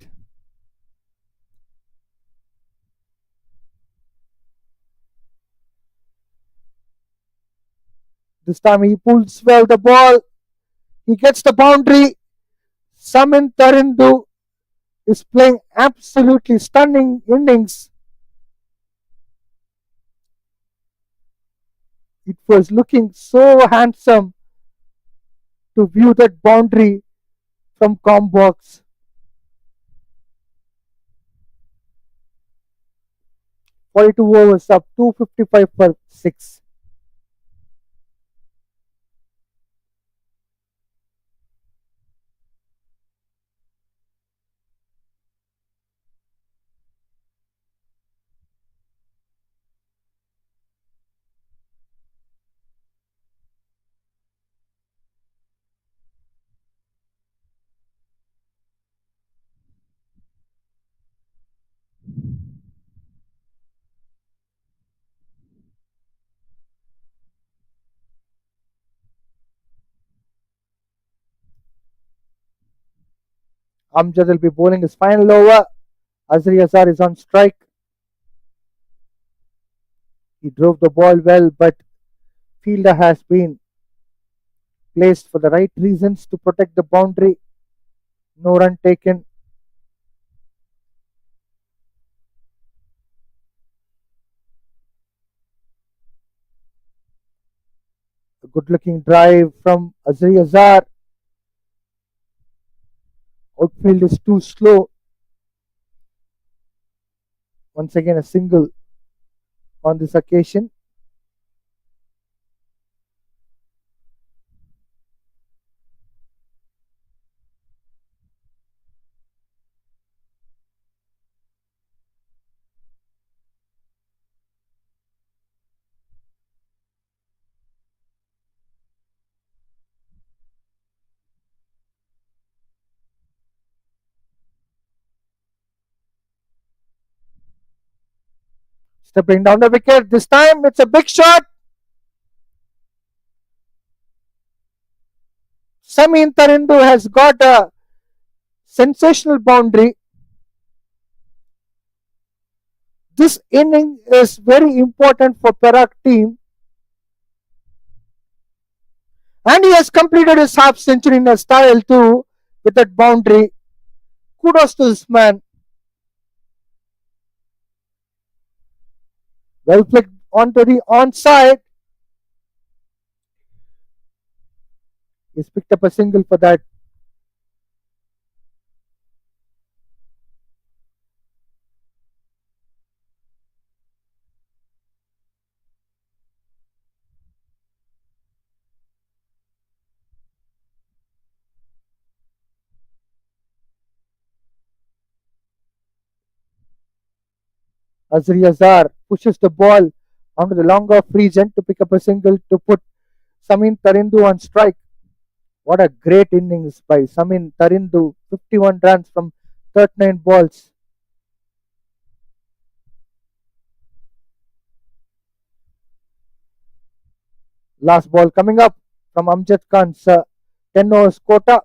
This time he pulls well the ball. He gets the boundary. Samin Tarindu is playing absolutely stunning innings. It was looking so handsome to view that boundary from Combox. 42 overs up, 255 for 6. Amjad will be bowling his final over. Azri Azar is on strike. He drove the ball well, but fielder has been placed for the right reasons to protect the boundary. No run taken. A good looking drive from Azri Azar. Outfield is too slow. Once again, a single on this occasion. Stepping down the wicket. This time it's a big shot. Samin Tarindu has got a sensational boundary. This inning is very important for Perak team, and he has completed his half century in a style too with that boundary. Kudos to this man. Well flicked onto the onside. He's picked up a single for that. Azri Azar pushes the ball onto the long off region to pick up a single to put Samin Tarindu on strike. What a great innings by Samin Tarindu. 51 runs from 39 balls. Last ball coming up from Amjad Khan's 10 overs quota.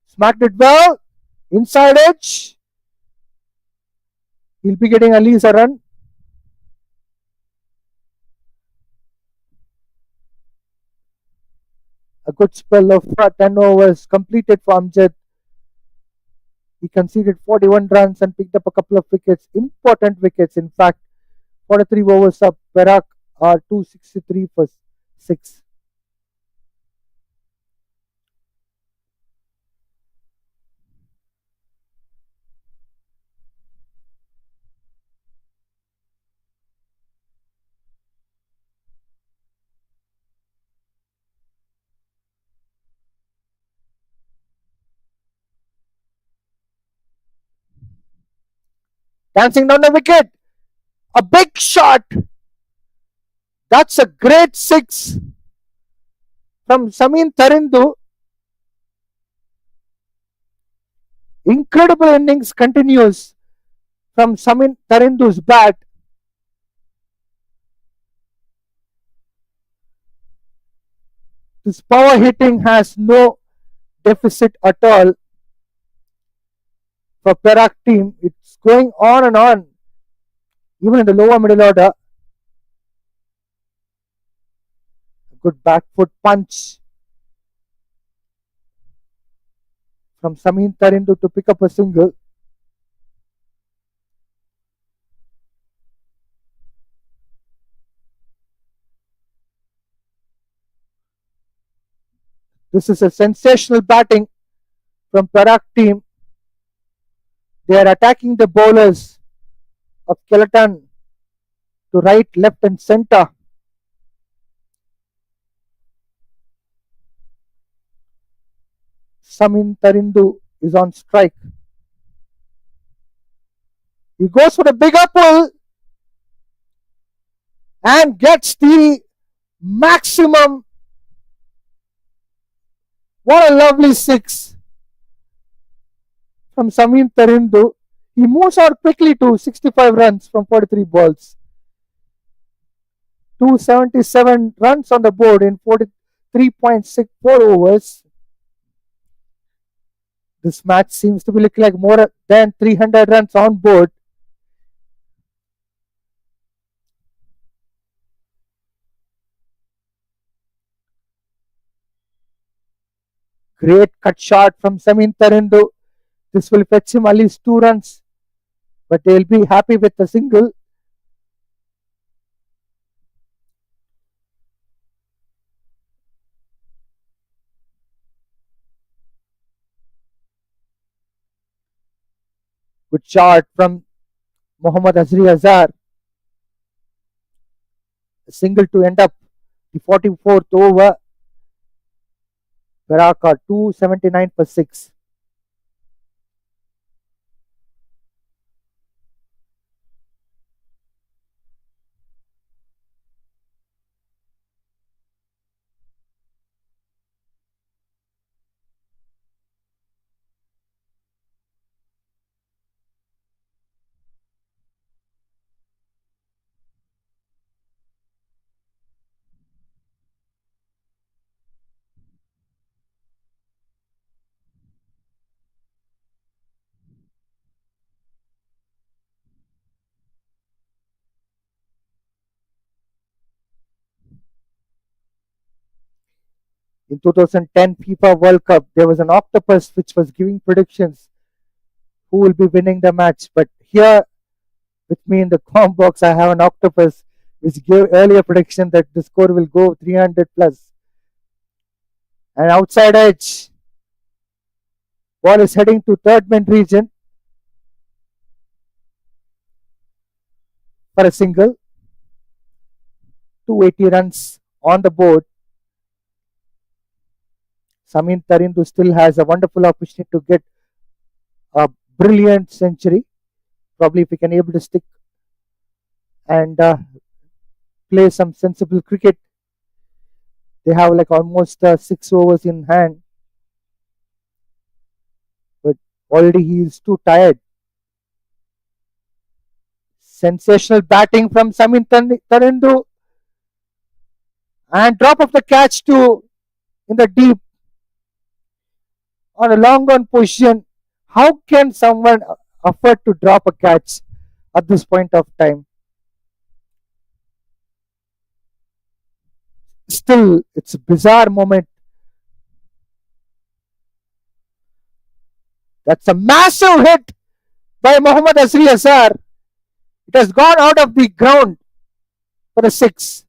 Smacked it well. Inside edge. He'll be getting at least a run. A good spell of 10 overs completed for Amjad. He conceded 41 runs and picked up a couple of wickets, important wickets. In fact, 43 overs up. Perak are 263 for 6. Dancing down the wicket. A big shot. That's a great 6 from Samin Tarindu. Incredible innings continues from Samin Tarindu's bat. This power hitting has no deficit at all for Perak team. It's going on and on, even in the lower middle order. A good back foot punch from Samin Tarindu to pick up a single. This is a sensational batting from Perak team. They are attacking the bowlers of Kelantan to right, left, and center. Samin Tarindu is on strike. He goes for the big apple and gets the maximum. What a lovely 6 from Samin Tarindu. He moves out quickly to 65 runs from 43 balls. 277 runs on the board in 43.64 overs. This match seems to be looking like more than 300 runs on board. Great cut shot from Samin Tarindu. This will fetch him at least 2 runs, but they'll be happy with a single. Good shot from Mohammad Azri Azar. A single to end up the 44th over. Perak 279 for 6. In 2010 FIFA World Cup, there was an octopus which was giving predictions who will be winning the match. But here with me in the com box, I have an octopus which gave earlier prediction that the score will go 300 plus. And outside edge, ball is heading to third man region for a single. 280 runs on the board. Samin Tarindu still has a wonderful opportunity to get a brilliant century. Probably if he can able to stick and play some sensible cricket. They have like almost 6 overs in hand. But already he is too tired. Sensational batting from Samin Tarindu. And drop of the catch to in the deep on a long on position. How can someone afford to drop a catch at this point of time? Still, it's a bizarre moment. That's a massive hit by Mohammad Azri Azar. It has gone out of the ground for a six.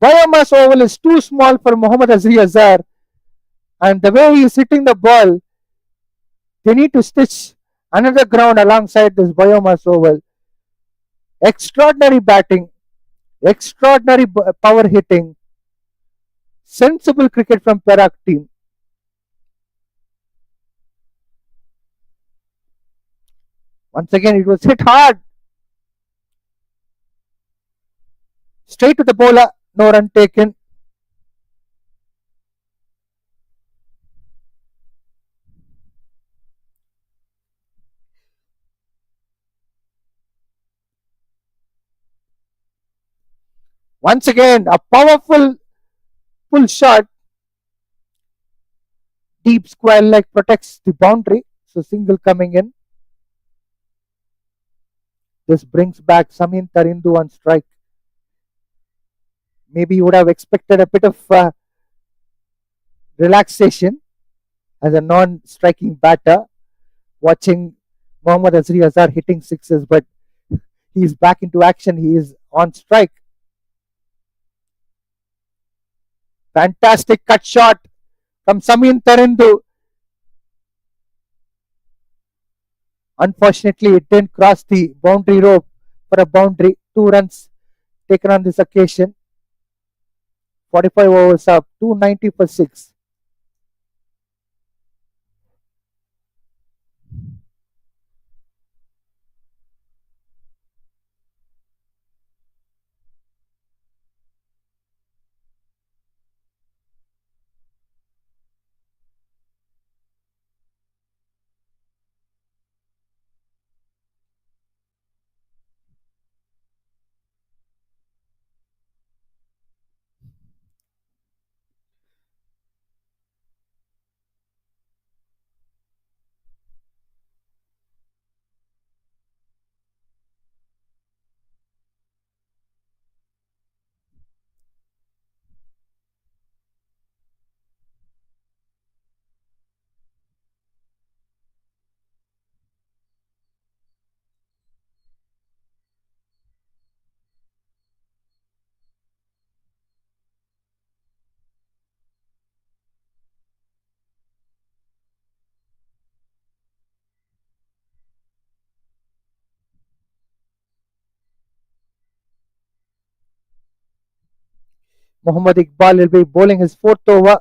BAYUEMAS oval is too small for Mohammad Azri Azar, and the way he is hitting the ball, they need to stitch another ground alongside this BAYUEMAS oval. Extraordinary batting, extraordinary power hitting, sensible cricket from Perak team. Once again, it was hit hard. Straight to the bowler, no run taken. Once again, a powerful pull shot. Deep square leg protects the boundary. So single coming in. This brings back Samin Tarindu on strike. Maybe you would have expected a bit of relaxation as a non-striking batter, watching Mohammad Azri Azar hitting sixes, but he is back into action. He is on strike. Fantastic cut shot from Samin Tarindu. Unfortunately, it didn't cross the boundary rope for a boundary. 2 runs taken on this occasion. 45 overs up, 290 for 6. Muhammad Iqbal will be bowling his fourth over.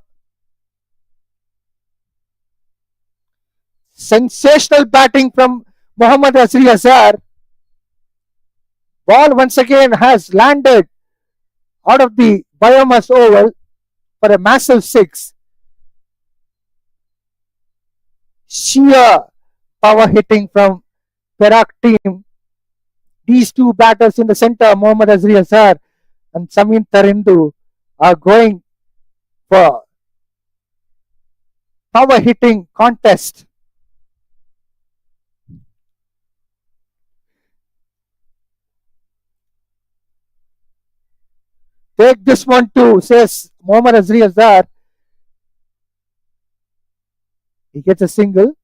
Sensational batting from Mohammad Azri Azar. Ball once again has landed out of the BAYUEMAS oval for a massive six. Sheer power hitting from Perak team. These two batters in the center, Mohammad Azri Azar and Samin Tarindu, are going for power hitting contest. Take this one too, says Mohammad Azri Azar. He gets a single.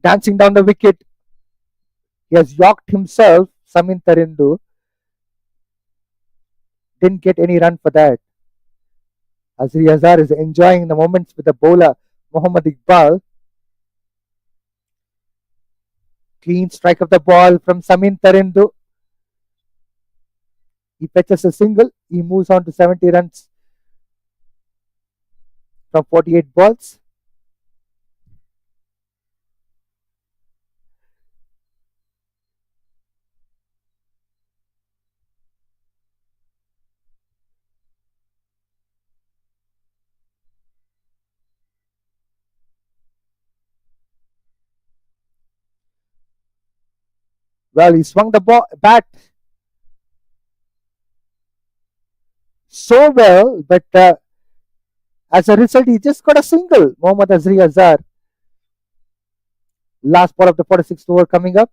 Dancing down the wicket. He has yorked himself. Samin Tarindu didn't get any run for that. Azri Azar is enjoying the moments with the bowler Mohammad Iqbal. Clean strike of the ball from Samin Tarindu. He fetches a single. He moves on to 70 runs from 48 balls. Well, he swung the bat so well, but as a result, he just got a single. Mohammad Azri Azar. Last ball of the 46th over coming up.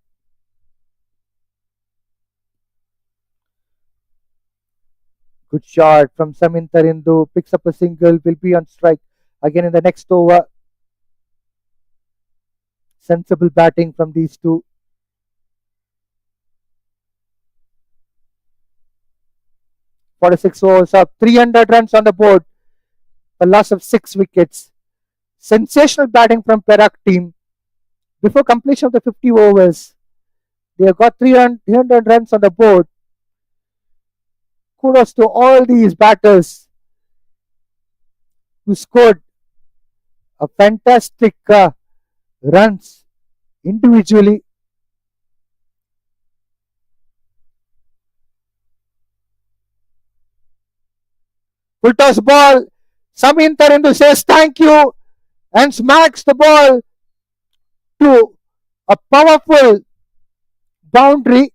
Good shot from Samin Tarindu. Picks up a single. Will be on strike again in the next over. Sensible batting from these two. 46 overs up. 300 runs on the board. A loss of 6 wickets. Sensational batting from Perak team. Before completion of the 50 overs, they have got 300 runs on the board. Kudos to all these batters who scored a fantastic runs individually. Full toss ball. Samin Tarindu says thank you and smacks the ball to a powerful boundary.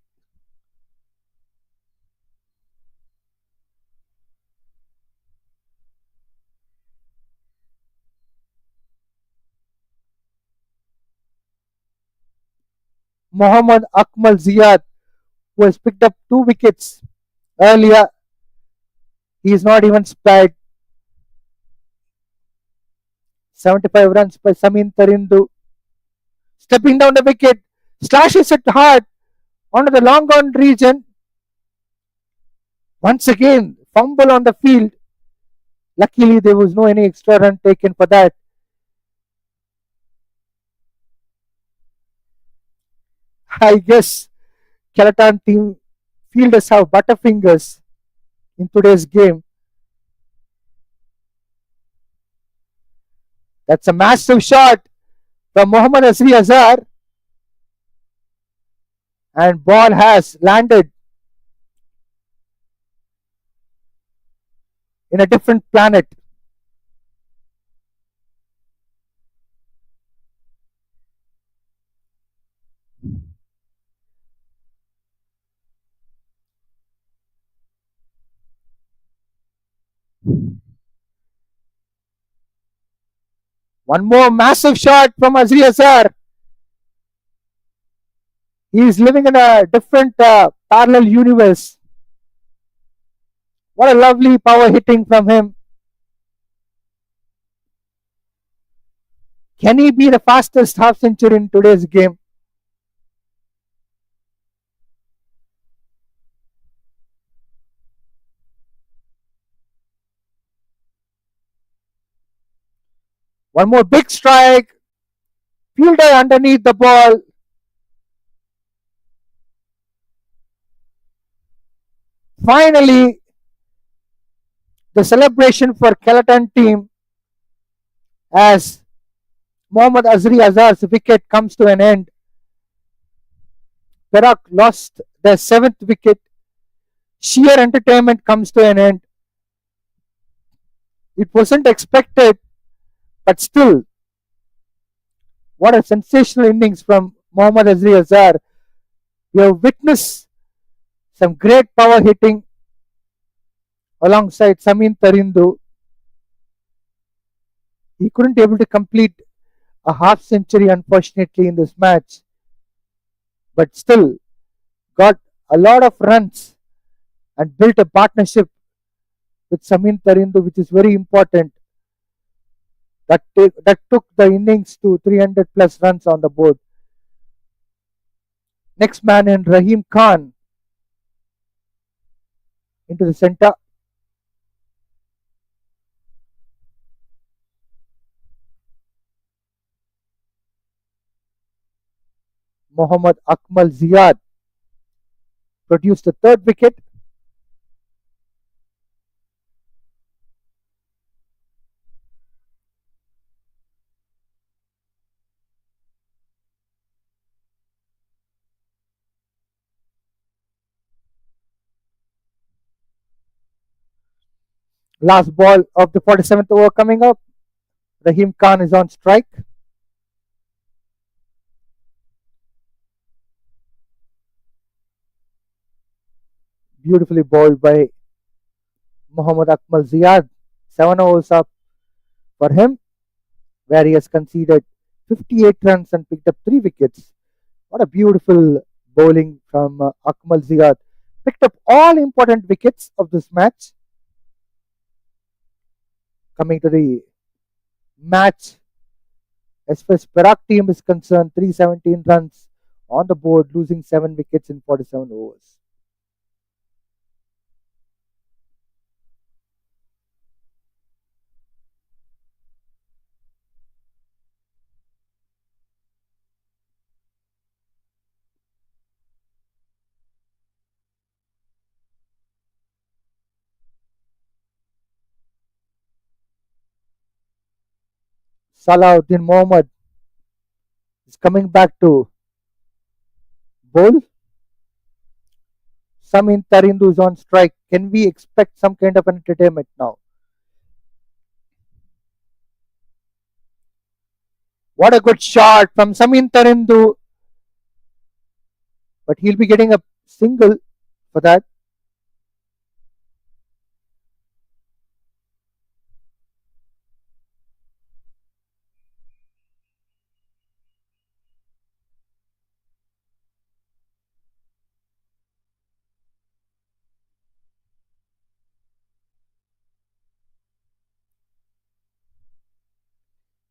Mohammad Akmal Ziyad, who has picked up 2 wickets earlier, he is not even spared. 75 runs by Samin Tarindu. Stepping down the wicket, slashes it hard onto the long on region. Once again, fumble on the field. Luckily, there was no any extra run taken for that. I guess Kelantan team fielders have butterfingers in today's game. That's a massive shot from Mohammad Azri Azar. And ball has landed in a different planet. One more massive shot from Azri Azar. He is living in a different parallel universe. What a lovely power hitting from him. Can he be the fastest half century in today's game? One more big strike. Fielder underneath the ball. Finally, the celebration for Kelantan team as Mohammad Azri Azar's wicket comes to an end. Perak lost their 7th wicket. Sheer entertainment comes to an end. It wasn't expected, but still, what a sensational innings from Mohammad Azri Azar. We have witnessed some great power hitting alongside Samin Tarindu. He couldn't able to complete a half century unfortunately in this match, but still got a lot of runs and built a partnership with Samin Tarindu, which is very important. That took the innings to 300 plus runs on the board. Next man in Rahim Khan into the center. Mohammad Akmal Ziyad produced the third wicket. Last ball of the 47th over coming up. Rahim Khan is on strike. Beautifully bowled by Mohammad Akmal Ziyad. 7 overs up for him, where he has conceded 58 runs and picked up 3 wickets. What a beautiful bowling from Akmal Ziyad. Picked up all important wickets of this match. Coming to the match, as far as Perak team is concerned, 317 runs on the board, losing 7 wickets in 47 overs. Salahuddin Mohammad is coming back to bowl. Samin Tarindu is on strike. Can we expect some kind of an entertainment now? What a good shot from Samin Tarindu, but he'll be getting a single for that.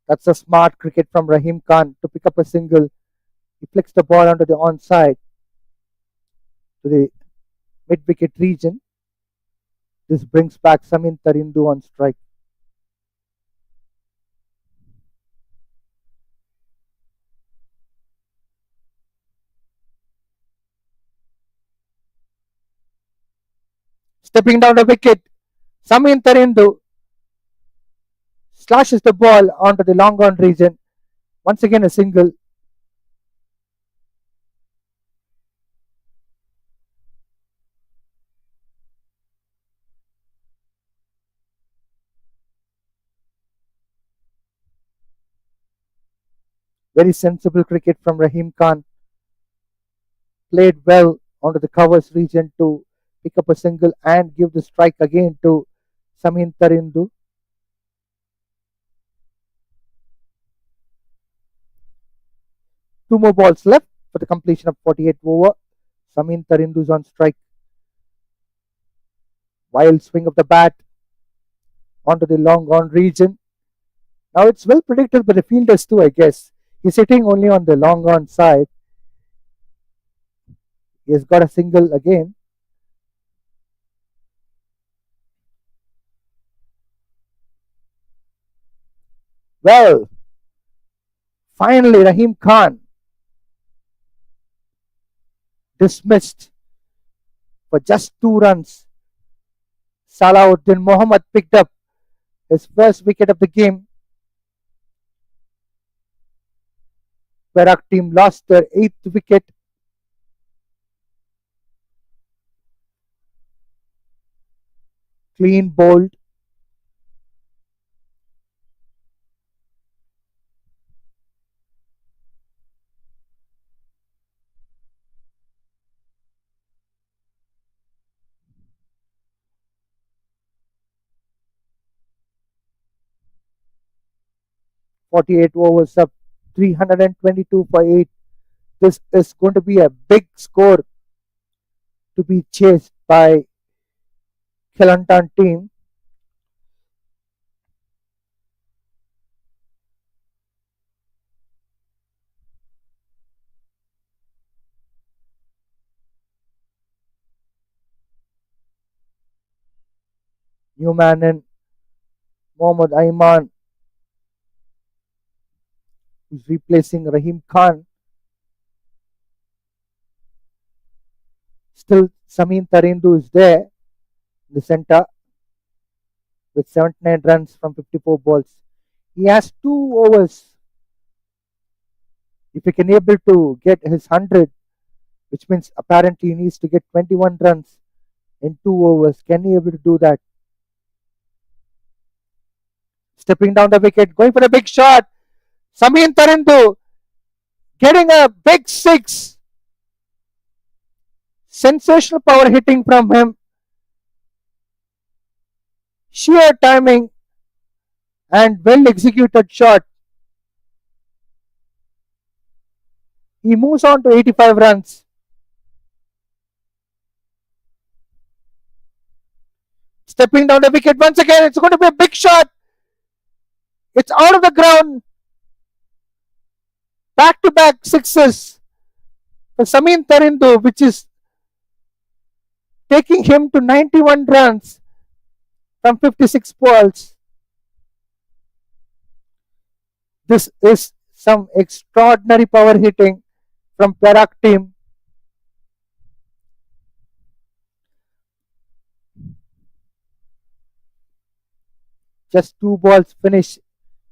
That's a smart cricket from Rahim Khan to pick up a single. He flicks the ball onto the onside to the mid wicket region. This brings back Samin Tarindu on strike. Stepping down the wicket, Samin Tarindu slashes the ball onto the long on region. Once again, a single. Very sensible cricket from Rahim Khan. Played well onto the covers region to pick up a single and give the strike again to Samin Tarindu. Two more balls left for the completion of 48 over. Samin Tarindu is on strike. Wild swing of the bat onto the long on region. Now it's well predicted by the fielders too, I guess. He's sitting only on the long on side. He has got a single again. Well, finally, Rahim Khan dismissed for just 2 runs. Salahuddin Mohammad picked up his first wicket of the game. Perak team lost their 8th wicket. Clean bowled. 48 overs up, 322 for 8. This is going to be a big score to be chased by Kelantan team. Newman and Mohammad Ayman, who's replacing Rahim Khan. Still, Samin Tarindu is there in the center with 79 runs from 54 balls. He has 2 overs. If he can able to get his 100, which means apparently he needs to get 21 runs in 2 overs. Can he able to do that? Stepping down the wicket, going for a big shot. Samin Tarindu getting a big six. Sensational power hitting from him. Sheer timing and well executed shot. He moves on to 85 runs. Stepping down the wicket once again. It's going to be a big shot. It's out of the ground. Back to back sixes for Samin Tarindu, which is taking him to 91 runs from 56 balls. This is some extraordinary power hitting from Perak team. Just 2 balls finish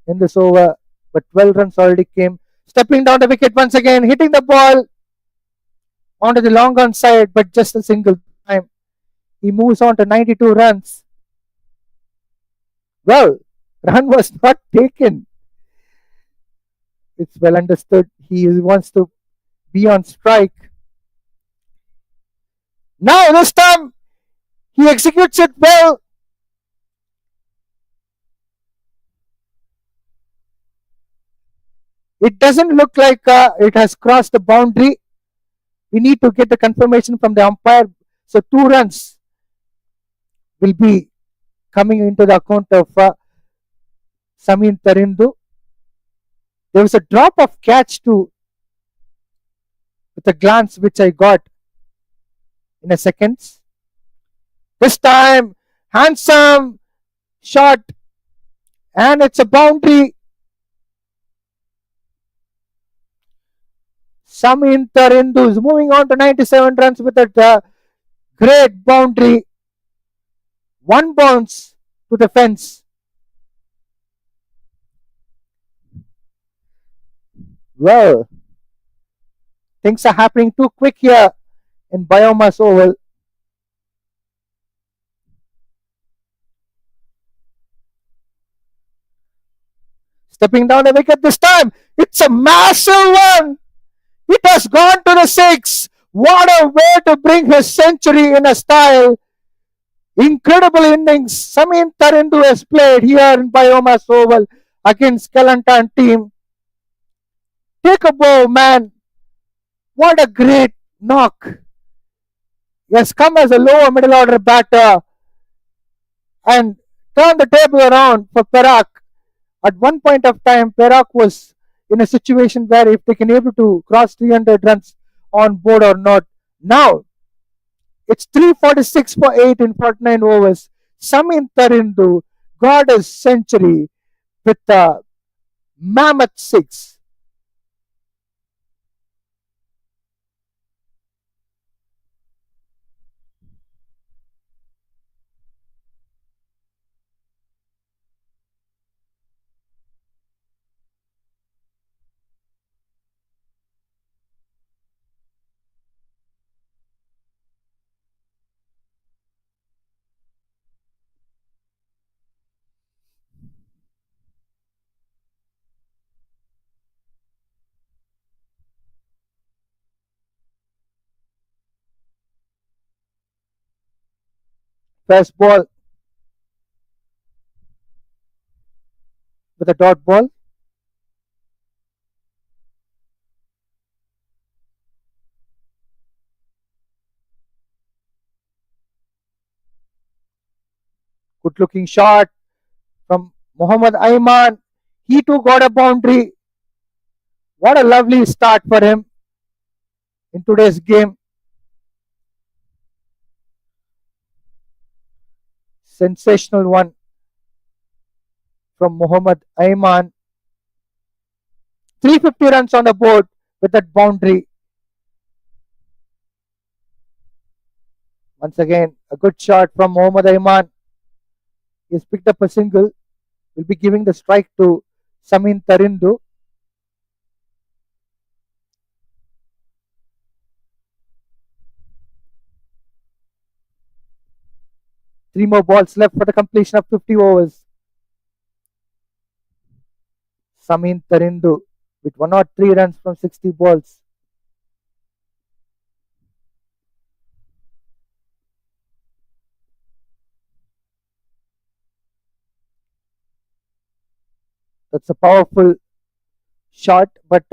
in this over, but 12 runs already came. Stepping down the wicket once again, hitting the ball onto the long on side, but just a single time. He moves on to 92 runs. Well, run was not taken. It's well understood. He wants to be on strike. Now, this time, he executes it well. It doesn't look like it has crossed the boundary. We need to get the confirmation from the umpire. So 2 runs will be coming into the account of Samin Tarindu. There was a drop of catch too, with a glance which I got in a second. This time, handsome shot, and it's a boundary. Samin Tarindu is moving on to 97 runs with a great boundary. One bounce to the fence. Well, things are happening too quick here in BAYUEMAS Oval. Stepping down the wicket this time. It's a massive one. It has gone to the six. What a way to bring his century in a style. Incredible innings Samin Tarindu has played here in BAYUEMAS Oval against Kelantan team. Take a bow, man. What a great knock. He has come as a lower middle order batter and turned the table around for Perak. At one point of time, Perak was in a situation where if they can able to cross 300 runs on board or not. Now, it's 346 for 8 in 49 overs. Samin Tarindu got a century with a mammoth six. First ball with a dot ball. Good looking shot from Mohammad Ayman. He too got a boundary. What a lovely start for him in today's game. Sensational one from Mohammad Ayman. 350 runs on the board with that boundary. Once again, a good shot from Mohammad Ayman. He's picked up a single. Will be giving the strike to Samin Tarindu. Three more balls left for the completion of 50 overs. Samin Tarindu with 103 runs from 60 balls. That's a powerful shot, but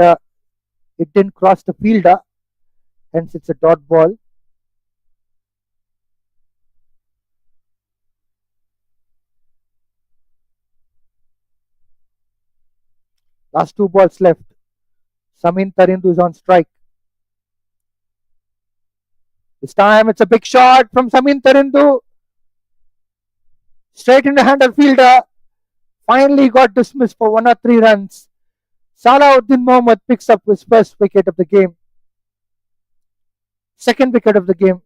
it didn't cross the fielder, hence it's a dot ball. Last two balls left. Samin Tarindu is on strike. This time it's a big shot from Samin Tarindu. Straight in the hand of fielder. Finally got dismissed for 103 runs. Salahuddin Mohammad picks up his first wicket of the game. Second wicket of the game.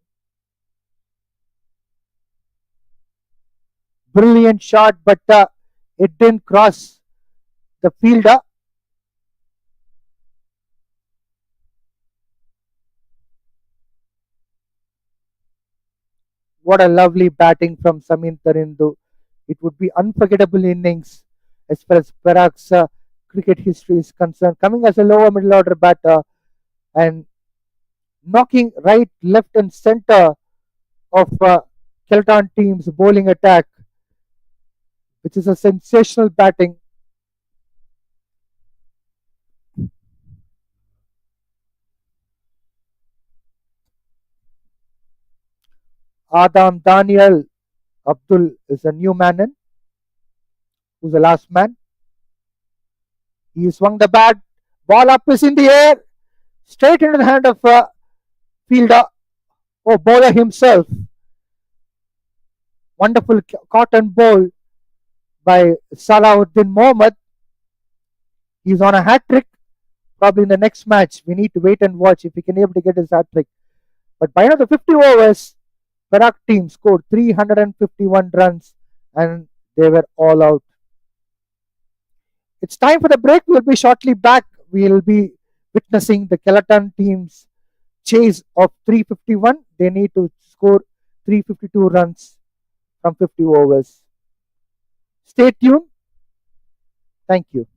Brilliant shot, but it didn't cross the fielder. What a lovely batting from Samin Tarindu. It would be unforgettable innings as far as Perak's cricket history is concerned. Coming as a lower middle order batter and knocking right, left, and center of Kelantan team's bowling attack, which is a sensational batting. Adam Daniel Abdul is a new man in, who's the last man. He swung the bat, ball up is in the air, straight into the hand of fielder or bowler himself. Wonderful cotton bowl by Salahuddin Mohammad. He's on a hat trick. Probably in the next match, we need to wait and watch if he can able to get his hat trick. But by now the 50 overs, Perak team scored 351 runs and they were all out. It's time for the break. We'll be shortly back. We'll be witnessing the Kelantan team's chase of 351. They need to score 352 runs from 50 overs. Stay tuned. Thank you.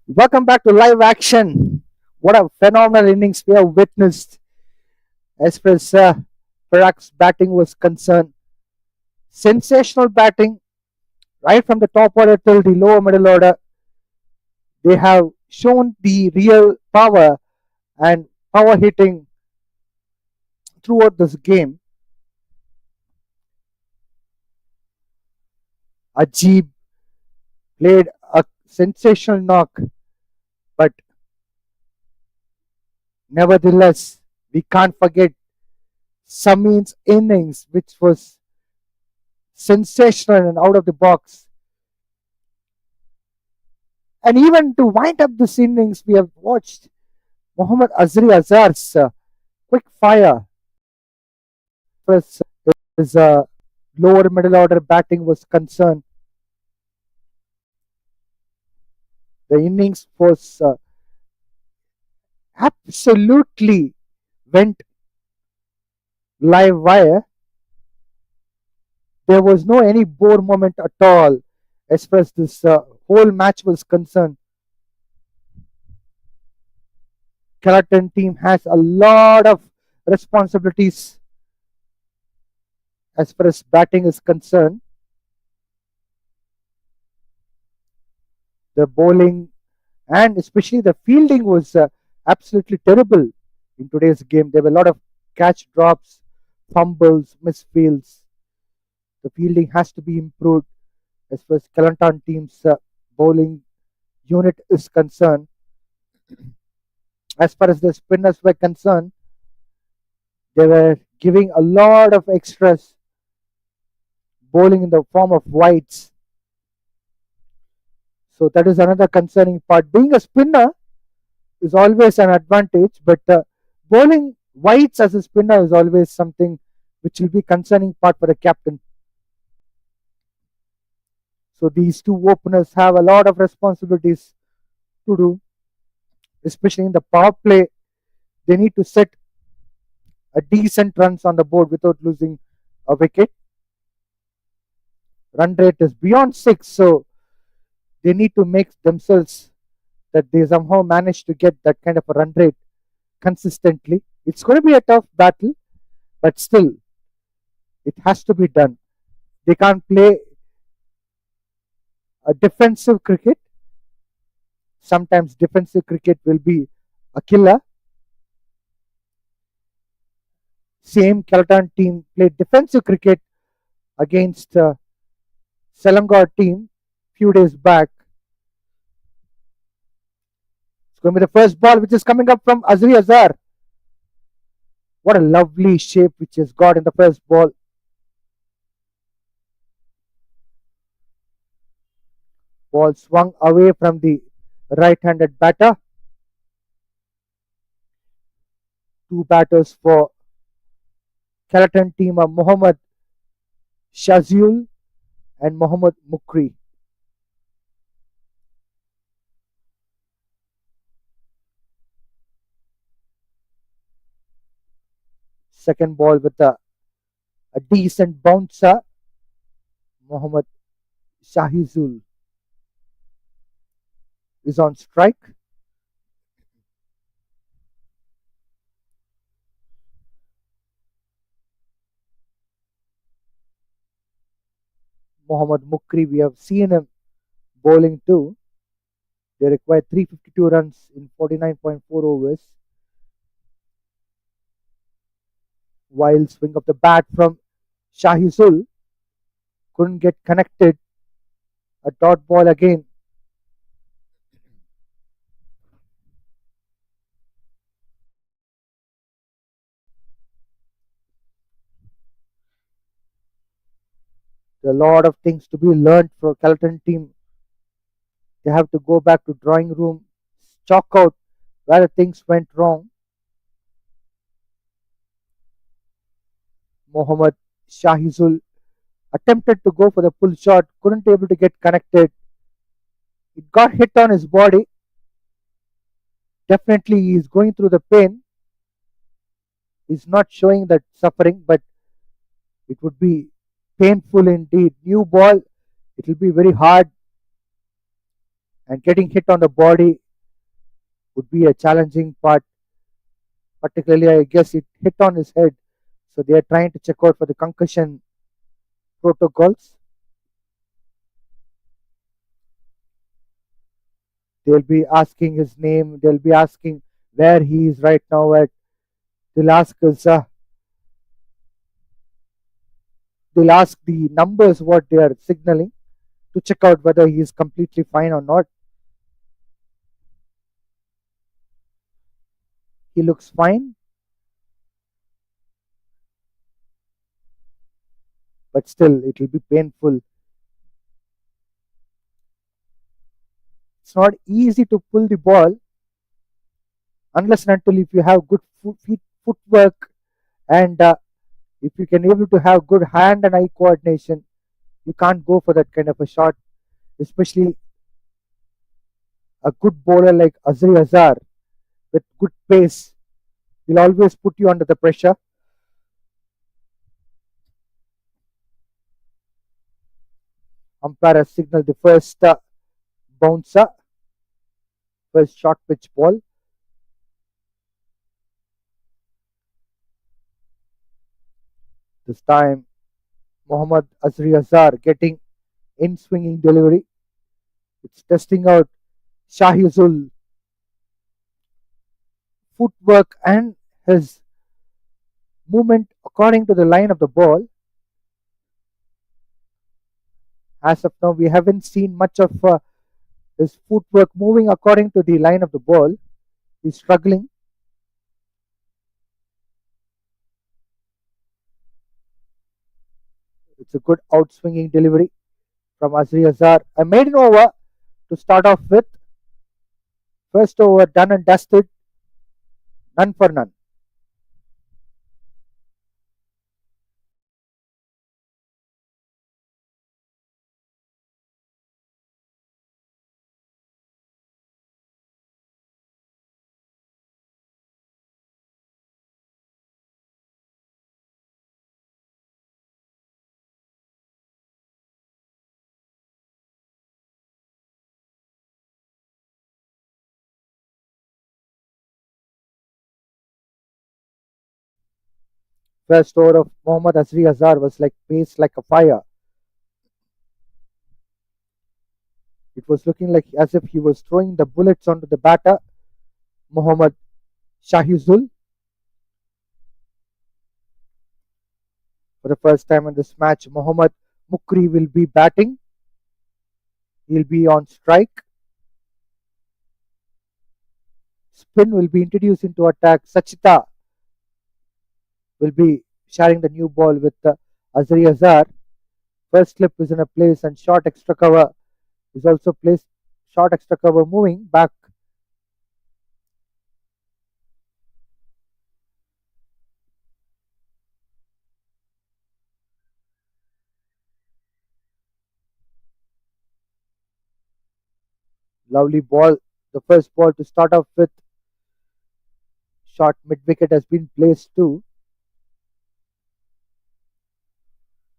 Welcome back to live action. What a phenomenal innings we have witnessed as far as Perak's batting was concerned. Sensational batting right from the top order till the lower middle order. They have shown the real power and power hitting throughout this game. Ajib played a sensational knock, but nevertheless, we can't forget Samin's innings, which was sensational and out of the box. And even to wind up this innings, we have watched Mohammad Azri Azar's quick fire as his lower middle order batting was concerned. The innings was absolutely went live wire. There was no any bore moment at all as far as this whole match was concerned. Kelantan team has a lot of responsibilities as far as batting is concerned. The bowling and especially the fielding was absolutely terrible in today's game. There were a lot of catch drops, fumbles, misfields. The fielding has to be improved as far as Kelantan team's bowling unit is concerned. As far as the spinners were concerned, they were giving a lot of extras, bowling in the form of wides. So that is another concerning part. Being a spinner is always an advantage, but bowling wides as a spinner is always something which will be concerning part for the captain. So these two openers have a lot of responsibilities to do, especially in the power play. They need to set a decent runs on the board without losing a wicket. Run rate is beyond 6, so they need to make themselves that they somehow manage to get that kind of a run rate consistently. It's going to be a tough battle, but still, it has to be done. They can't play a defensive cricket. Sometimes defensive cricket will be a killer. Same Kelantan team played defensive cricket against Selangor team few days back. It's going to be the first ball which is coming up from Azri Azar. What a lovely shape which has got in the first ball. Ball swung away from the right-handed batter. Two batters for Kelantan team are Mohammad Shazul and Mohammad Mukri. Second ball with a decent bouncer, Mohammad Shahizul is on strike. Mohammad Mukri, we have seen him bowling too. They require 352 runs in 49.4 overs. Wild swing of the bat from Shahizul couldn't get connected. A dot ball again. There are a lot of things to be learned for Kelantan team. They have to go back to drawing room, chalk out where the things went wrong. Mohammad Shahizul attempted to go for the pull shot, couldn't able to get connected. It got hit on his body. Definitely he is going through the pain. He's not showing that suffering, but it would be painful indeed. New ball, it will be very hard. and getting hit on the body would be a challenging part. Particularly, I guess it hit on his head, so they are trying to check out for the concussion protocols. They'll be asking his name. They'll be asking where he is right now at. They'll ask us. They'll ask the numbers what they are signaling to check out whether he is completely fine or not. He looks fine, but still it will be painful. It's not easy to pull the ball unless and until if you have good footwork and if you can able to have good hand and eye coordination. You can't go for that kind of a shot, especially a good bowler like Azri Azar with good pace. He'll always put you under the pressure. Umpire has signaled the first bouncer, first short pitch ball. This time, Mohammad Azri Azar getting in swinging delivery. It's testing out Shahizul footwork and his movement according to the line of the ball. As of now, we haven't seen much of his footwork moving according to the line of the ball. He's struggling. It's a good outswinging delivery from Azri Azar. A maiden over to start off with. First over done and dusted. None for none. First over of Mohammad Azri Azar was like pace like a fire. It was looking like as if he was throwing the bullets onto the batter, Mohammad Shahizul. For the first time in this match, Mohammad Mukri will be batting. He'll be on strike. Spin will be introduced into attack. Sachita will be sharing the new ball with Azri Azar. First slip is in a place and short extra cover is also placed. Short extra cover moving back. Lovely ball. The first ball to start off with. Short mid wicket has been placed too.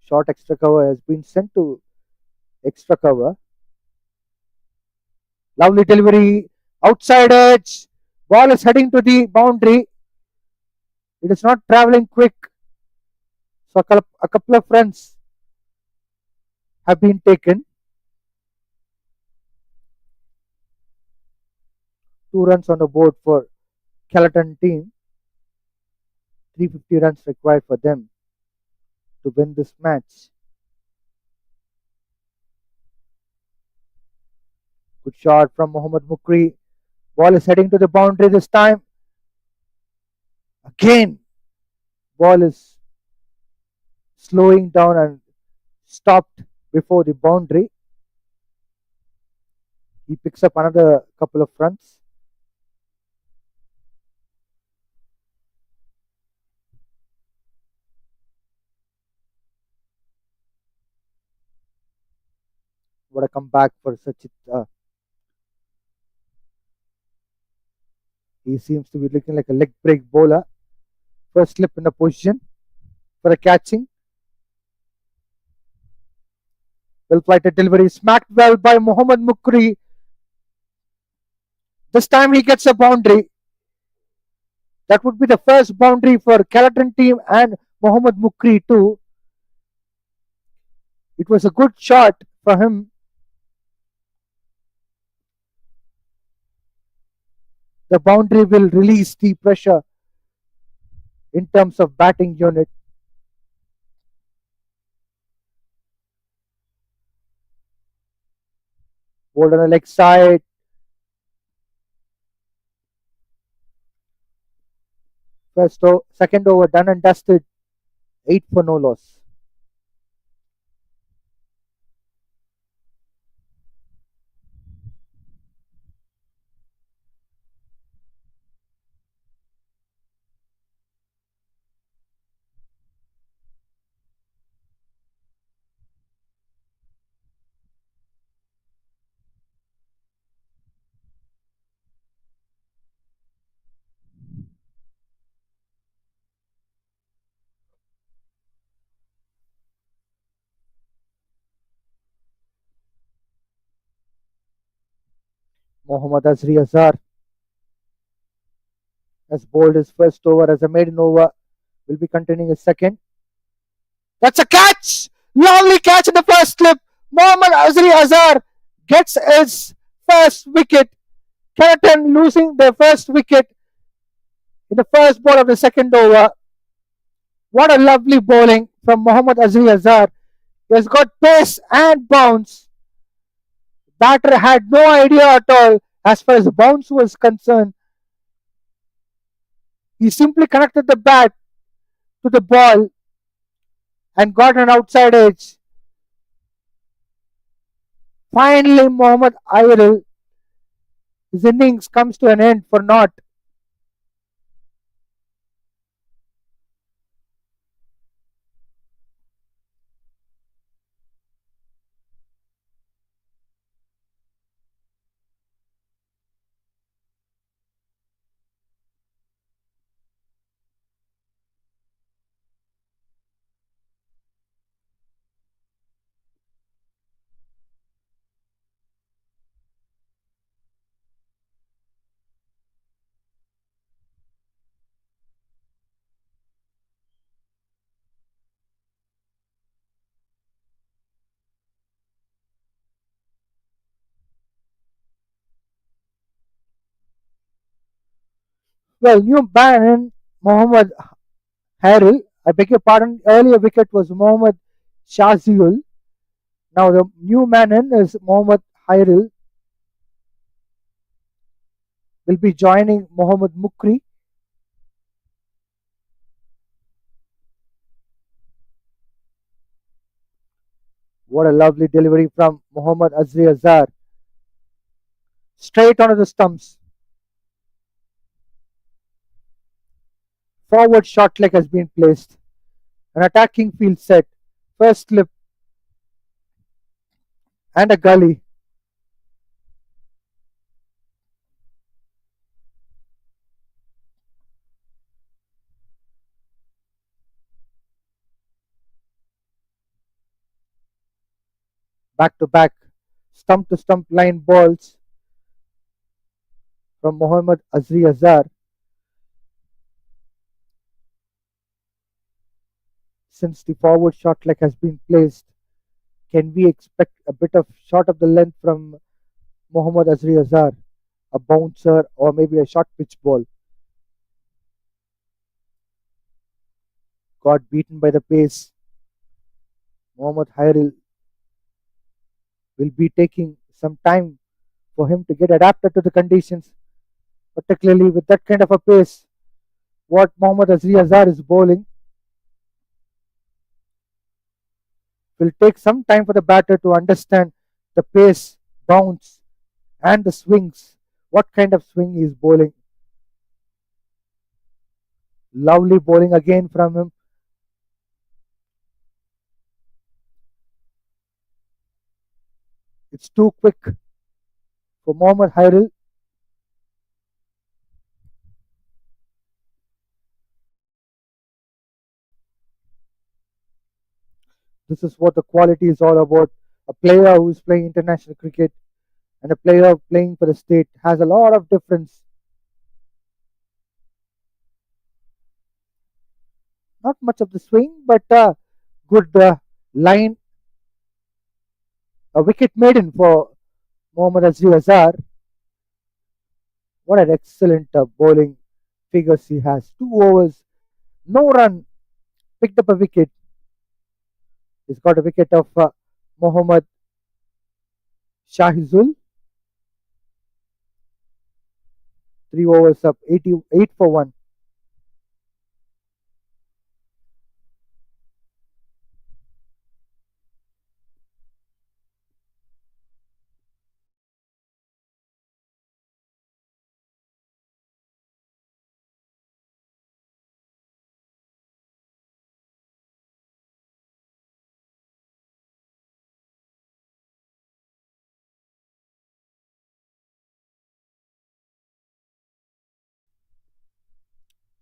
Short extra cover has been sent to extra cover. Lovely delivery. Outside edge. Ball is heading to the boundary. It is not traveling quick. So a couple of runs have been taken. 2 runs on the board for Kelantan team. 350 runs required for them to win this match. Good shot from Mohammad Mukri. Ball is heading to the boundary this time. Again, ball is slowing down and stopped before the boundary. He picks up another couple of runs. What a comeback for Sachit. He seems to be looking like a leg break bowler. First slip in the position for a catching. Well flighted delivery, smacked well by Mohammad Mukri. This time he gets a boundary. That would be the first boundary for Kelantan team and Mohammad Mukri too. It was a good shot for him. The boundary will release the pressure in terms of batting unit. Bowled on the leg side. Second over done and dusted. 8 for no loss. Mohammad Azri Azar has bowled his first over as a maiden over. Will be containing his second. That's a catch! Lovely catch in the first slip. Mohammad Azri Azar gets his first wicket. Kelantan losing their first wicket in the first ball of the second over. What a lovely bowling from Mohammad Azri Azar. He has got pace and bounce. Batter had no idea at all as far as bounce was concerned. He simply connected the bat to the ball and got an outside edge. Finally, Mohammad Ayral, his innings comes to an end for naught. Well, new ban in Mohammad Haril. I beg your pardon. Earlier wicket was Mohammad Shaziul. Now the new man in is Mohammad Hairil. Will be joining Mohammad Mukri. What a lovely delivery from Mohammad Azri Azar. Straight onto the stumps. Forward shot leg has been placed. An attacking field set. First slip and a gully. Back to back. Stump to stump line balls from Mohammad Azri Azar. Since the forward shot leg has been placed, can we expect a bit of shot of the length from Mohammad Azri Azar? A bouncer or maybe a short pitch ball? Got beaten by the pace. Mohammad Hairil will be taking some time for him to get adapted to the conditions, particularly with that kind of a pace. What Mohammad Azri Azar is bowling will take some time for the batter to understand the pace, bounce, and the swings. What kind of swing he is bowling. Lovely bowling again from him. It's too quick for Mohammad Hairil. This is what the quality is all about. A player who is playing international cricket and a player playing for the state has a lot of difference. Not much of the swing, but good line, a wicket maiden for Mohammad Azri Azar. What an excellent bowling figures he has. 2 overs, no run, picked up a wicket. He's got a wicket of Mohammad Shahizul. 3 overs up, 88 for 1.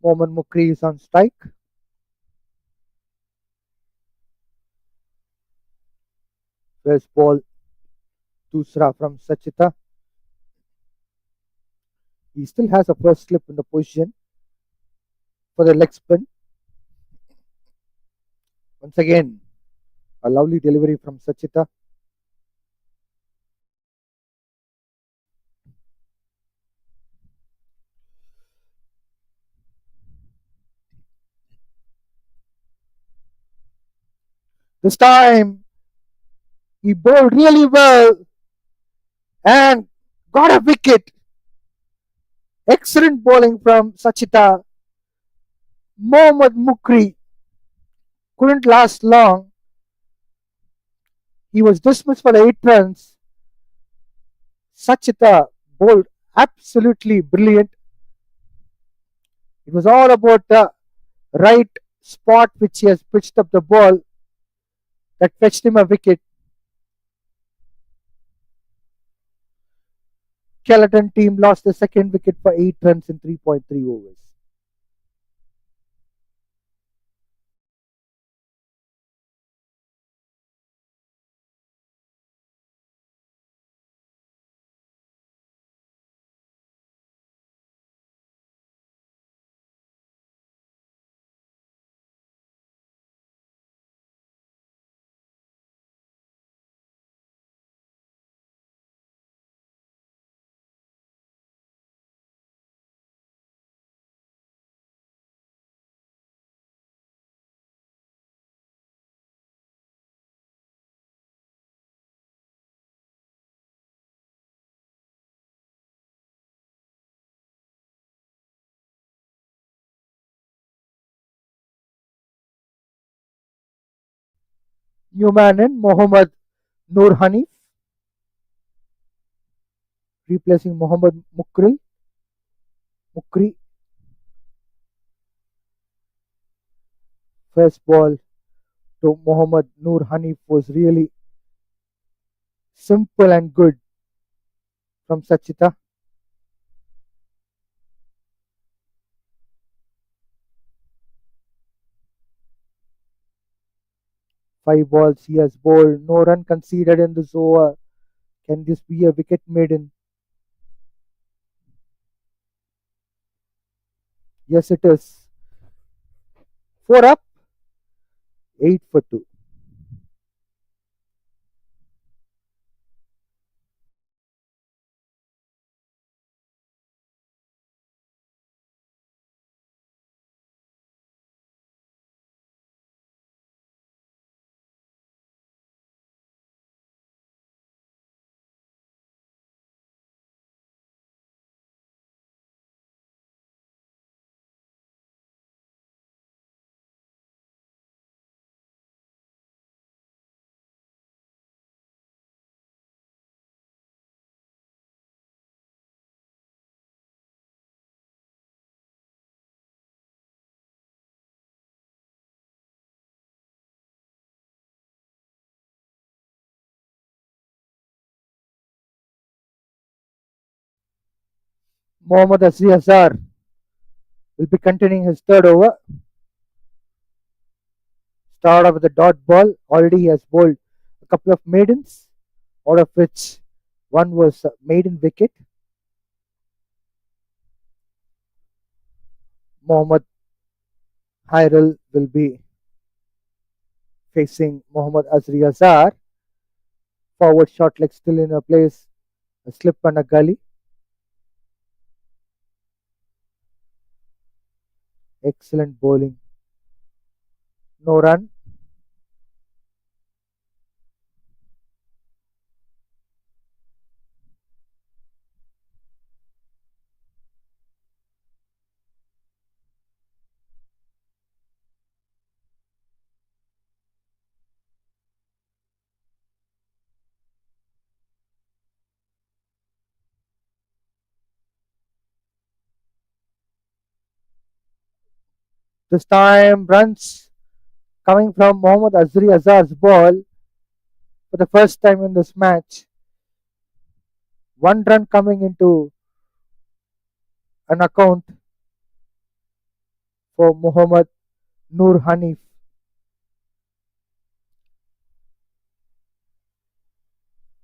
Mohammad Mukri is on strike. First ball, Dusra from Sachita. He still has a first slip in the position for the leg spin. Once again, a lovely delivery from Sachita. This time, he bowled really well and got a wicket. Excellent bowling from Sachita. Mohammad Mukri couldn't last long. He was dismissed for the 8 runs. Sachita bowled absolutely brilliant. It was all about the right spot which he has pitched up the ball that fetched him a wicket. Kelantan team lost the second wicket for 8 runs in 3.3 overs. New man in Mohammad Noor Hanif, replacing Mohammad Mukri. First ball to Mohammad Noor Hanif was really simple and good from Sachita. 5 balls he has bowled, no run conceded in this over. Can this be a wicket maiden? Yes, it is. 4 up, 8 for 2. Mohammad Azri Azar will be continuing his third over. Start off with a dot ball. Already he has bowled a couple of maidens, out of which One was maiden wicket. Mohammad Hairil will be facing Mohammad Azri Azar. Forward shot leg still in a place. A slip and a gully. Excellent bowling. No run. This time runs coming from Mohammad Azri Azar's ball for the first time in this match. One run coming into an account for Muhammad Noor Hanif.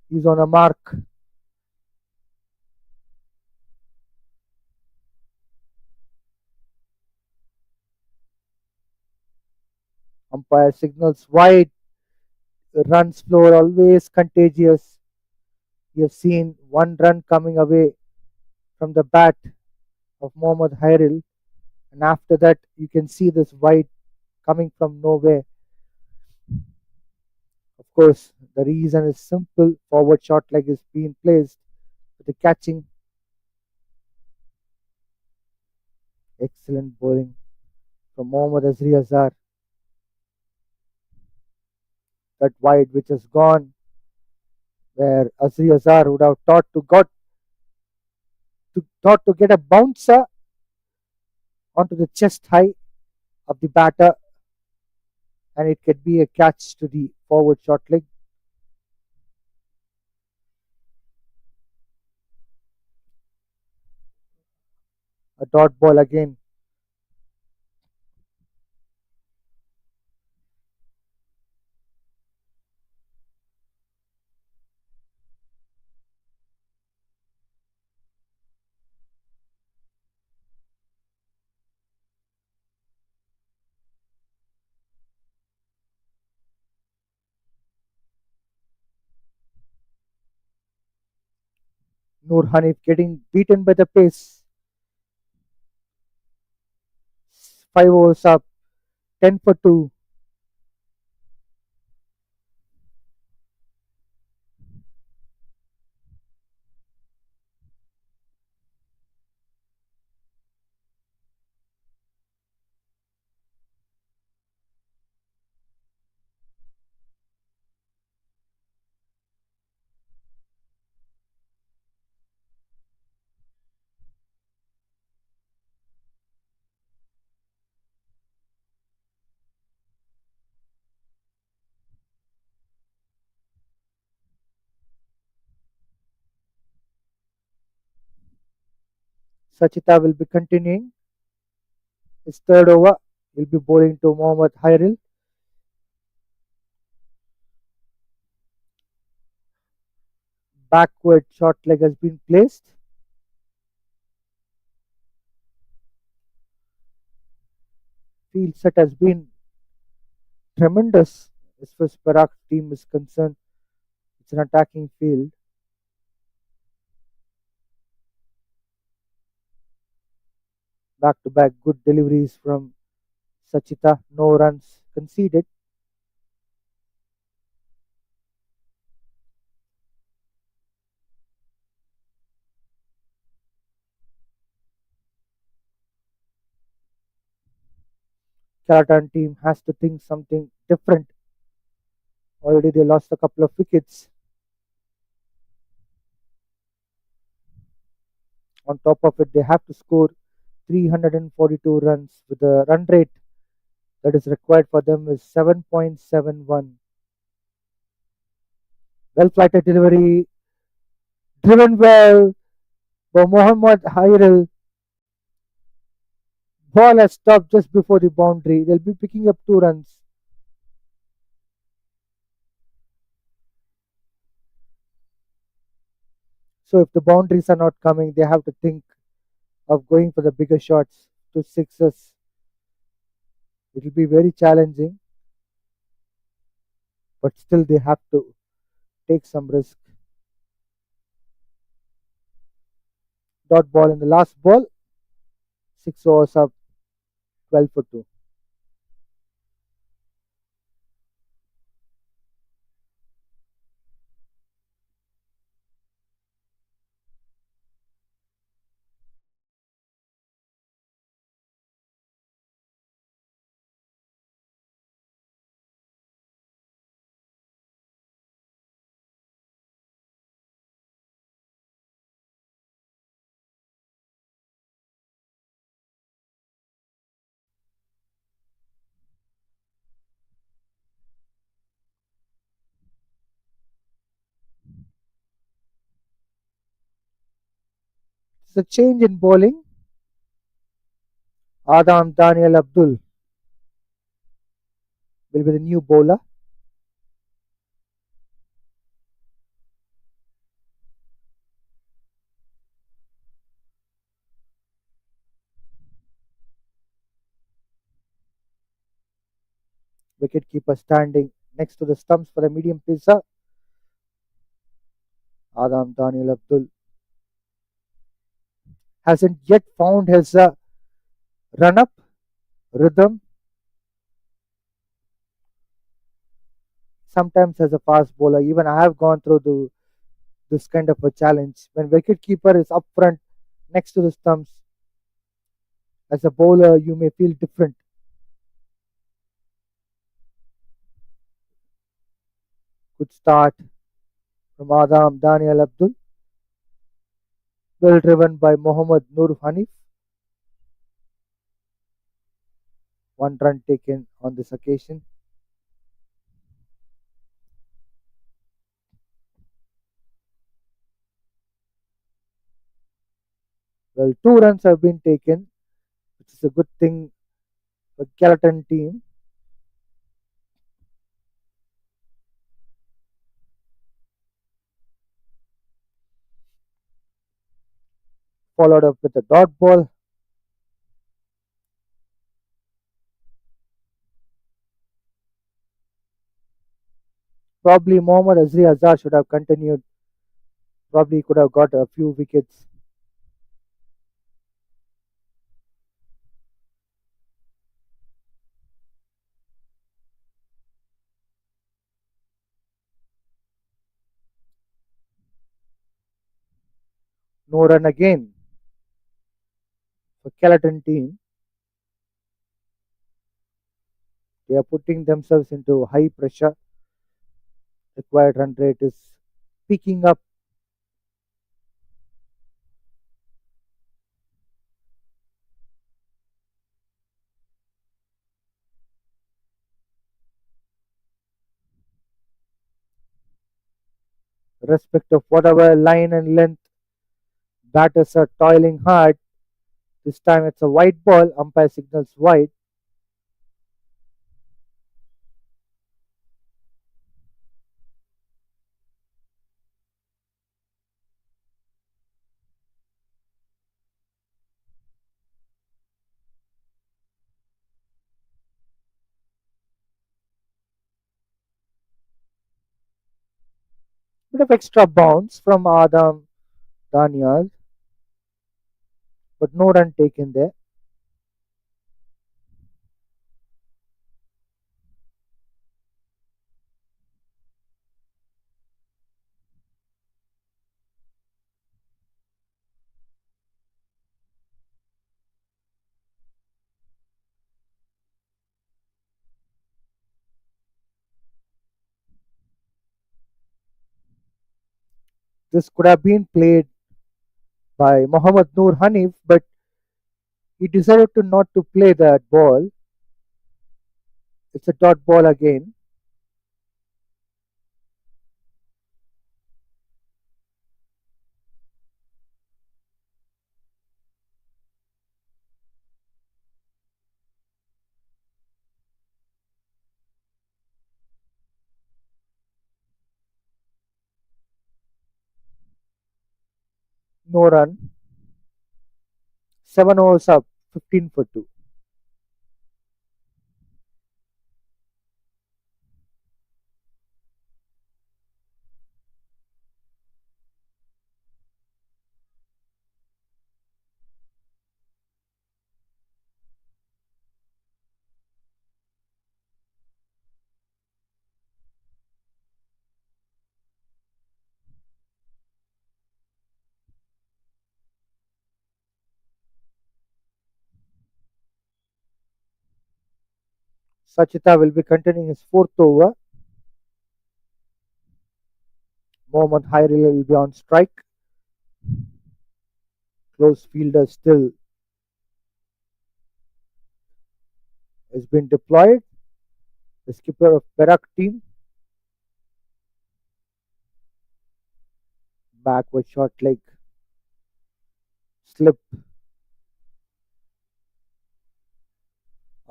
He's on a mark. Umpire signals wide. The runs flow are always contagious. We have seen one run coming away from the bat of Mohammad Hairil, and after that, you can see this wide coming from nowhere. Of course, the reason is simple. Forward short leg is being placed with the catching. Excellent bowling from Mohammad Azri Azar. That wide which has gone, where Azri Azar would have thought to get a bouncer onto the chest high of the batter, and it could be a catch to the forward short leg. A dot ball again. Noor Hanif getting beaten by the pace. 5 overs up, 10 for 2. Sachita will be continuing his third over. He'll be bowling to Mohammad Hairil. Backward short leg has been placed. Field set has been tremendous as far as Perak team is concerned. It's an attacking field. Back to back good deliveries from Sachita. No runs conceded. Kelantan team has to think something different. Already they lost a couple of wickets. On top of it, they have to score 342 runs with the run rate that is required for them is 7.71. Well flighted delivery, driven well by Mohammad Hairil. Ball has stopped just before the boundary. They'll be picking up 2 runs. So if the boundaries are not coming, they have to think of going for the bigger shots to sixes. It will be very challenging, but still they have to take some risk. Dot ball in the last ball, 6 overs up, 12 for 2. It's a change in bowling. Adam Daniel Abdul will be the new bowler. Wicketkeeper standing next to the stumps for a medium pacer. Adam Daniel Abdul hasn't yet found his run up rhythm. Sometimes as a fast bowler, even I have gone through this kind of a challenge. When wicketkeeper is up front next to the stumps, as a bowler, you may feel different. Good start from Adam Daniel Abdul. Well driven by Mohammad Nur Hanif. 1 run taken on this occasion. Well, 2 runs have been taken, which is a good thing for Kelantan team. Followed up with a dot ball. Probably Mohammad Azri Azar should have continued. Probably could have got a few wickets. No run again for Kelantan team. They are putting themselves into high pressure. Required run rate is picking up. Respect of whatever line and length batters are toiling hard. This time it's a white ball. Umpire signals white. Bit of extra bounce from Adam Daniel, but no run taken there. This could have been played by Mohammad Noor Hanif, but he decided to not to play that ball. It's a dot ball again. No run. 7 overs up. 15 for 2. Sachita will be continuing his fourth over. Mohammad Azri will be on strike. Close fielder still has been deployed. The skipper of Perak team. Backward short leg. Slip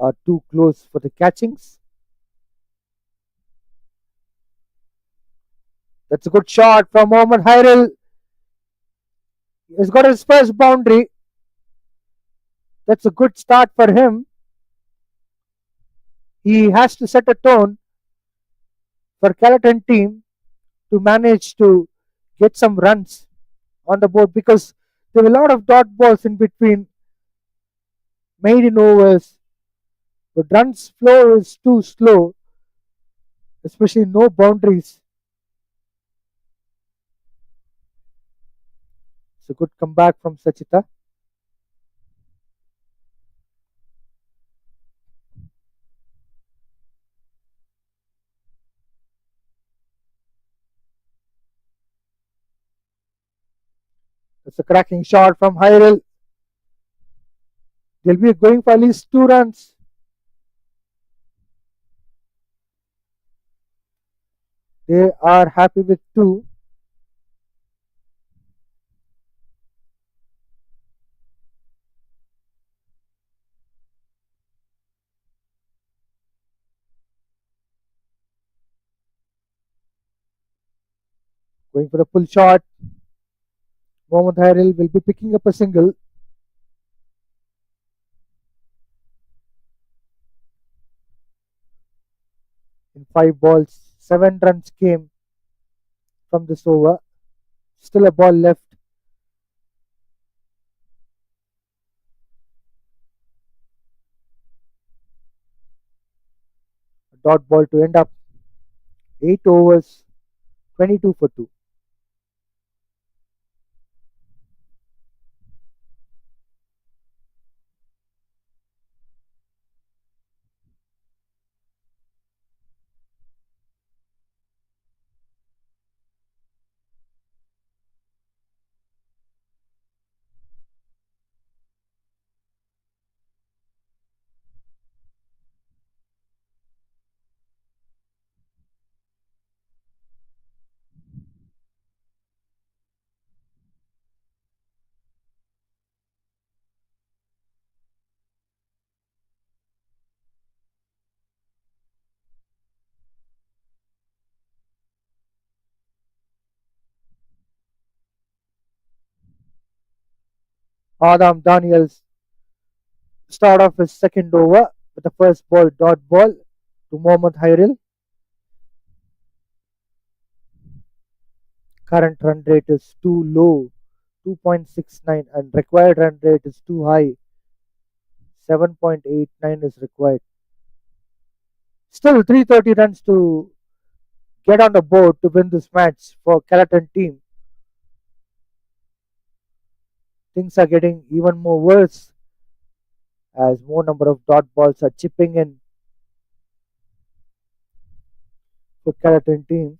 are too close for the catchings. That's a good shot from Mohammad Azri. He's got his first boundary. That's a good start for him. He has to set a tone for Kelantan team to manage to get some runs on the board because there were a lot of dot balls in between maiden overs. The runs flow is too slow, especially no boundaries. It's a good comeback from Sachita. It's a cracking shot from Hyrule. They'll be going for at least 2 runs. They are happy with two. Going for the pull shot. Mohammad Hyrule will be picking up a single. In 5 balls, 7 runs came from this over. Still a ball left. A dot ball to end up 8 overs, 22 for 2. Adam Daniels start off his second over with the first ball dot ball to Mohammad Hyrule. Current run rate is too low, 2.69, and required run rate is too high, 7.89 is required. Still 330 runs to get on the board to win this match for Kelantan team. Things are getting even more worse as more number of dot balls are chipping in for Kelantan team.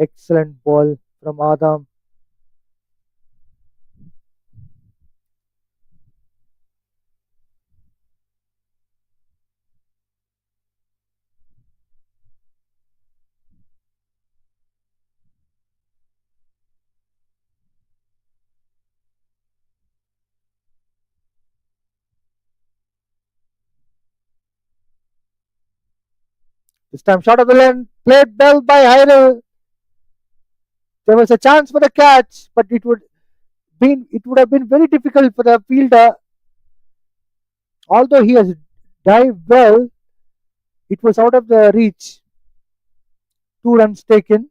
Excellent ball from Adam. This time, shot of the length, played well by Hyrule. There was a chance for the catch, but it would have been very difficult for the fielder. Although he has dived well, it was out of the reach. 2 runs taken.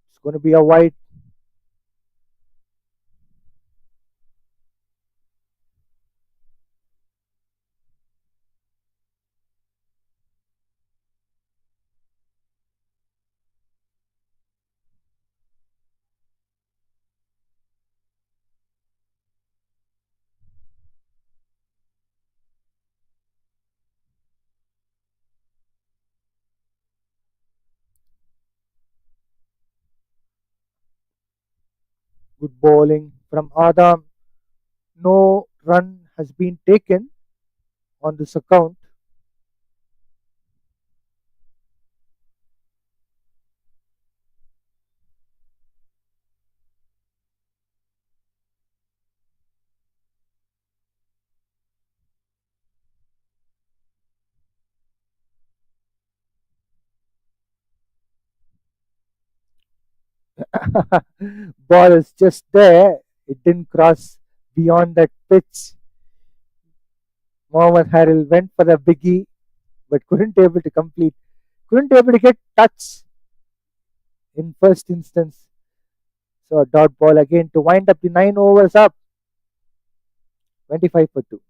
It's going to be a wide. Good bowling from Adam. No run has been taken on this account. Ball is just there. It didn't cross beyond that pitch. Mohammad Harrell went for the biggie, but couldn't able to complete. Couldn't able to get touch in first instance. So a dot ball again to wind up the 9 overs up. 25 for 2.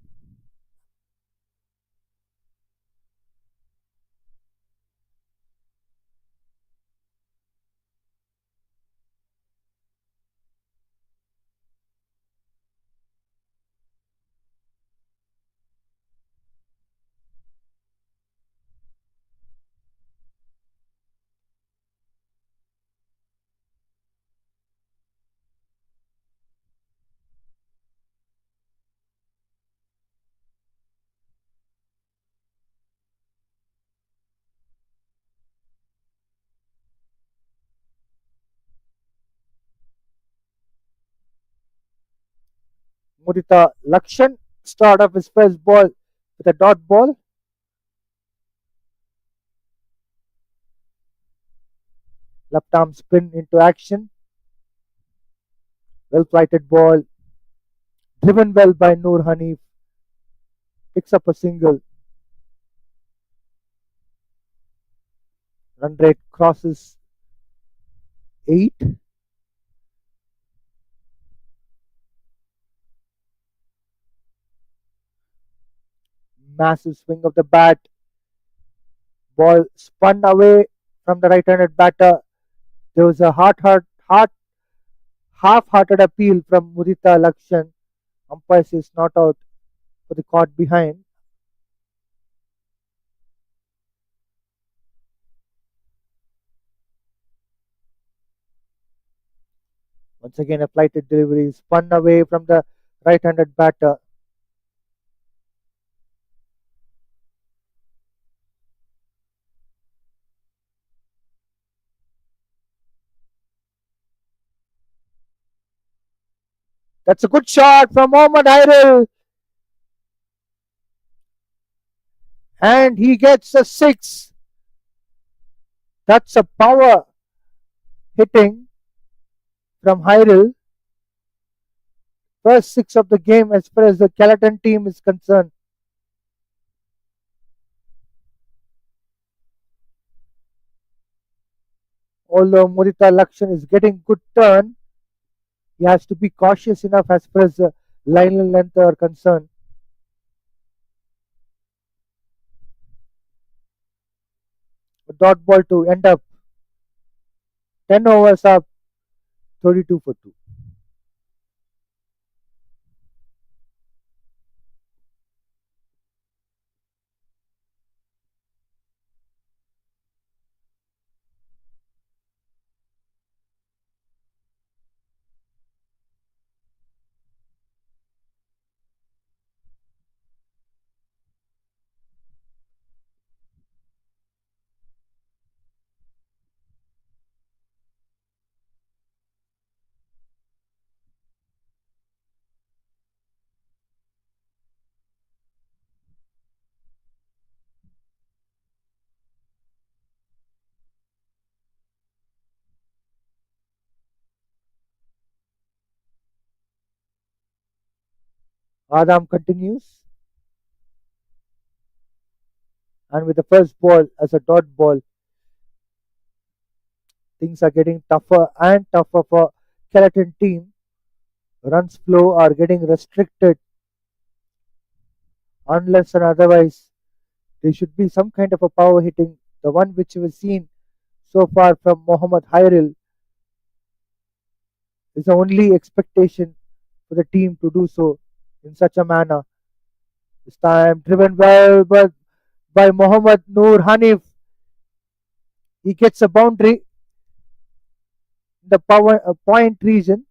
Mudita Lakshan start off his first ball with a dot ball. Left arm spin into action. Well flighted ball. Driven well by Noor Hanif. Picks up a single. Run rate crosses 8. Massive swing of the bat. Ball spun away from the right-handed batter. There was a half-hearted appeal from Mudita Lakshan. Umpire says not out for the caught behind. Once again, a flighted delivery spun away from the right-handed batter. That's a good shot from Mohammad Hairil. And he gets a 6. That's a power hitting from Hairil. First 6 of the game as far as the Kelantan team is concerned. Although Mudita Lakshan is getting good turn, he has to be cautious enough as far as the line and length are concerned. A dot ball to end up 10 overs up, 32 for 2. Adam continues, and with the first ball as a dot ball, things are getting tougher and tougher for Kelantan team. Runs flow are getting restricted unless and otherwise. There should be some kind of a power hitting. The one which we've seen so far from Mohammad Hairil is the only expectation for the team to do so in such a manner. This time driven well but by Mohammad Noor Hanif. He gets a boundary in the power point region.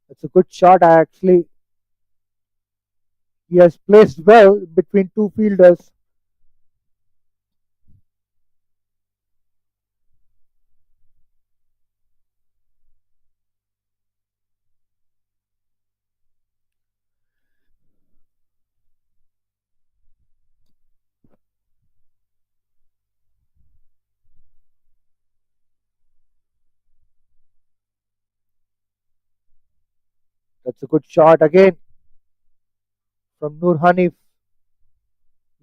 It's a good shot actually. He has placed well between two fielders. That's a good shot again from Noor Hanif.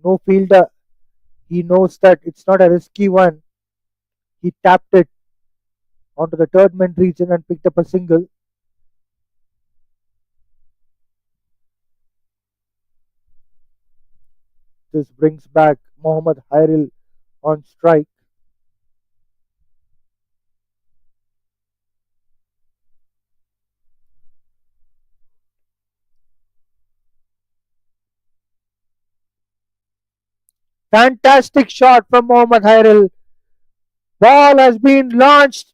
No fielder. He knows that it's not a risky one. He tapped it onto the third man region and picked up a single. This brings back Mohammad Hairil on strike. Fantastic shot from Mohammad Hairil. Ball has been launched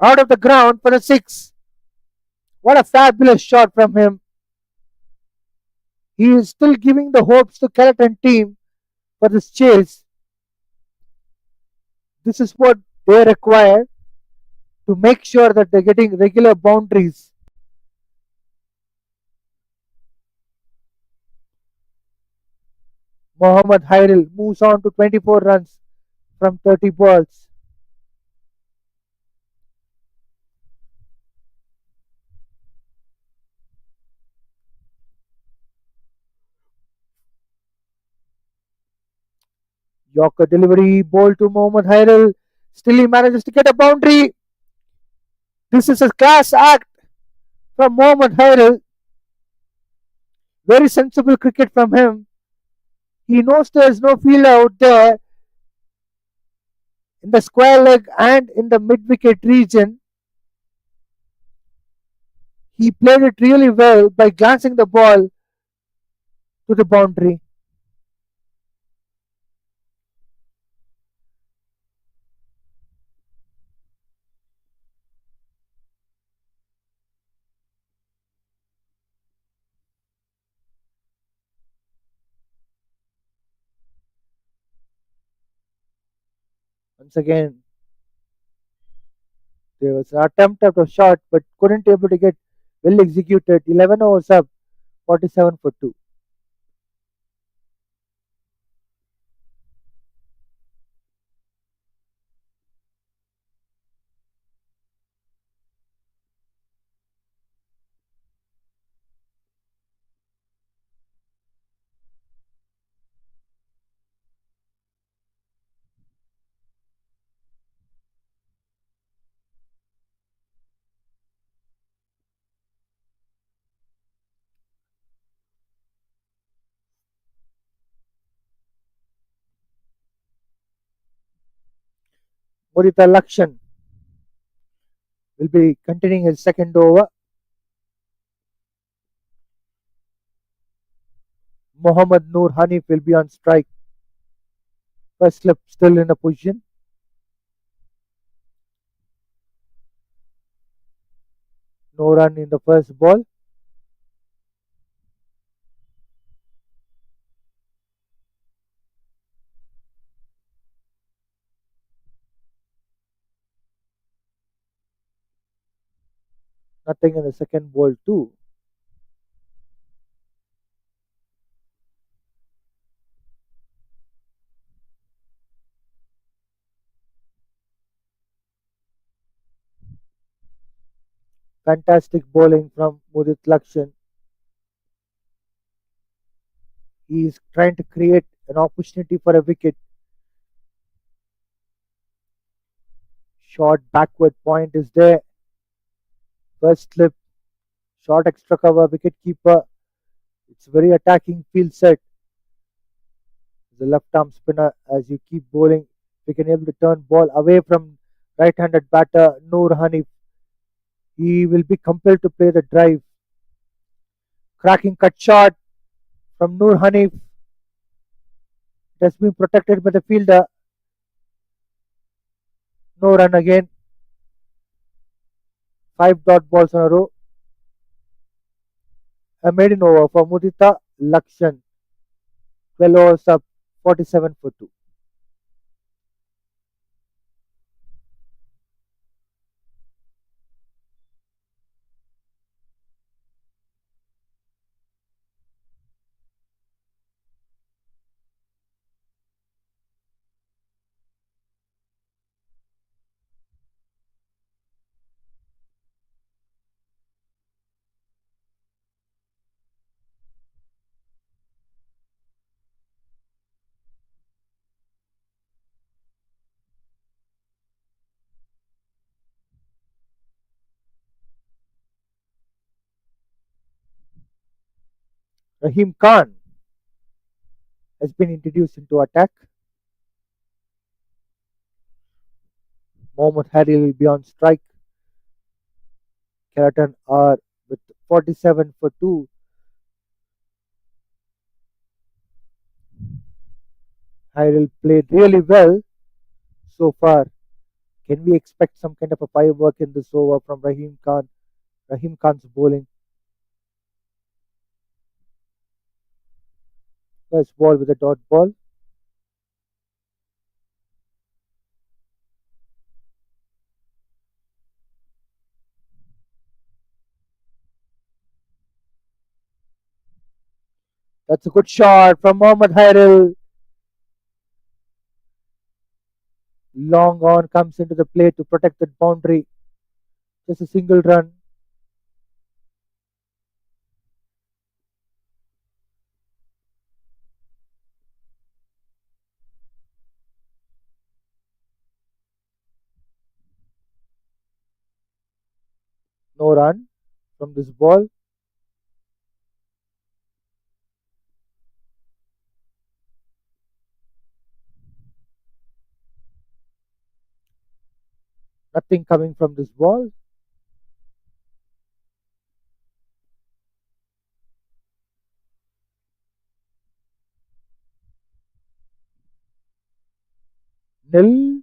out of the ground for a six. What a fabulous shot from him. He is still giving the hopes to Kelantan team for this chase. This is what they require to make sure that they're getting regular boundaries. Mohammad Hairil moves on to 24 runs from 30 balls. Yorker delivery, ball to Mohammad Hairil. Still he manages to get a boundary. This is a class act from Mohammad Hairil. Very sensible cricket from him. He knows there is no fielder out there in the square leg and in the mid wicket region. He played it really well by glancing the ball to the boundary. Once again, there was an attempt at a shot but couldn't able to get well executed. 11 overs up, 47 for 2. Mudita Lakshan will be continuing his second over. Mohammad Noor Hanif will be on strike. First slip still in a position. No run in the first ball. Nothing in the second ball too. Fantastic bowling from Mudit Lakshan. He is trying to create an opportunity for a wicket. Short backward point is there. First slip, short extra cover, wicket keeper. It's very attacking field set. The left arm spinner as you keep bowling. We can able to turn ball away from right-handed batter Noor Hanif. He will be compelled to play the drive. Cracking cut shot from Noor Hanif. It has been protected by the fielder. No run again. 5 dot balls in a row. A maiden over for Mudita Lakshan. 12 overs up, 47 for 2. Rahim Khan has been introduced into attack. Mohammad Harry will be on strike. Kelantan are with 47 for 2. Harry played really well so far. Can we expect some kind of a firework in this over from Rahim Khan? Rahim Khan's bowling. First ball with a dot ball. That's a good shot from Mohammad Hairil. Long on comes into the play to protect that boundary. Just a single run. No run from this ball. Nothing coming from this ball. Nil.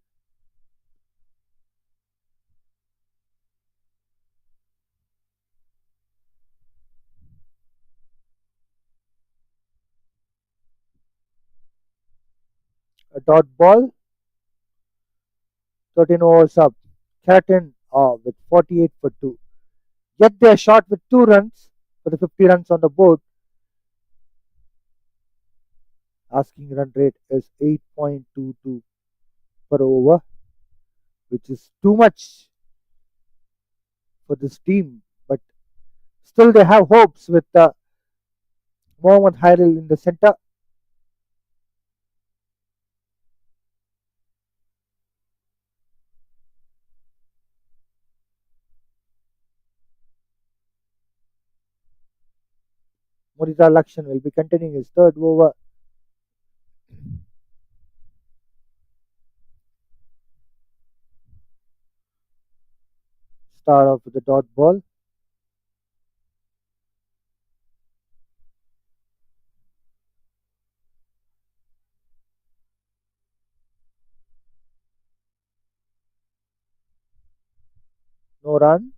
A dot ball. 13 overs up. Kelantan with 48 for 2. Yet they are short with 2 runs for the 50 runs on the board. Asking run rate is 8.22 per over, which is too much for this team. But still, they have hopes with Mohammad Hairil in the center. Murida Lakshan will be continuing his third over. Start off with the dot ball. No run.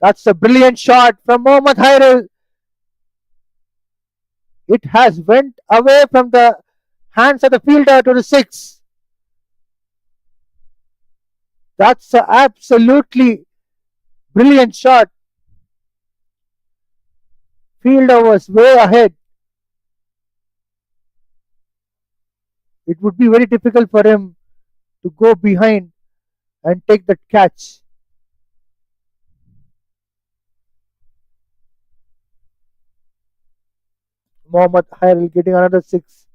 That's a brilliant shot from Mohammad Hairil. It has went away from the hands of the fielder to the six. That's an absolutely brilliant shot. Fielder was way ahead. It would be very difficult for him to go behind and take that catch. Mohammad Hairil getting another six.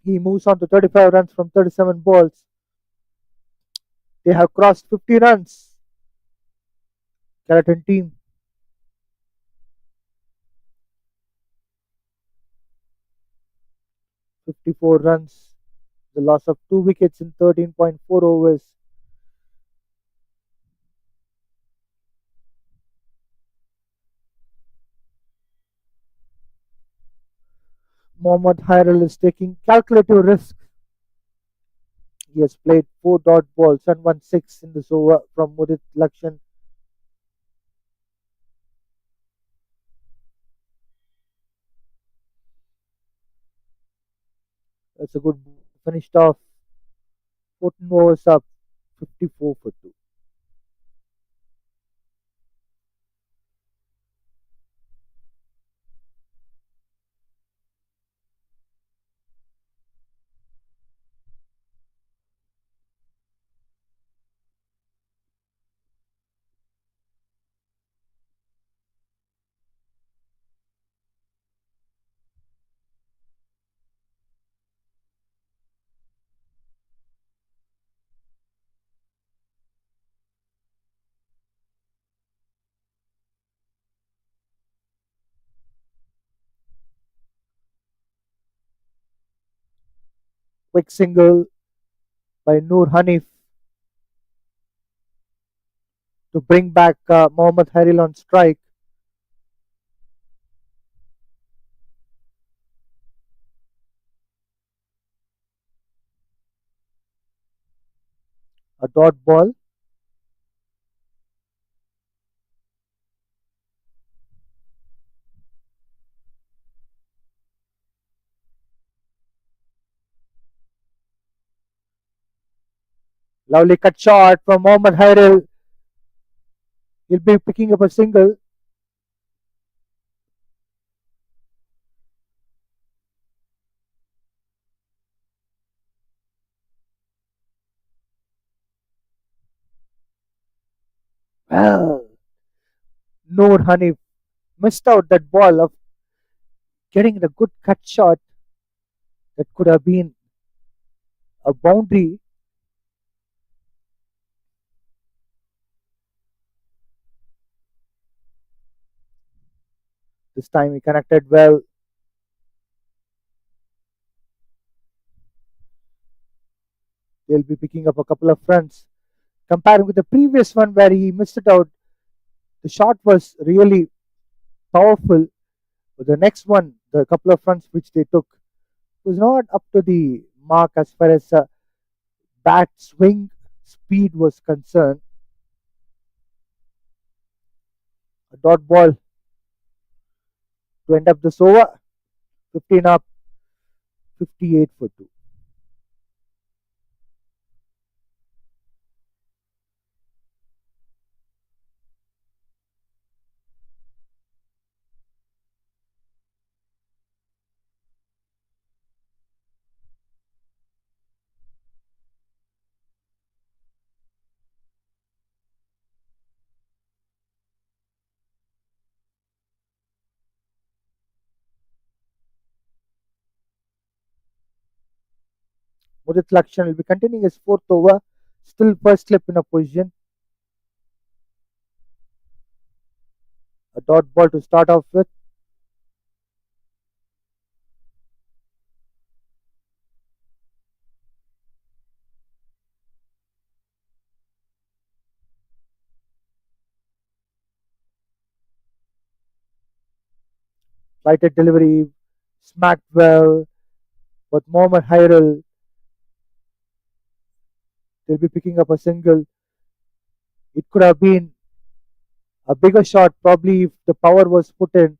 He moves on to 35 runs from 37 balls. They have crossed 50 runs. Kelantan team 54 runs. The loss of 2 wickets in 13.4 overs. Mohammad Hairil is taking calculative risks. He has played 4 dot balls and 1 6 in this over from Mudit Lakshan. That's a good finished off. 14 overs up, 54 for 2. Quick single by Noor Hanif to bring back Mohammad Haril on strike. A dot ball. Lovely cut shot from Mohammad Haril. He'll be picking up a single. Well, Noor Hanif missed out that ball of getting the good cut shot that could have been a boundary. This time he connected well. They'll be picking up a couple of runs. Comparing with the previous one where he missed it out, the shot was really powerful. But the next one, the couple of runs which they took, was not up to the mark as far as bat swing speed was concerned. A dot ball to end up this over. 15 up, 58 for 2. Mudit Lakshan will be continuing his fourth over. Still first slip in a position. A dot ball to start off with. Flighted delivery, smacked well. But Mohammad Hairil, they'll be picking up a single. It could have been a bigger shot, probably if the power was put in.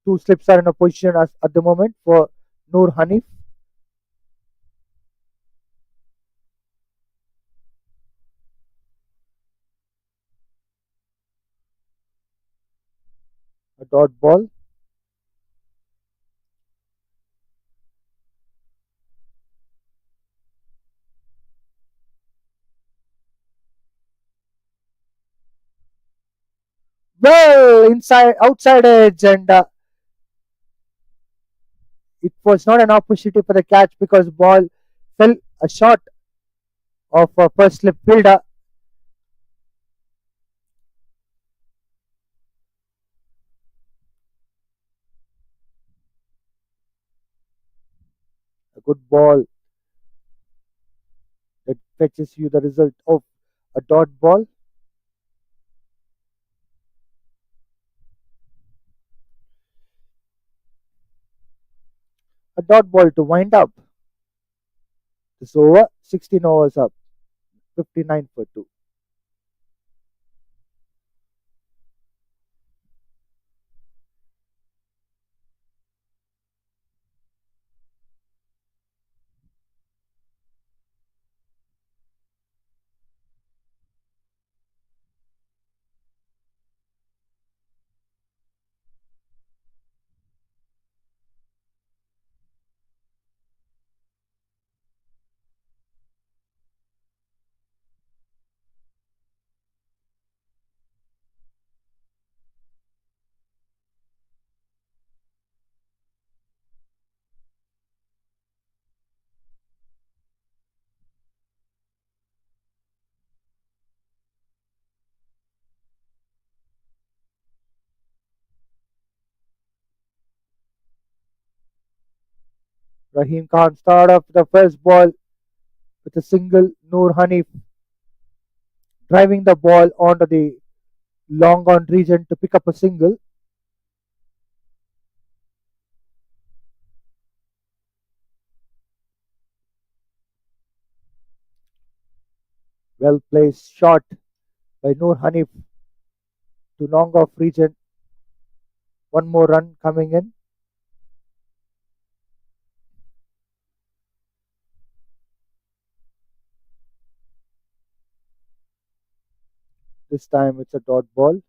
Two slips are in a position as, at the moment for Noor Hanif. dot ball. Well, inside, outside edge, and it was not an opportunity for the catch because ball fell a short of a first slip fielder. A good ball that fetches you the result of a dot ball. A dot ball to wind up. This over, 16 overs up, 59 for 2. Rahim Khan started off the first ball with a single. Noor Hanif driving the ball onto the long on region to pick up a single. Well placed shot by Noor Hanif to long off region. One more run coming in. This time it's a dot ball.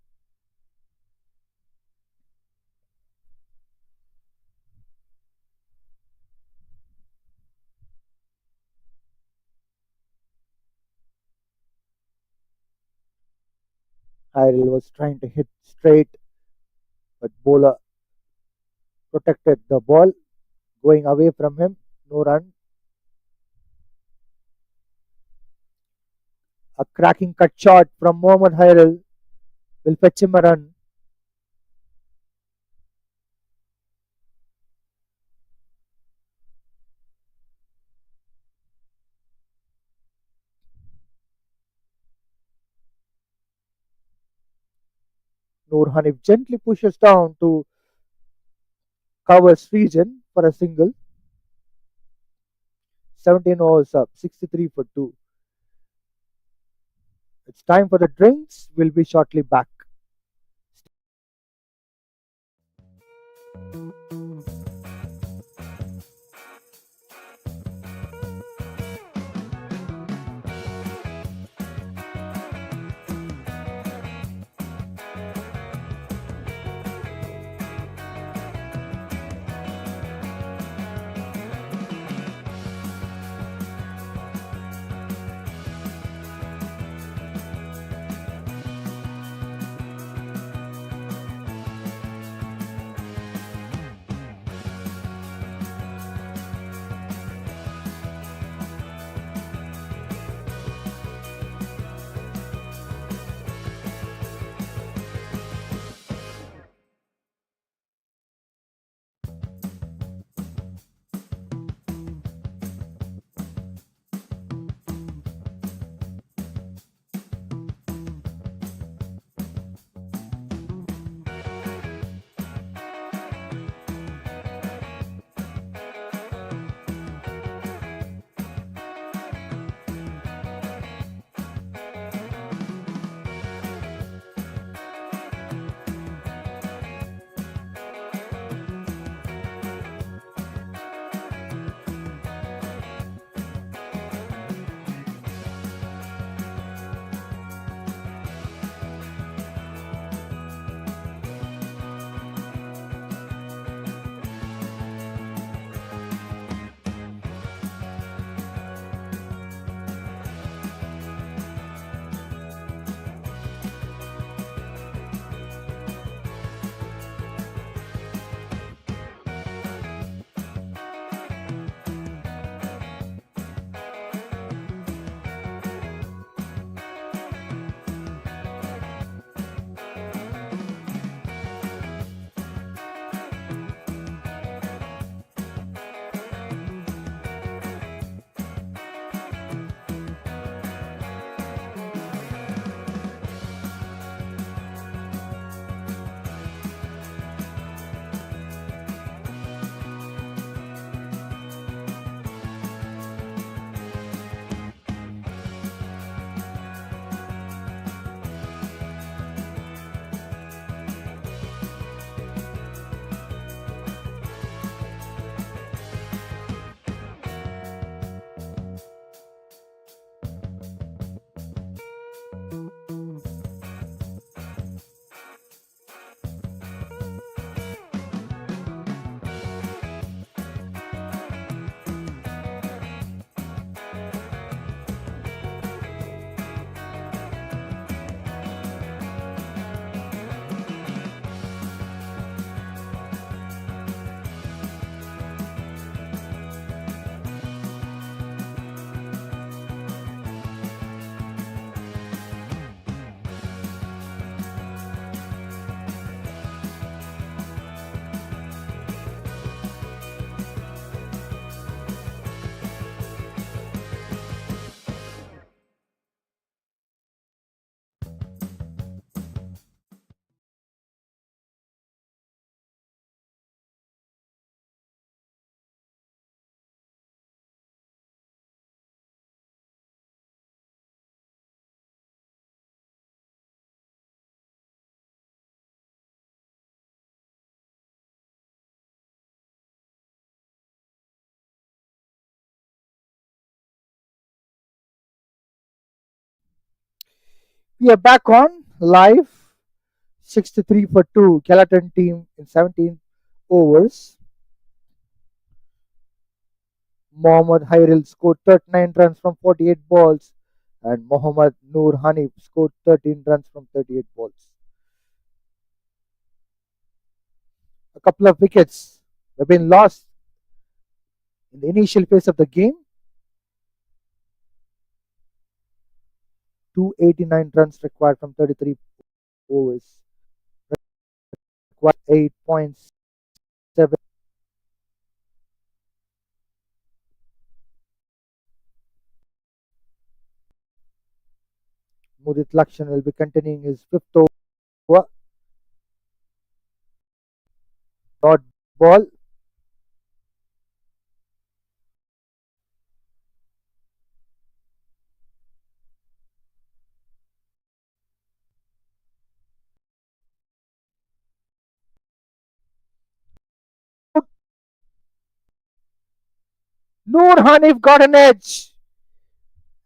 Hairil was trying to hit straight, but bowler protected the ball, going away from him. No run. A cracking cut shot from Mohammad Hairil will fetch him a run. Noor Hanif gently pushes down to cover region for a single. 17 overs up, 63 for 2. It's time for the drinks. We'll be shortly back. We are back on live 63 for 2. Kelantan team in 17 overs. Mohammad Hairil scored 39 runs from 48 balls, and Mohammad Noor Hanif scored 13 runs from 38 balls. A couple of wickets have been lost in the initial phase of the game. 289 runs required from 33 overs. Required 8.7. Mudit Lakshan will be continuing his fifth over. Dot ball. Noor Hanif got an edge,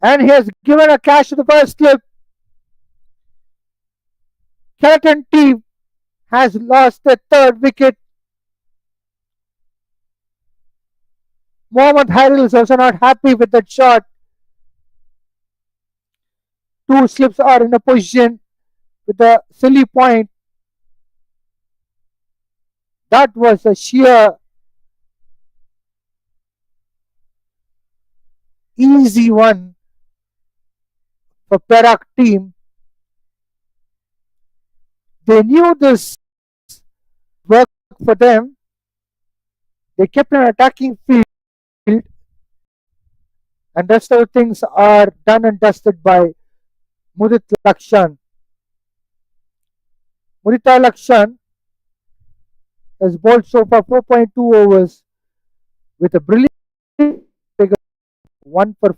and he has given a catch to the first slip. Kelantan team has lost their third wicket. Mohammad Hairil is also not happy with that shot. Two slips are in a position with a silly point. That was a sheer easy one for Perak team. They knew this worked for them. They kept an attacking field, and rest of the things are done and dusted by Mudit Lakshan. Mudita Lakshan has bowled so far 4.2 overs with a brilliant figure 1 for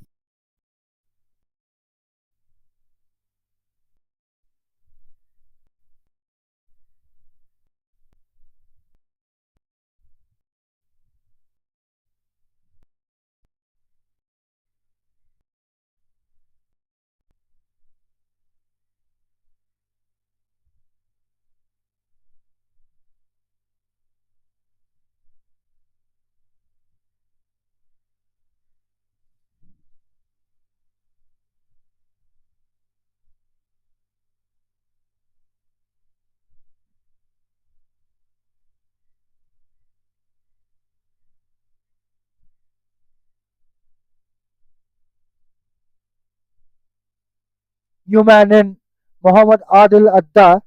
Newman in. Mohammad Adil Adda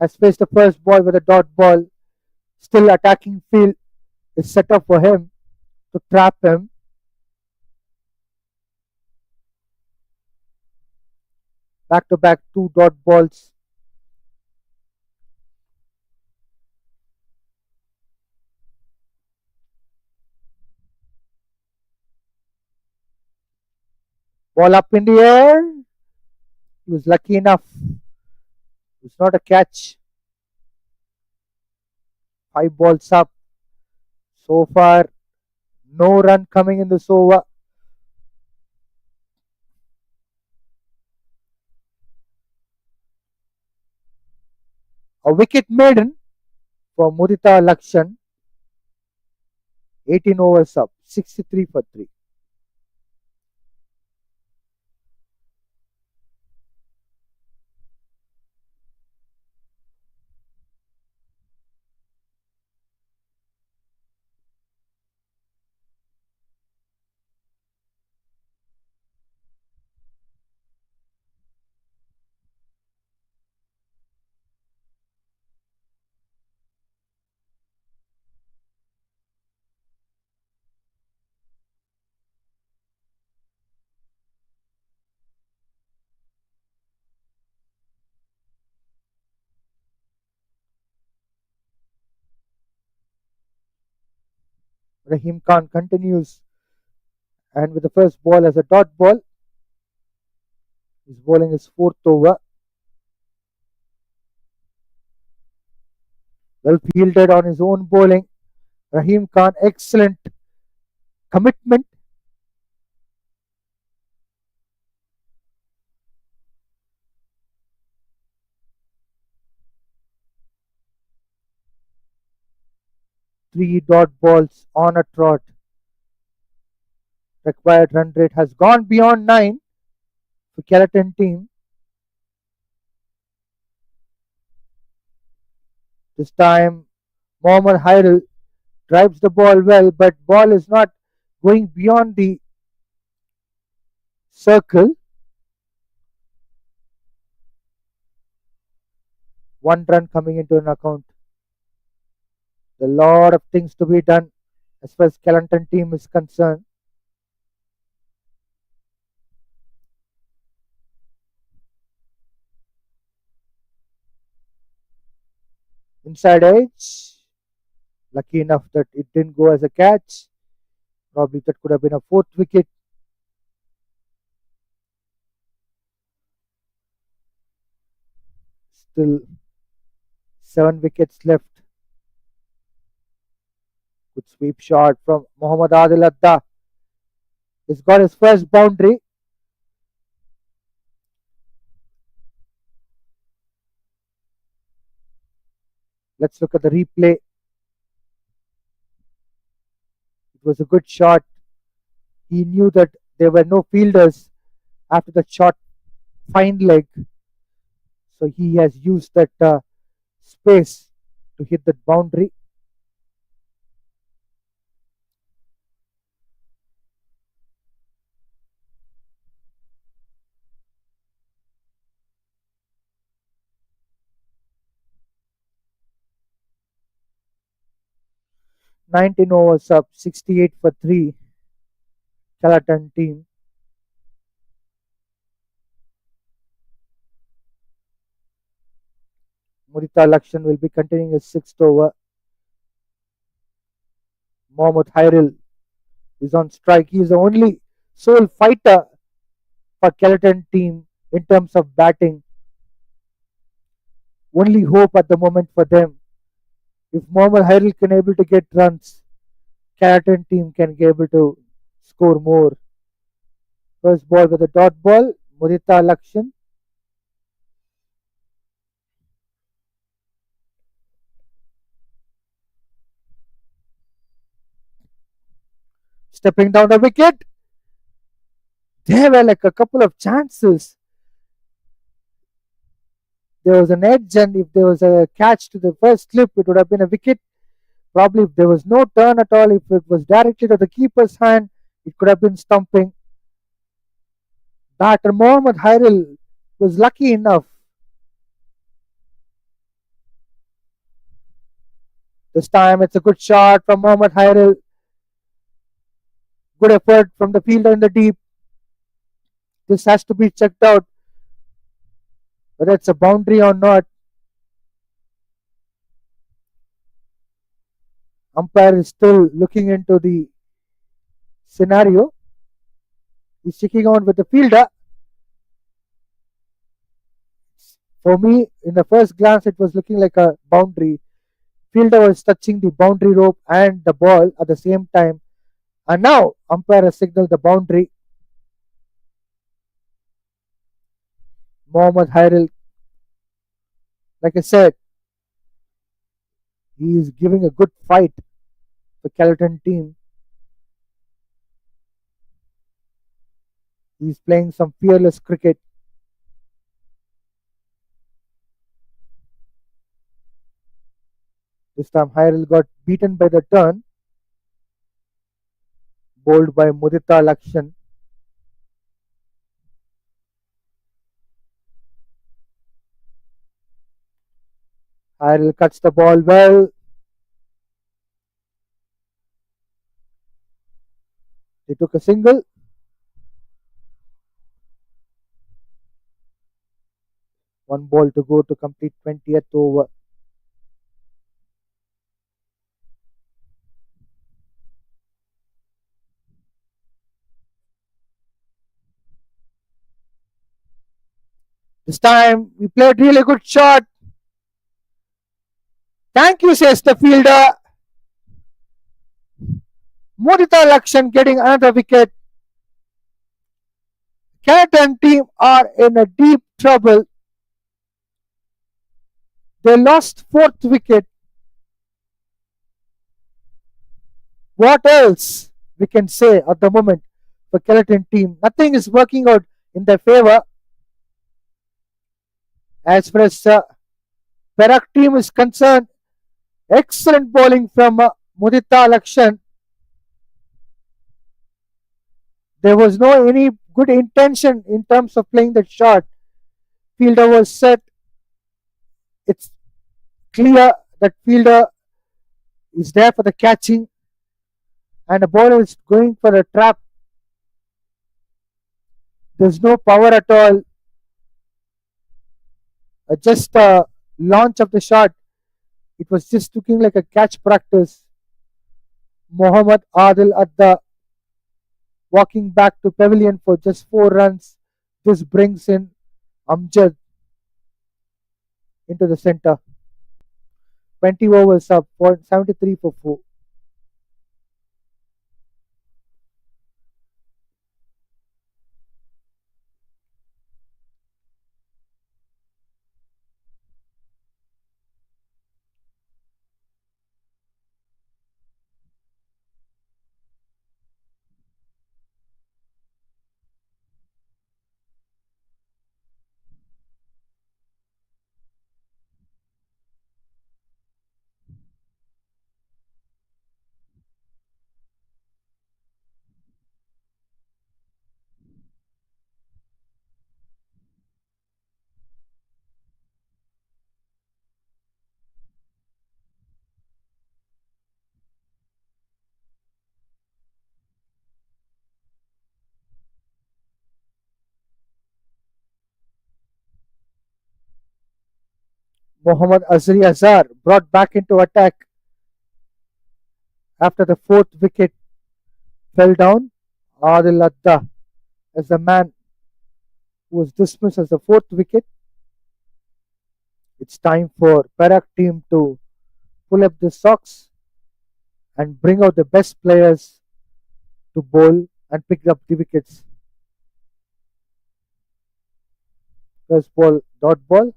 has faced the first ball with a dot ball. Still attacking field is set up for him to trap him. Back to back two dot balls. Ball up in the air. He was lucky enough. It was not a catch. 5 balls up. So far, no run coming in this over. A wicket maiden for Mudita Lakshan. 18 overs up. 63 for 3. Rahim Khan continues, and with the first ball as a dot ball, he's bowling his fourth over. Well fielded on his own bowling. Rahim Khan, excellent commitment. 3 dot balls on a trot. Required run rate has gone beyond 9 for Kelantan team. This time, Mohammad Hairil drives the ball well, but ball is not going beyond the circle. 1 run coming into an account. A lot of things to be done as far as Kelantan team is concerned. Inside edge. Lucky enough that it didn't go as a catch. Probably that could have been a fourth wicket. Still 7 wickets left. Good sweep shot from Mohammad Azri Azar. He's got his first boundary. Let's look at the replay. It was a good shot. He knew that there were no fielders after the shot fine leg. So he has used that space to hit that boundary. Nineteen overs up, 68 for 3. Kelantan team. Murita Lakshan will be continuing his 6th over. Mohammad Hairil is on strike. He is the only sole fighter for Kelantan team in terms of batting. Only hope at the moment for them. If Mohammad Hairil can able to get runs, Kelantan team can be able to score more. First ball with a dot ball, Murita Lakshan. Stepping down the wicket. There were like a couple of chances. There was an edge, and if there was a catch to the first slip, it would have been a wicket. Probably if there was no turn at all, if it was directly to the keeper's hand, it could have been stumping. Batter Mohammad Hairil was lucky enough. This time it's a good shot from Mohammad Hairil. Good effort from the fielder in the deep. This has to be checked out, whether it's a boundary or not. Umpire is still looking into the scenario. He's checking on with the fielder. For me, in the first glance, it was looking like a boundary. Fielder was touching the boundary rope and the ball at the same time. And now, umpire has signaled the boundary. Mohammad Hairil, like I said, he is giving a good fight for Kelantan team. He's playing some fearless cricket. This time Hairil got beaten by the turn, bowled by Mudita Lakshan. Hairil cuts the ball well. They took a single. One ball to go to complete 20th over. This time we played really good shot. Thank you, says the fielder. Mudita Lakshan getting another wicket. Kelantan team are in a deep trouble. They lost 4th wicket. What else we can say at the moment for Kelantan team? Nothing is working out in their favor as far as Perak team is concerned. Excellent bowling from Mudita Lakshan. There was no any good intention in terms of playing that shot. Fielder was set. It's clear that fielder is there for the catching, and the bowler is going for a trap. There's no power at all. Just launch of the shot. It was just looking like a catch practice. Mohammad Adil Adda walking back to pavilion for just 4 runs. This brings in Amjad into the center. 20 overs up for 73 for 4. Mohammad Azri Azar brought back into attack after the fourth wicket fell down. Adil Adda as the man who was dismissed as the fourth wicket. It's time for Perak team to pull up the socks and bring out the best players to bowl and pick up the wickets. First ball, dot ball.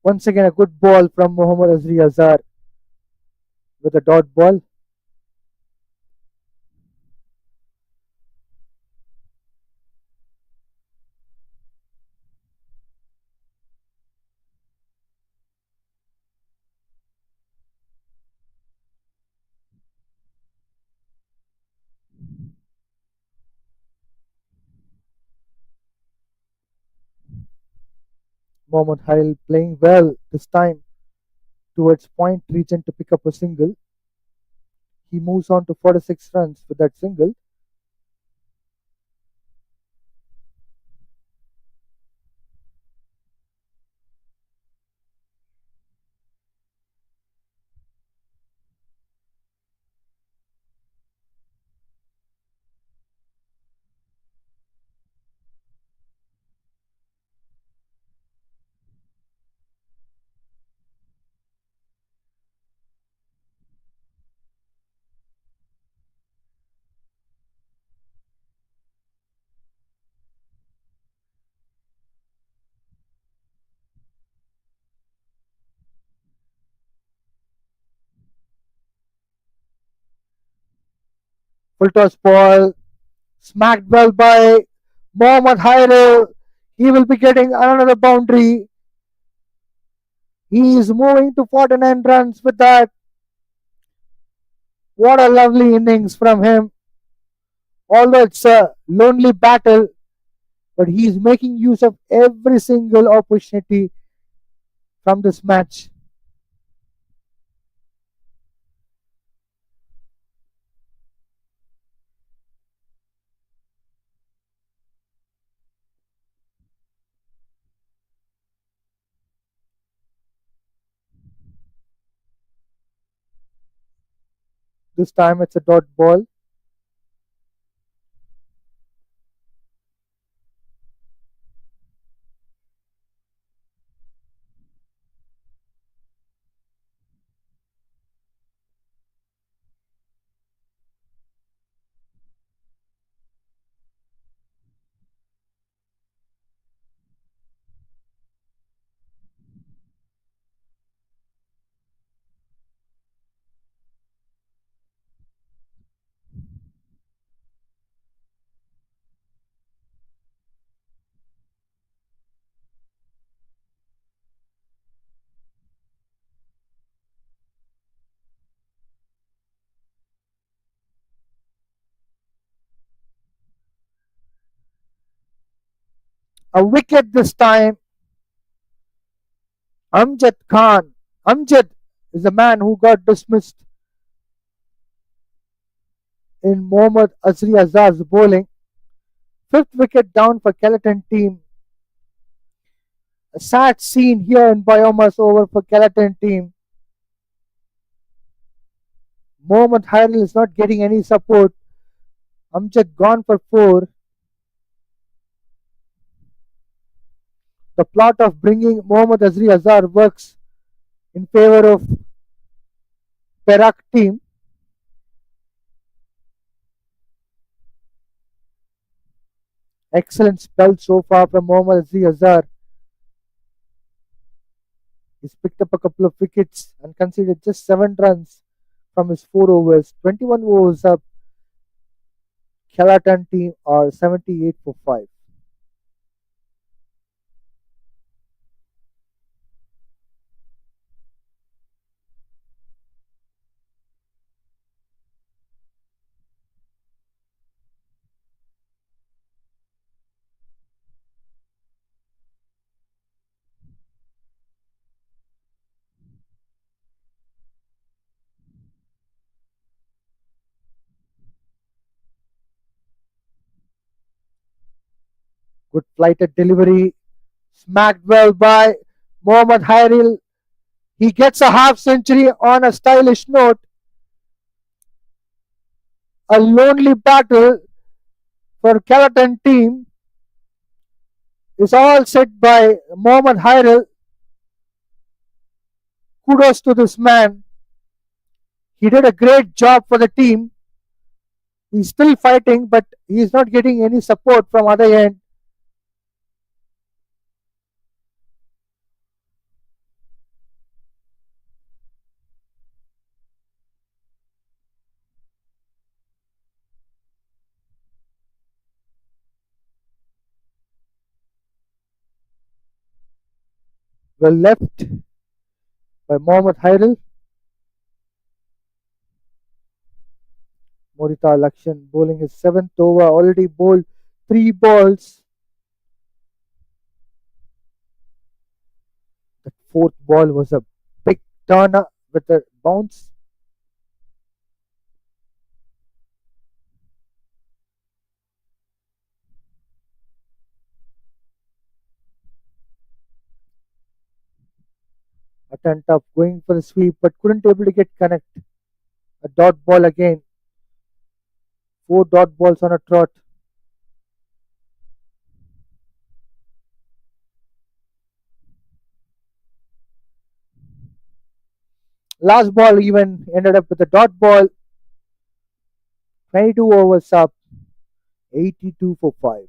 Once again, a good ball from Mohammad Azri Azar with a dot ball. Mohammad Halil playing well this time towards point region to pick up a single. He moves on to 46 runs with that single. Full toss ball smacked well by Mohammad Halil. He will be getting another boundary. He is moving to 49 runs with that. What a lovely innings from him. Although it's a lonely battle, but he's making use of every single opportunity from this match. This time it's a dot ball. A wicket this time. Amjad Khan. Amjad is the man who got dismissed in Mohammad Azri Azar's bowling. Fifth wicket down for Kelantan team. A sad scene here in BAYUEMAS over for Kelantan team. Mohammad Hairil is not getting any support. Amjad gone for 4. The plot of bringing Mohammad Azri Azar works in favor of Perak team. Excellent spell so far from Mohammad Azri Azar. He's picked up a couple of wickets and conceded just 7 runs from his 4 overs. 21 overs up. Kelantan team are 78 for 5. Good flighted delivery. Smacked well by Mohammad Hairil. He gets a half century on a stylish note. A lonely battle for Kelantan team is all set by Mohammad Hairil. Kudos to this man. He did a great job for the team. He's still fighting, but he's not getting any support from other end. Well left by Mohammad Hairil. Morita Lakshan bowling his 7th over, already bowled 3 balls. The 4th ball was a big turner with a bounce. Attempt of going for the sweep, but couldn't able to get connect. A dot ball again. 4 dot balls on a trot. Last ball even ended up with a dot ball. 22 overs up. 82 for 5.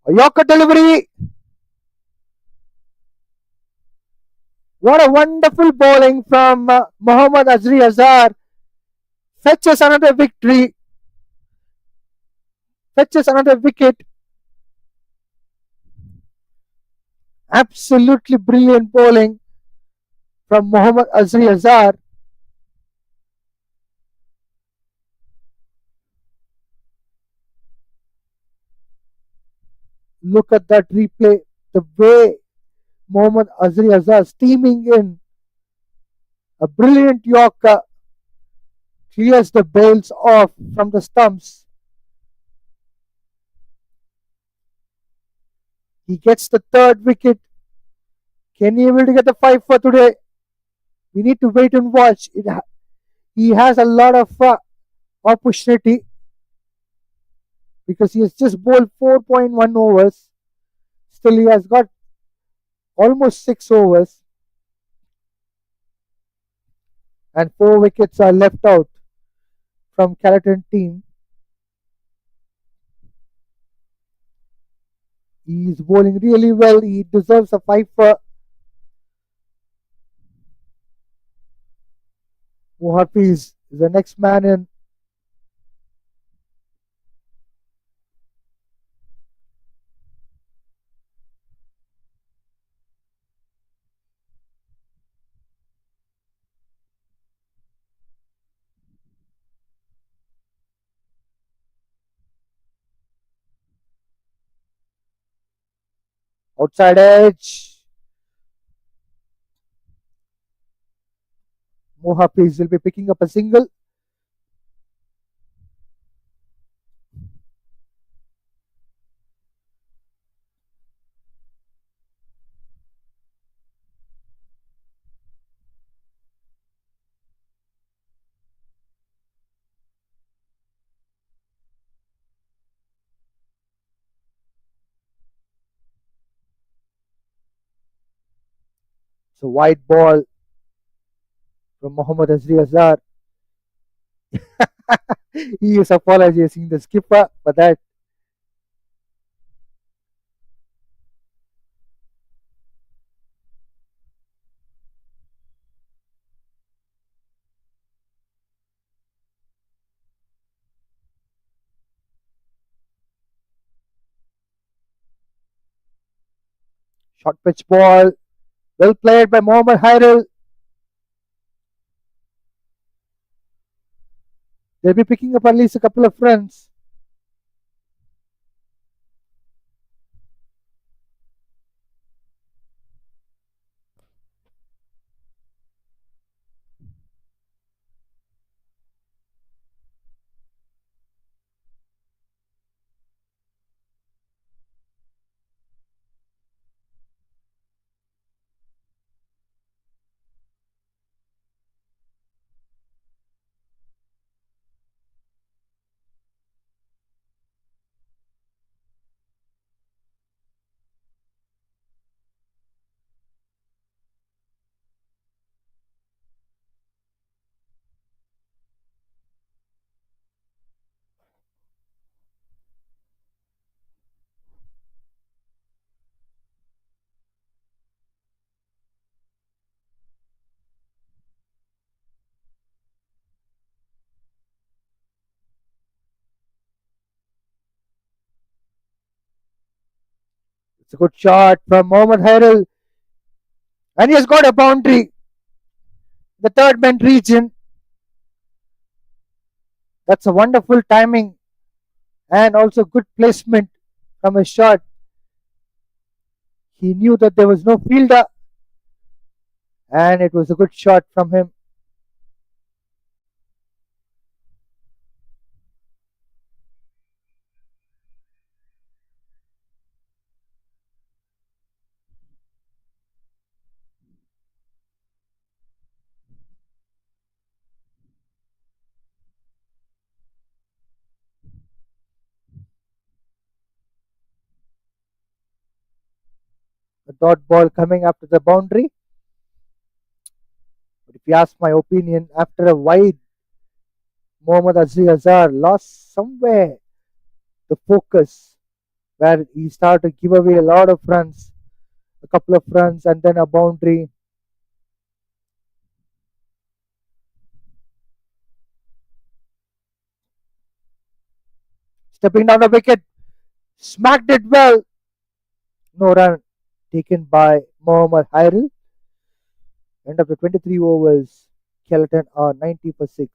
A Yorker delivery. What a wonderful bowling from Mohammad Azri Azar. Fetches another victory. Fetches another wicket. Absolutely brilliant bowling from Mohammad Azri Azar. Look at that replay. The way Mohammad Azri Azar steaming in. A brilliant Yorker clears the bails off from the stumps. He gets the 3rd wicket. Can he able to get the 5 for today? We need to wait and watch. He has a lot of opportunity because he has just bowled 4.1 overs. Still, he has got almost 6 overs and 4 wickets are left out from Kelantan team. He is bowling really well. He deserves a 5 for Mohafiz is the next man in. Outside edge. Mohafiz will be picking up a single. So wide ball from Mohammad Azri Azar. He is apologizing the skipper for that. Short pitch ball. Well played by Mohammad Hairil. They'll be picking up at least a couple of runs. It's a good shot from Mohammad Hairil. And he has got a boundary. The third man region. That's a wonderful timing and also good placement from a shot. He knew that there was no fielder and it was a good shot from him. A dot ball coming after the boundary. But if you ask my opinion, after a wide, Mohammad Azri Azar lost somewhere the focus where he started to give away a lot of runs, a couple of runs, and then a boundary. Stepping down the wicket, smacked it well. No run taken by Mohammad Hairil. End of the 23 overs. Kelantan are 90 for 6.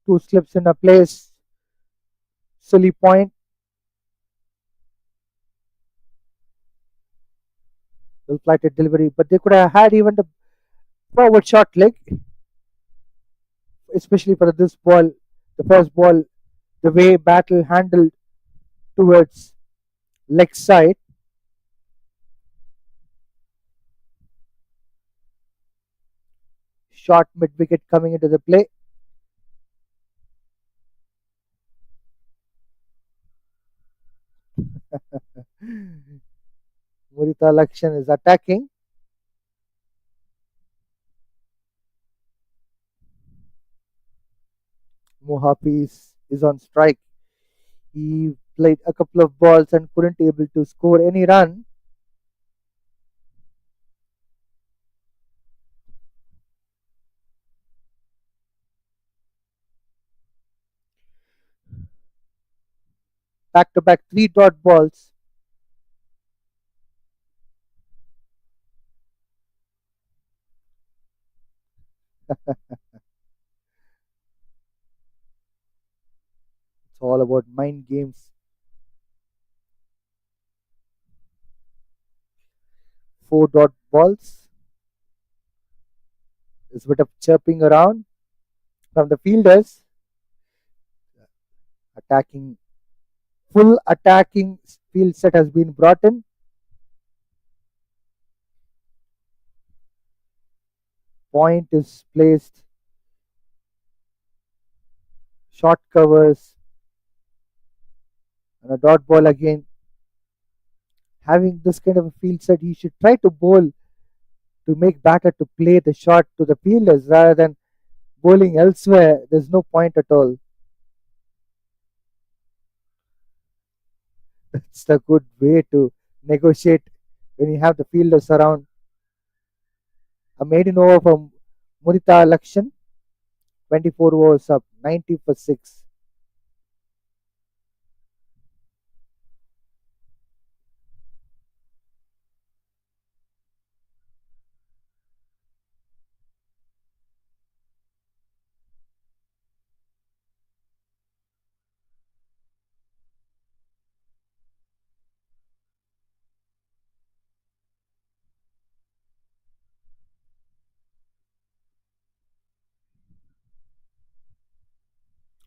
Two slips in a place, silly point, well flighted delivery, but they could have had even the forward short leg, especially for this ball, the first ball, the way Battle handled towards leg side, short mid wicket coming into the play. Murita Lakshan is attacking. Mohafiz is on strike. He played a couple of balls and couldn't able to score any run. Back to back three dot balls. It's all about mind games. Four dot balls. There's a bit of chirping around from the fielders. Attacking, full attacking field set has been brought in. Point is placed. Short covers and a dot ball again. Having this kind of a field set, he should try to bowl to make batter to play the shot to the fielders rather than bowling elsewhere. There's no point at all. That's the good way to negotiate when you have the fielders around. A maiden over from Murita Lakshan, 24 overs up, 90 for 6.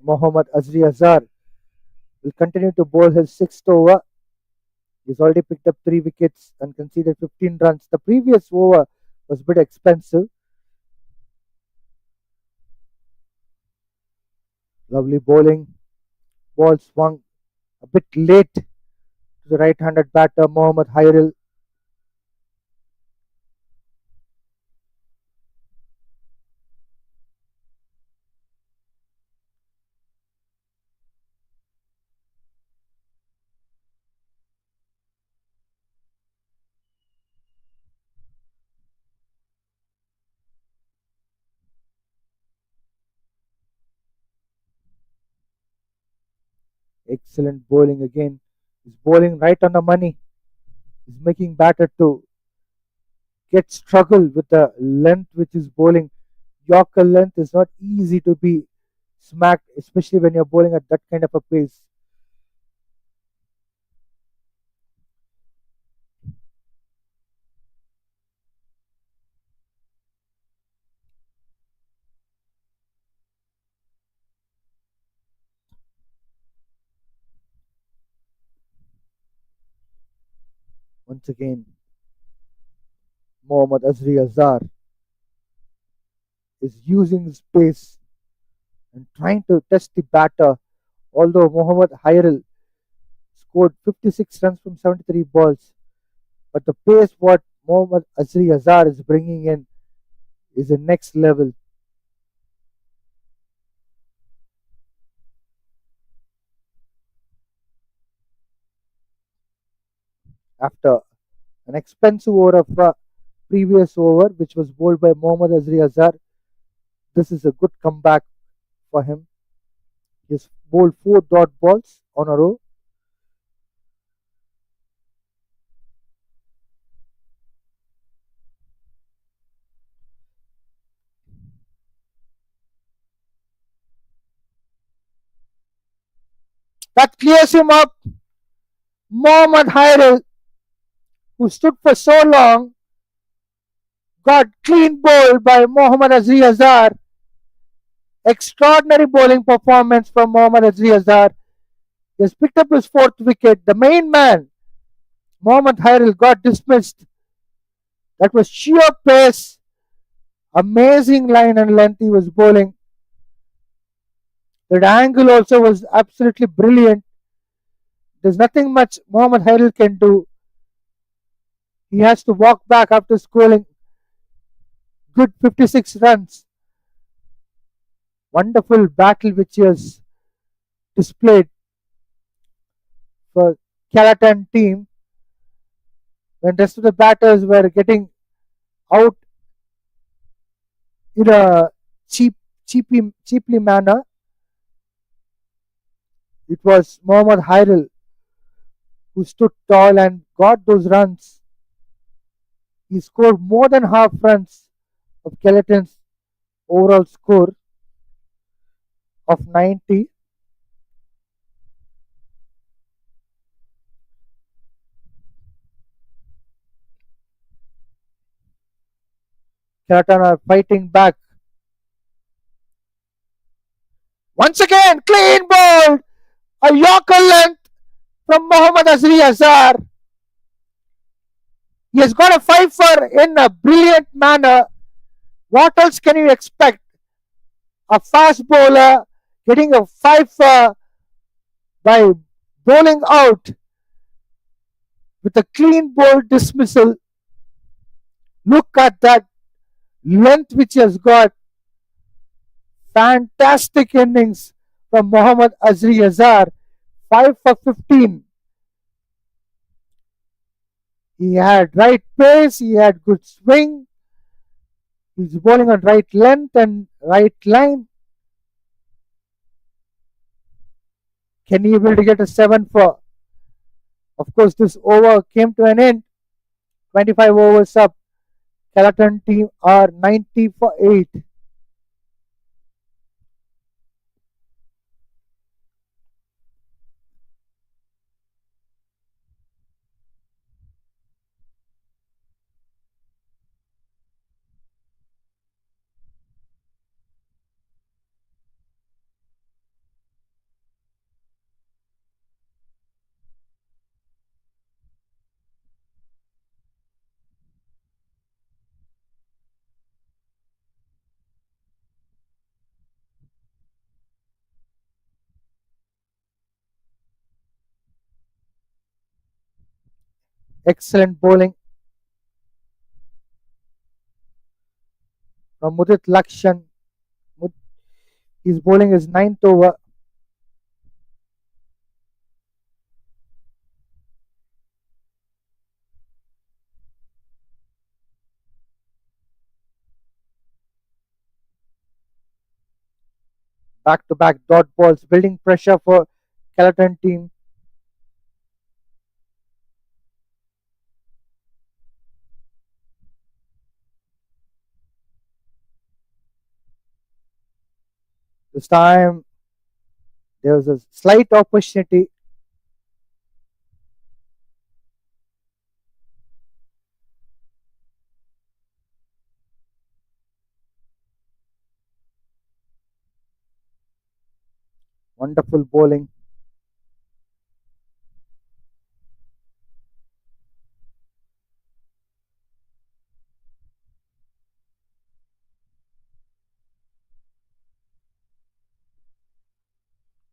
Mohammad Azri Azar will continue to bowl his sixth over. He's already picked up 3 wickets and conceded 15 runs. The previous over was a bit expensive. Lovely bowling. Ball swung a bit late to the right-handed batter Mohammad Hairil. Excellent bowling again. He's bowling right on the money. He's making batter to get struggle with the length which is bowling. Yorker length is not easy to be smacked, especially when you're bowling at that kind of a pace. Once again, Mohammad Azri Azar is using his pace and trying to test the batter. Although Mohammad Hairil scored 56 runs from 73 balls, but the pace what Mohammad Azri Azar is bringing in is the next level. After an expensive over of a previous over, which was bowled by Mohammad Azri Azar, this is a good comeback for him. He's bowled 4 dot balls on a row. That clears him up. Mohammad Hairil, who stood for so long, got clean bowled by Mohammad Azri Azar. Extraordinary bowling performance from Mohammad Azri Azar. He has picked up his fourth wicket. The main man, Mohammad Hairil, got dismissed. That was sheer pace. Amazing line and length he was bowling. That angle also was absolutely brilliant. There's nothing much Mohammad Hairil can do. He has to walk back after scoring good 56 runs. Wonderful battle which he has displayed for Kelantan team when rest of the batters were getting out in a cheaply manner. It was Mohammad Hairil who stood tall and got those runs. He scored more than half runs of Kelantan's overall score of 90. Kelantan are fighting back. Once again, clean ball. A Yorker length from Mohammad Azri Azar. He has got a fifer in a brilliant manner. What else can you expect? A fast bowler getting a fifer by bowling out with a clean bowl dismissal. Look at that length which he has got. Fantastic innings from Mohammad Azri Azar. 5 for 15. He had right pace, he had good swing. He's bowling on right length and right line. Can he able to get a 7 for? Of course, this over came to an end. 25 overs up. Kelantan team are 90 for 8. Excellent bowling from Mudit Lakshan. He's bowling his ninth over. Back to back dot balls, building pressure for Kelantan team. This time there was a slight opportunity. Wonderful bowling.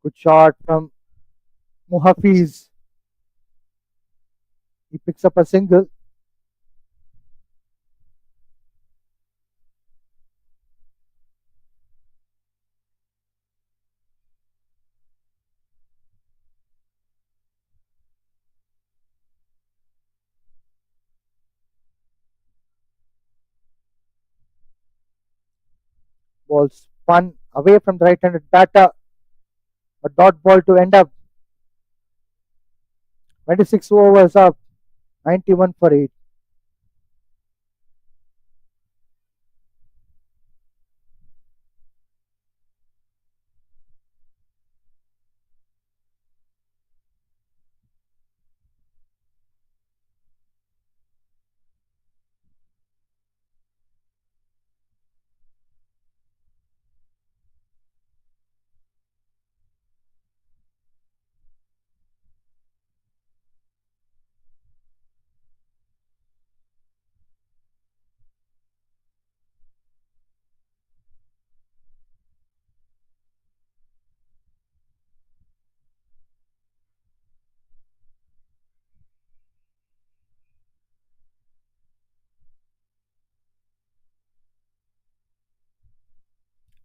Good shot from Muhafiz. He picks up a single. Ball spun away from the right-handed batter. A dot ball to end up. 26 overs up. 91 for 8.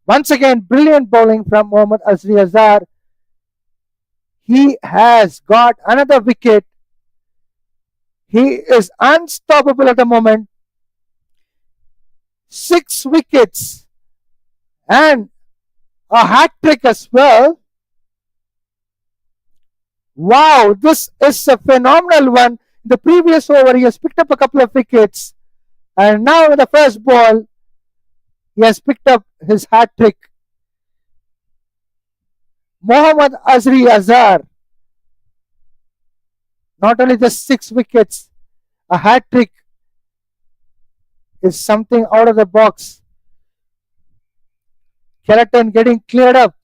Once again, brilliant bowling from Mohammad Azri Azar. He has got another wicket. He is unstoppable at the moment. 6 wickets and a hat trick as well. Wow, this is a phenomenal one. In the previous over, he has picked up a couple of wickets, and now in the first ball, he has picked up his hat trick. Mohammad Azri Azar, not only just 6 wickets, a hat trick is something out of the box. Kelantan getting cleared up,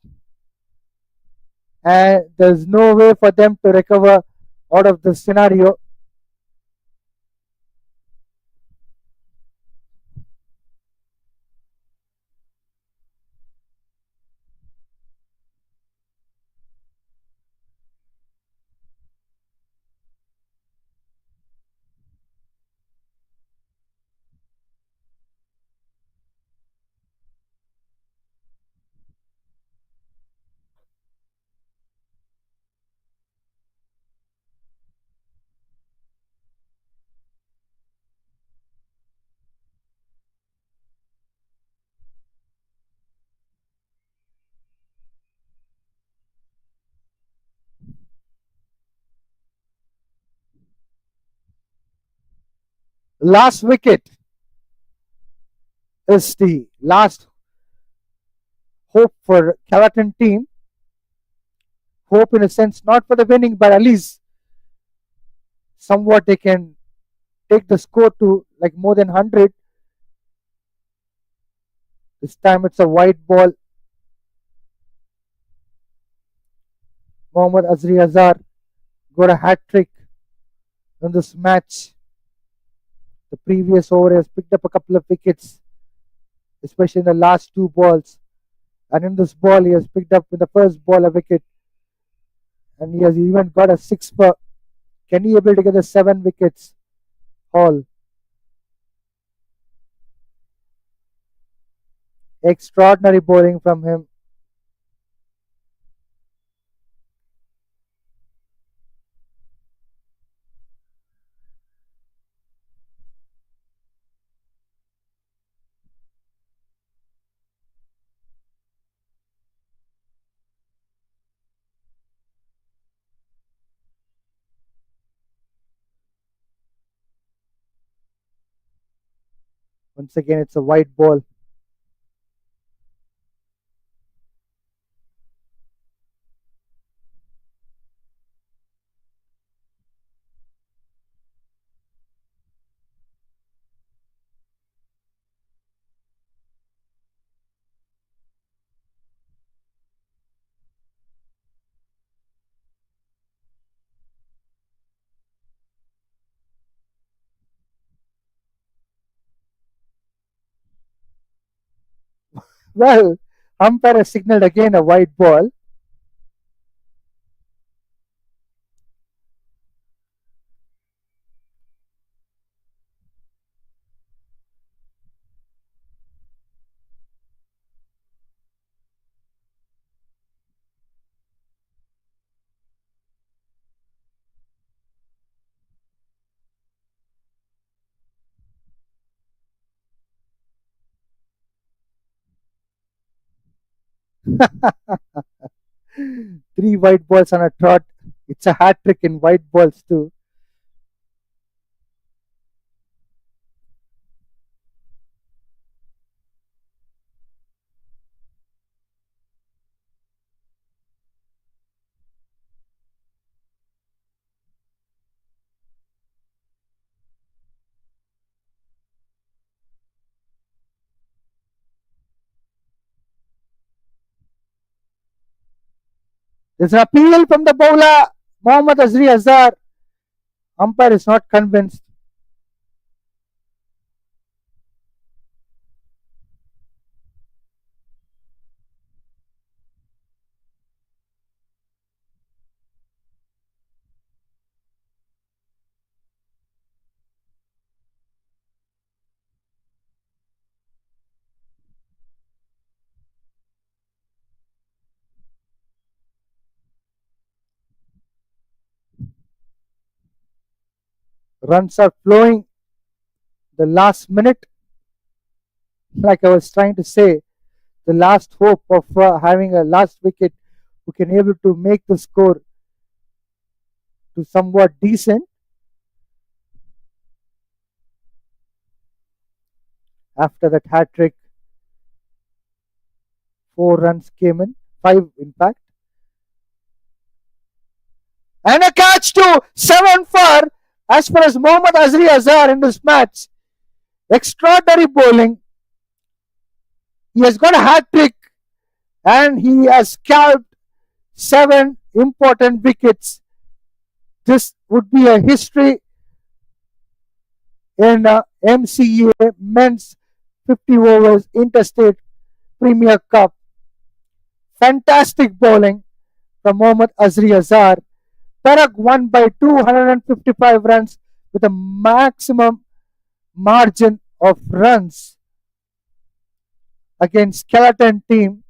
and there's no way for them to recover out of the scenario. Last wicket is the last hope for Kelantan team. Hope in a sense, not for the winning, but at least somewhat they can take the score to like more than 100. This time it's a wide ball. Mohammad Azri Azar got a hat trick in this match. The previous over has picked up a couple of wickets, especially in the last 2 balls. And in this ball, he has picked up in the first ball a wicket, and he has even got a six for. Can he able to get the 7 wickets haul? Extraordinary bowling from him. Once again, it's a wide ball. Well, umpire has signaled again a wide ball. Three white balls on a trot. It's a hat trick in white balls too. There's an appeal from the bowler, Mohammad Azri Azar. Umpire is not convinced. Runs are flowing the last minute. Like I was trying to say, the last hope of having a last wicket who can able to make the score to somewhat decent. After that hat trick, 4 runs came in, 5 in fact. And a catch to 7 for as far as Mohammad Azri Azar in this match. Extraordinary bowling. He has got a hat trick and he has scalped 7 important wickets. This would be a history in MCA Men's 50 Overs Interstate Premier Cup. Fantastic bowling from Mohammad Azri Azar. Perak won by 255 runs with a maximum margin of runs against Kelantan team.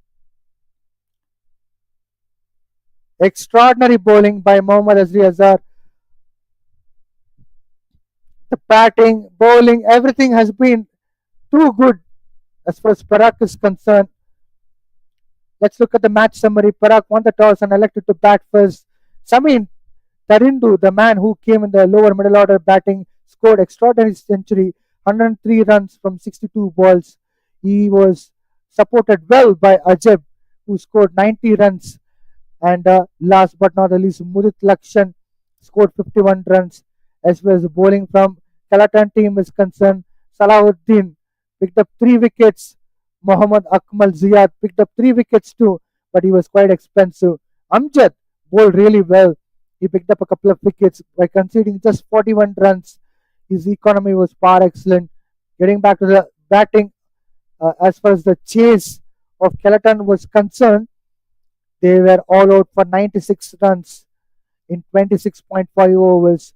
Extraordinary bowling by Mohammad Azri Azar. The batting, bowling, everything has been too good as far as Perak is concerned. Let's look at the match summary. Perak won the toss and elected to bat first. Samin Tarindu, the man who came in the lower middle order batting, scored extraordinary century, 103 runs from 62 balls. He was supported well by Ajab, who scored 90 runs. And last but not the least, Mudit Lakshan scored 51 runs. As well as the bowling from Kelantan team is concerned, Salahuddin picked up 3 wickets. Muhammad Akmal Ziyad picked up 3 wickets too, but he was quite expensive. Amjad bowled really well. He picked up a couple of wickets by conceding just 41 runs. His economy was far excellent. Getting back to the batting, as far as the chase of Kelantan was concerned, they were all out for 96 runs in 26.5 overs.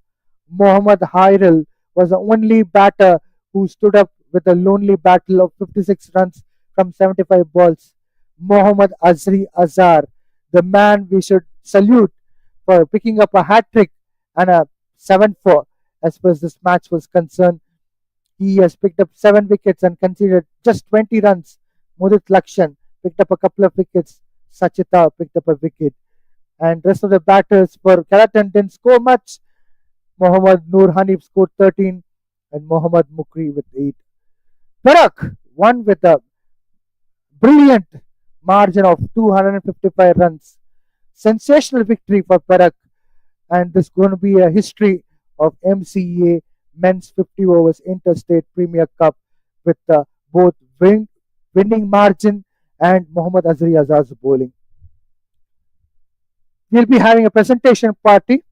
Mohammad Hairil was the only batter who stood up with a lonely battle of 56 runs from 75 balls. Mohammad Azri Azar, the man we should salute for picking up a hat trick and a 7-4 as far as this match was concerned. He has picked up 7 wickets and conceded just 20 runs. Mudit Lakshan picked up a couple of wickets. Sachita picked up a wicket. And rest of the batters for Kelantan didn't score much. Mohammad Noor Hanif scored 13 and Mohammad Mukri with 8. Perak won with a brilliant margin of 255 runs. Sensational victory for Perak, and this is going to be a history of MCA Men's 50 Overs Interstate Premier Cup with both winning margin and Mohammad Azri Azar's bowling. We'll be having a presentation party.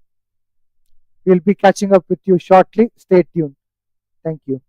We'll be catching up with you shortly. Stay tuned. Thank you.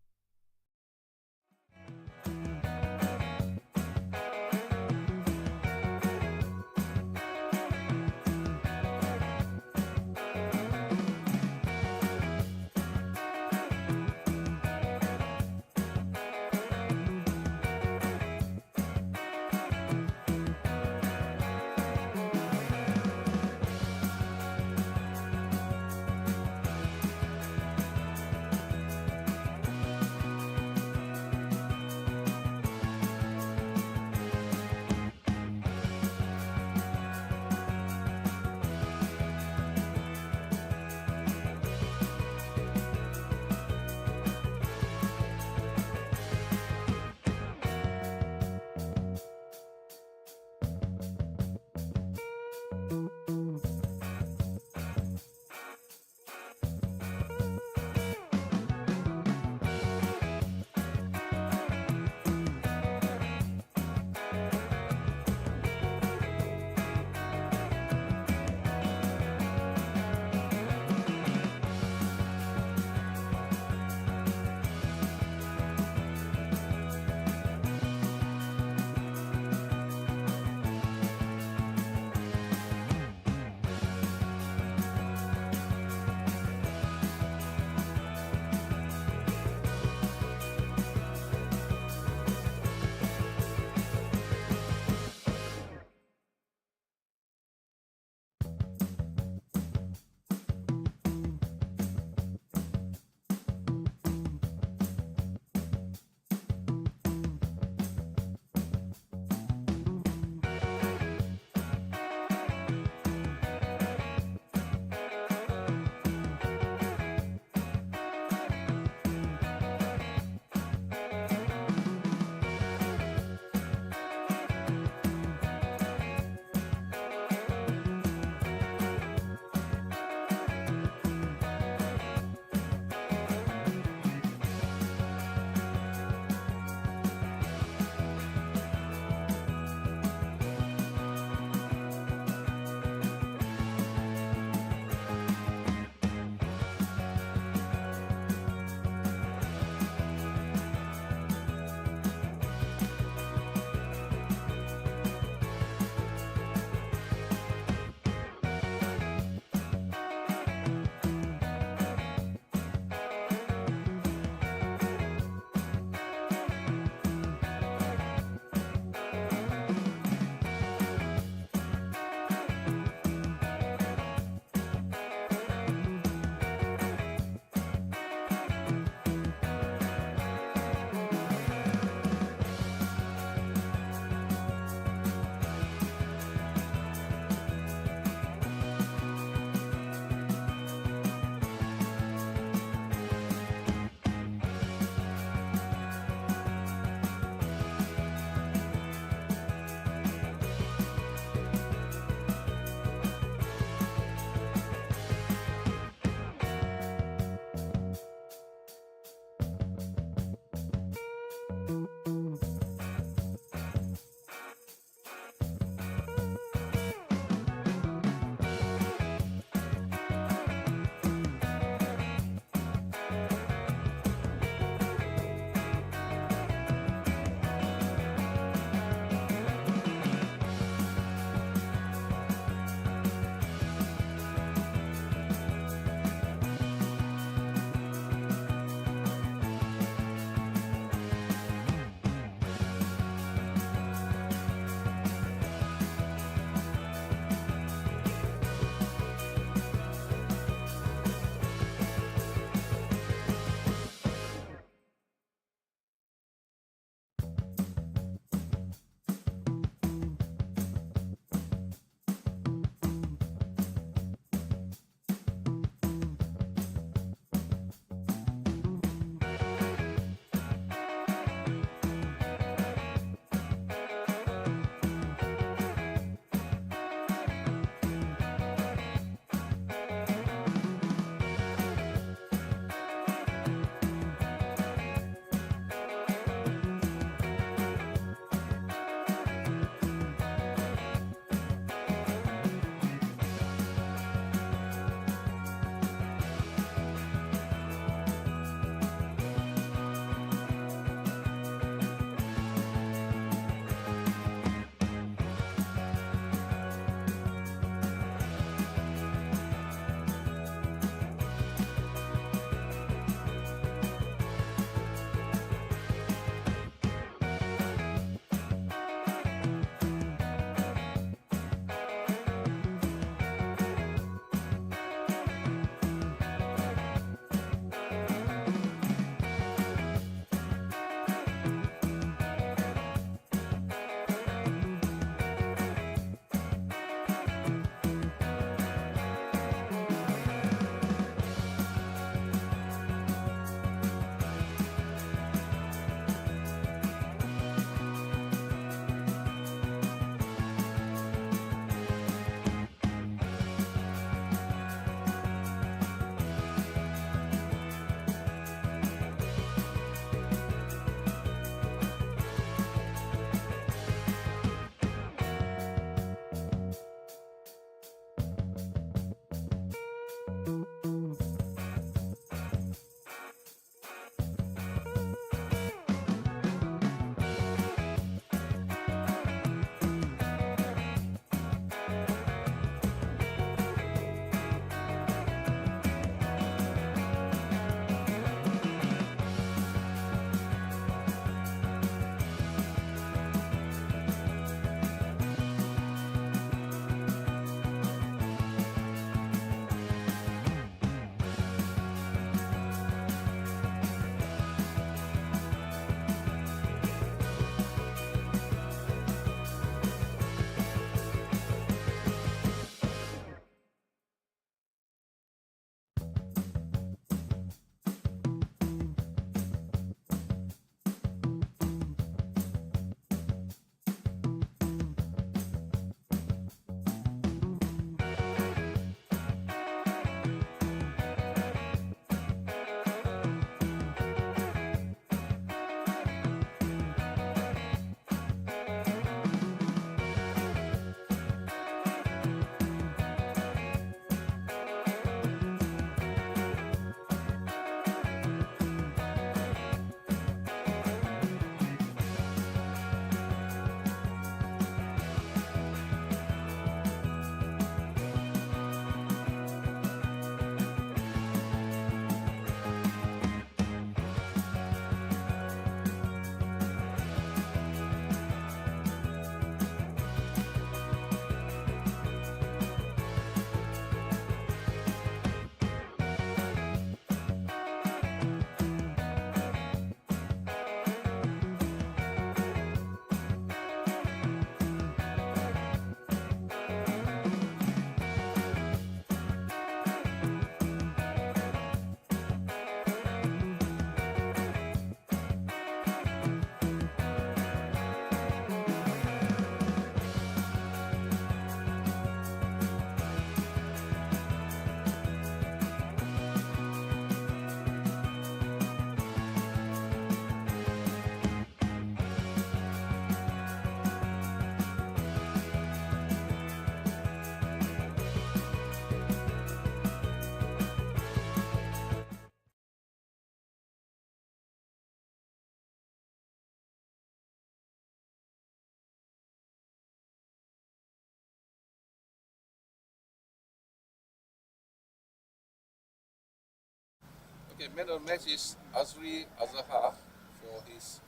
Okay, man of the match is Azri Azar for his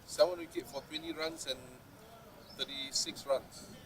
7 wicket for 20 runs and 36 runs.